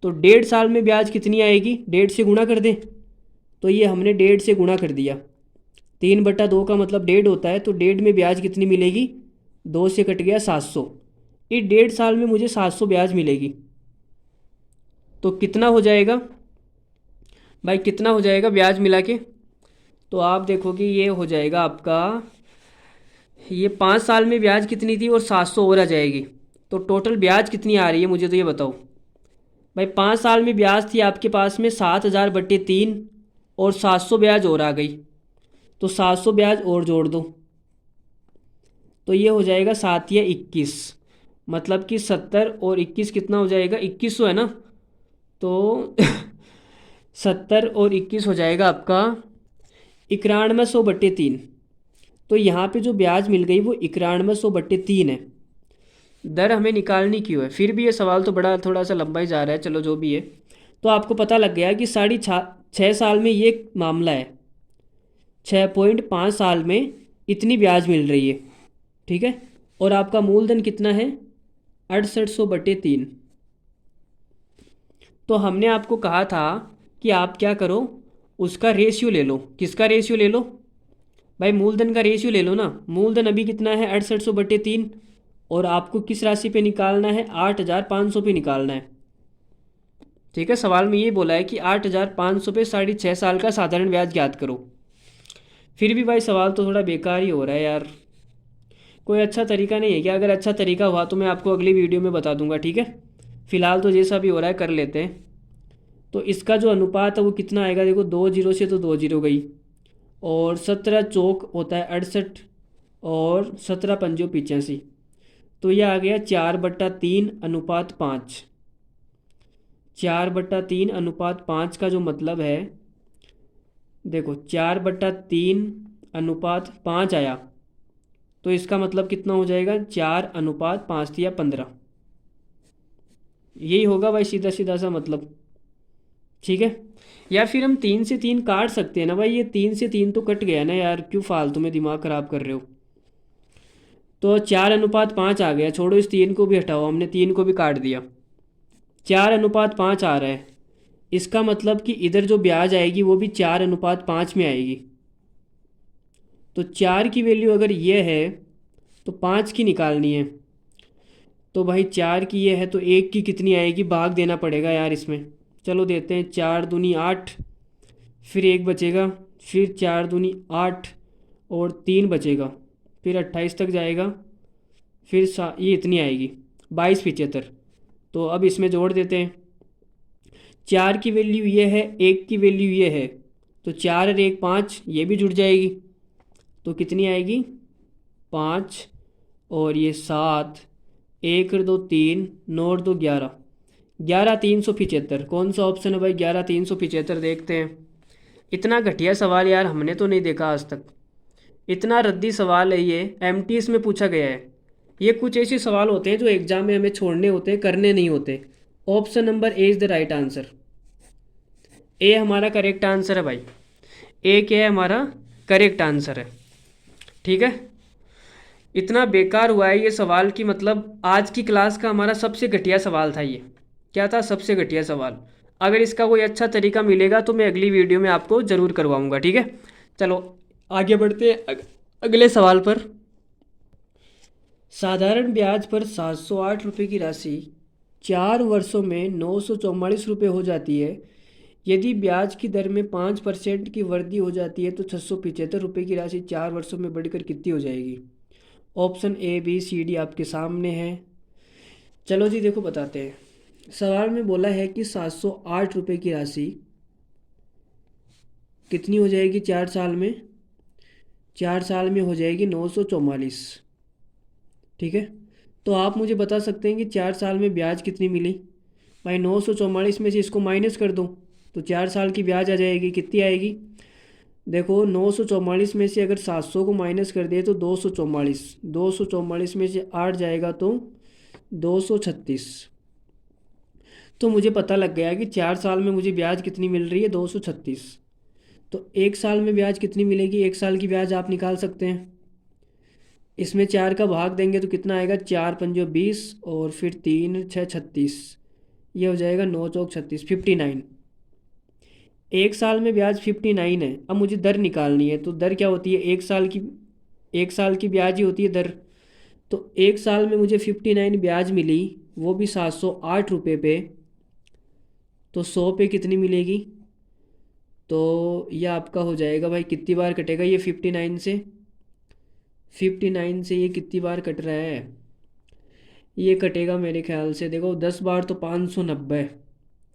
तो 1.5 साल में ब्याज कितनी आएगी? 1.5 से गुणा कर दें। तो ये हमने 1.5 से गुणा कर दिया, 3/2 का मतलब 1.5 होता है, तो 1.5 में ब्याज कितनी मिलेगी? 2 से कट गया 700। ये 1.5 साल में मुझे 700 ब्याज मिलेगी। तो कितना हो जाएगा भाई, कितना हो जाएगा ब्याज मिला के? तो आप देखो कि ये हो जाएगा आपका, ये 5 साल में ब्याज कितनी थी और 700 और आ जाएगी, तो टोटल ब्याज कितनी आ रही है मुझे तो ये बताओ भाई। 5 साल में ब्याज थी आपके पास में 7,000/3, और 700 ब्याज और आ गई, तो 700 ब्याज और जोड़ दो, तो ये हो जाएगा 7 या 21, मतलब कि 70 और 21 कितना हो जाएगा? 2100 है ना? तो 70 और 21 हो जाएगा आपका 9100/3। तो यहाँ पे जो ब्याज मिल गई वो 9100/3 है। दर हमें निकालनी क्यों है? फिर भी ये सवाल तो बड़ा थोड़ा सा लंबा ही जा रहा है, चलो जो भी है। तो आपको पता लग गया कि 6.5 साल में ये मामला है, 6.5 साल में इतनी ब्याज मिल रही है, ठीक है? और आपका मूलधन कितना है? 6800/3। तो हमने आपको कहा था कि आप क्या करो, उसका रेशियो ले लो। किसका रेशियो ले लो भाई? मूलधन का रेशियो ले लो ना। मूलधन अभी कितना है? 6800/3, और आपको किस राशि पे निकालना है? 8,500 पे निकालना है, ठीक है? सवाल में ये बोला है कि 8,500 पे 6.5 साल का साधारण ब्याज ज्ञात करो। फिर भी भाई सवाल तो थोड़ा बेकार ही हो रहा है यार। कोई अच्छा तरीका नहीं है क्या? अगर अच्छा तरीका हुआ तो मैं आपको अगली वीडियो में बता दूंगा, ठीक है? फिलहाल तो जैसा भी हो रहा है कर लेते हैं। तो इसका जो अनुपात है वो कितना आएगा? देखो, 2 जीरो से तो 2 जीरो गई, और 17 चौक होता है 68, और 17 पंजो 85, तो यह आ गया 4/3:5। 4/3:5 का जो मतलब है, देखो 4/3:5 आया, तो इसका मतलब कितना हो जाएगा? 4:5 या 15। यही होगा भाई, सीधा सीधा सा मतलब, ठीक है? या फिर हम 3 से 3 काट सकते हैं ना भाई। ये 3 से 3 तो कट गया ना यार, क्यों फालतू में दिमाग ख़राब कर रहे हो? तो 4:5 आ गया, छोड़ो इस 3 को भी हटाओ, हमने 3 को भी काट दिया, 4:5 आ रहा है। इसका मतलब कि इधर जो ब्याज आएगी वो भी 4:5 में आएगी। तो 4 की वैल्यू अगर ये है तो 5 की निकालनी है। तो भाई 4 की ये है तो 1 की कितनी आएगी, भाग देना पड़ेगा यार इसमें। चलो देते हैं, 4 दूनी 8, फिर 1 बचेगा, फिर 4 दूनी 8 और 3 बचेगा, फिर 28 तक जाएगा, फिर ये इतनी आएगी 2275। तो अब इसमें जोड़ देते हैं, 4 की वैल्यू ये है, 1 की वैल्यू ये है, तो 4 और 1 5, ये भी जुड़ जाएगी। तो कितनी आएगी 5 और ये 7, 1 और 2 3, 9 और 2 11, 11,375। कौन सा ऑप्शन है भाई 11,375? देखते हैं। इतना घटिया सवाल यार हमने तो नहीं देखा आज तक। इतना रद्दी सवाल है ये, एमटीएस में पूछा गया है। ये कुछ ऐसे सवाल होते हैं जो एग्जाम में हमें छोड़ने होते हैं, करने नहीं होते। Option number A is the right answer. A हमारा करेक्ट आंसर है भाई। ए क्या है हमारा करेक्ट आंसर है। ठीक है, इतना बेकार हुआ है ये सवाल की मतलब आज की क्लास का हमारा सबसे घटिया सवाल था ये। क्या था? सबसे घटिया सवाल। अगर इसका कोई अच्छा तरीका मिलेगा तो मैं अगली वीडियो में आपको ज़रूर करवाऊंगा। ठीक है, चलो आगे बढ़ते हैं अगले सवाल पर। साधारण ब्याज पर 708 रुपये की राशि 4 वर्षों में 944 रुपये हो जाती है। यदि ब्याज की दर में 5% की वृद्धि हो जाती है तो 675 रुपये की राशि 4 वर्षों में बढ़कर कितनी हो जाएगी? Option A B C D आपके सामने है। चलो जी देखो बताते हैं। सवाल में बोला है कि 708 रुपये की राशि कितनी हो जाएगी 4 साल में? 4 साल में हो जाएगी 944। ठीक है, तो आप मुझे बता सकते हैं कि 4 साल में ब्याज कितनी मिली? भाई 944 में से इसको माइनस कर दो तो 4 साल की ब्याज आ जाएगी। कितनी आएगी? देखो 944 में से अगर 700 को माइनस कर दिए तो 244, 244 में से 8 जाएगा तो 236। तो मुझे पता लग गया कि 4 साल में मुझे ब्याज कितनी मिल रही है, 236। तो 1 साल में ब्याज कितनी मिलेगी? 1 साल की ब्याज आप निकाल सकते हैं। इसमें 4 का भाग देंगे तो कितना आएगा? 4 पंजो 20 और फिर 3 6 36, ये हो जाएगा 9 चौक 36, 59। 1 साल में ब्याज 59 है। अब मुझे दर निकालनी है, तो दर क्या होती है? 1 साल की ब्याज ही होती है दर। तो 1 साल में मुझे 59 ब्याज मिली, वो भी 708 रुपये पे। तो 100 पे कितनी मिलेगी? तो यह आपका हो जाएगा भाई, कितनी बार कटेगा ये 59 से? 59 से ये कितनी बार कट रहा है? ये कटेगा मेरे ख्याल से, देखो 10 बार तो 590,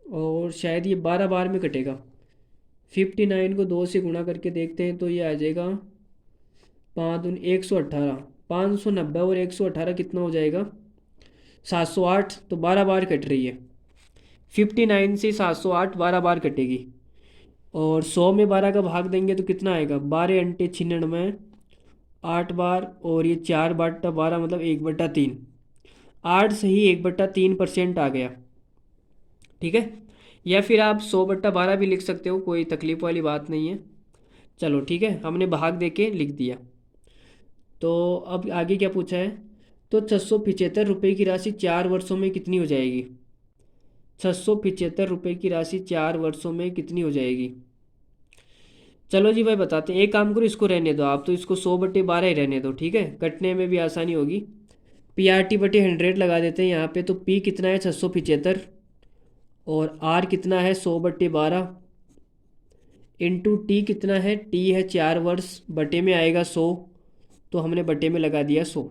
और शायद ये 12 बार में कटेगा। 59 को 2 से गुणा करके देखते हैं तो ये आ जाएगा 5 दूनी 118, 590 और 118 कितना हो जाएगा? 708। तो 12 बार कट रही है। 59 से 708 12 बार कटेगी। और 100 में 12 का भाग देंगे तो कितना आएगा? 12 अंटे 96, 8 बार, और ये 4/12 मतलब 1/3। 8 से ही 1/3% आ गया। ठीक है, या फिर आप 100/12 भी लिख सकते हो, कोई तकलीफ वाली बात नहीं है। चलो ठीक है, हमने भाग दे के लिख दिया। तो अब आगे क्या पूछा है? तो 675 रुपये की राशि 4 वर्षों में कितनी हो जाएगी? 675 रुपये की राशि 4 वर्षों में कितनी हो जाएगी? चलो जी भाई बताते हैं। एक काम करो, इसको रहने दो आप, तो इसको 100/12 ही रहने दो। ठीक है, कटने में भी आसानी होगी। PRT/100 लगा देते हैं यहाँ पे। तो P कितना है? 675, और R कितना है? 100/12, इंटू T कितना है? T है 4 वर्ष, बटे में आएगा 100, तो हमने बटे में लगा दिया 100।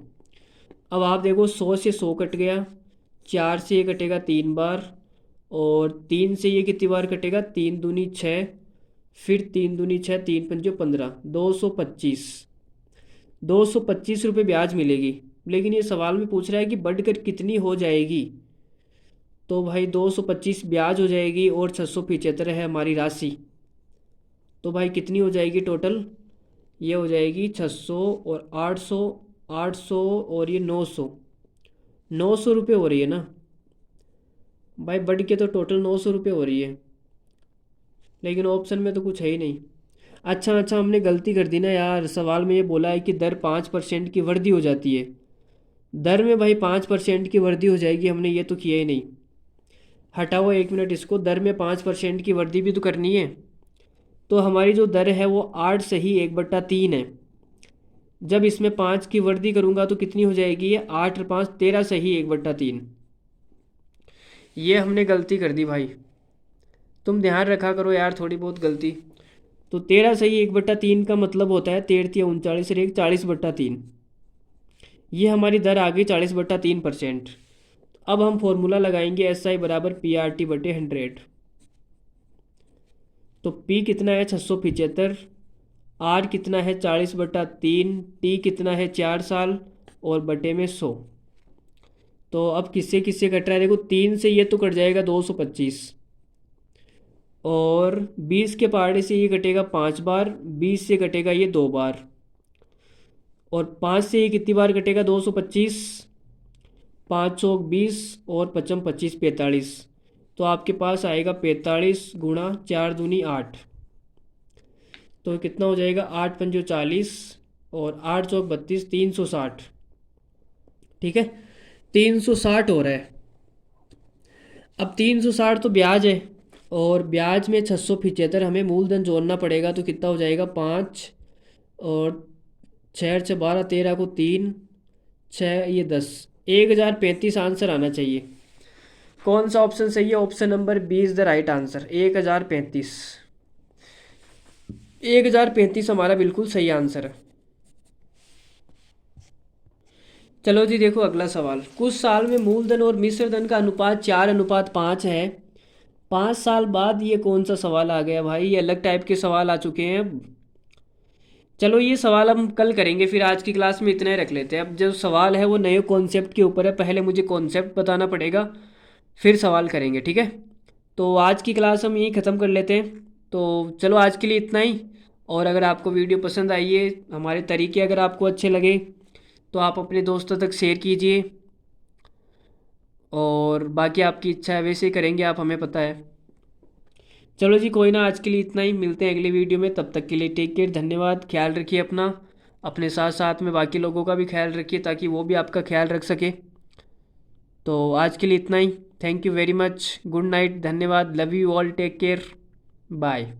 अब आप देखो 100 से 100 कट गया, 4 से ये कटेगा 3 बार, और 3 से ये कितनी बार कटेगा? 3 दूनी 6, फिर 3 दूनी 6, 3 पंजो 15, 225। 225 रुपये ब्याज मिलेगी। लेकिन ये सवाल में पूछ रहा है कि बढ़कर कितनी हो जाएगी। तो भाई 225 ब्याज हो जाएगी और 675 है हमारी राशि। तो भाई कितनी हो जाएगी टोटल? ये हो जाएगी 600 और 800, 800 और ये 900, 900 रुपये हो रही है ना भाई। बढ़ के तो टोटल 900 रुपये हो रही है, लेकिन ऑप्शन में तो कुछ है ही नहीं। अच्छा हमने गलती कर दी ना यार। सवाल में ये बोला है कि दर 5% की वृद्धि हो जाती है, दर में भाई 5% की वृद्धि हो जाएगी, हमने ये तो किया ही नहीं। हटाओ 1 मिनट इसको, दर में 5% की वृद्धि भी तो करनी है। तो हमारी जो दर है वो 8 सही 1/3 है। जब इसमें 5 की वृद्धि करूँगा तो कितनी हो जाएगी ये, 8 और 5 13 सही 1/3। ये हमने गलती कर दी भाई, तुम ध्यान रखा करो यार थोड़ी बहुत गलती। तो 13 सही 1/3 का मतलब होता है 13 या 39 और 1 40/3। ये हमारी दर आ गई 40/3%। अब हम फॉर्मूला लगाएंगे SI बराबर PRT/100। तो P कितना है 675, R कितना है 40/3, T कितना है 4 साल और बटे में 100। तो अब किससे किससे कट रहा है, देखो 3 से ये तो कट जाएगा 225, और 20 के पहाड़े से ये कटेगा 5 बार, 20 से कटेगा ये 2 बार, और 5 से ये कितनी बार कटेगा 225, 5 चौक 20 और 55 25 45। तो आपके पास आएगा 45 गुणा 4 दूनी 8। तो कितना हो जाएगा 8 पंजो 40 और 8 चौक 32, 360। ठीक है, 360 हो रहा है। अब 360 तो ब्याज है, और ब्याज में 675 हमें मूलधन जोड़ना पड़ेगा। तो कितना हो जाएगा 5 और 6 × 6 = 12, 13 को 3, 6 ये 10, 1035 आंसर आना चाहिए। कौन सा ऑप्शन सही है, option number B is the right answer, 1035। 1035 हमारा बिल्कुल सही आंसर है। चलो जी देखो अगला सवाल, कुछ साल में मूलधन और मिश्र धन का अनुपात 4:5 है। 5 साल बाद ये कौन सा सवाल आ गया भाई, ये अलग टाइप के सवाल आ चुके हैं। चलो ये सवाल हम कल करेंगे, फिर आज की क्लास में इतना ही रख लेते हैं। अब जो सवाल है वो नए कॉन्सेप्ट के ऊपर है, पहले मुझे कॉन्सेप्ट बताना पड़ेगा, फिर सवाल करेंगे। ठीक है, तो आज की क्लास हम यहीं ख़त्म कर लेते हैं। तो चलो आज के लिए इतना ही। और अगर आपको वीडियो पसंद आई है, हमारे तरीके अगर आपको अच्छे लगे, तो आप अपने दोस्तों तक शेयर कीजिए, और बाकी आपकी इच्छा है वैसे ही करेंगे आप, हमें पता है। चलो जी कोई ना, आज के लिए इतना ही, मिलते हैं अगली वीडियो में। तब तक के लिए टेक केयर, धन्यवाद, ख्याल रखिए अपना, अपने साथ साथ में बाकी लोगों का भी ख्याल रखिए ताकि वो भी आपका ख्याल रख सके। तो आज के लिए इतना ही, thank you very much, good night, धन्यवाद, love you all, take care, bye.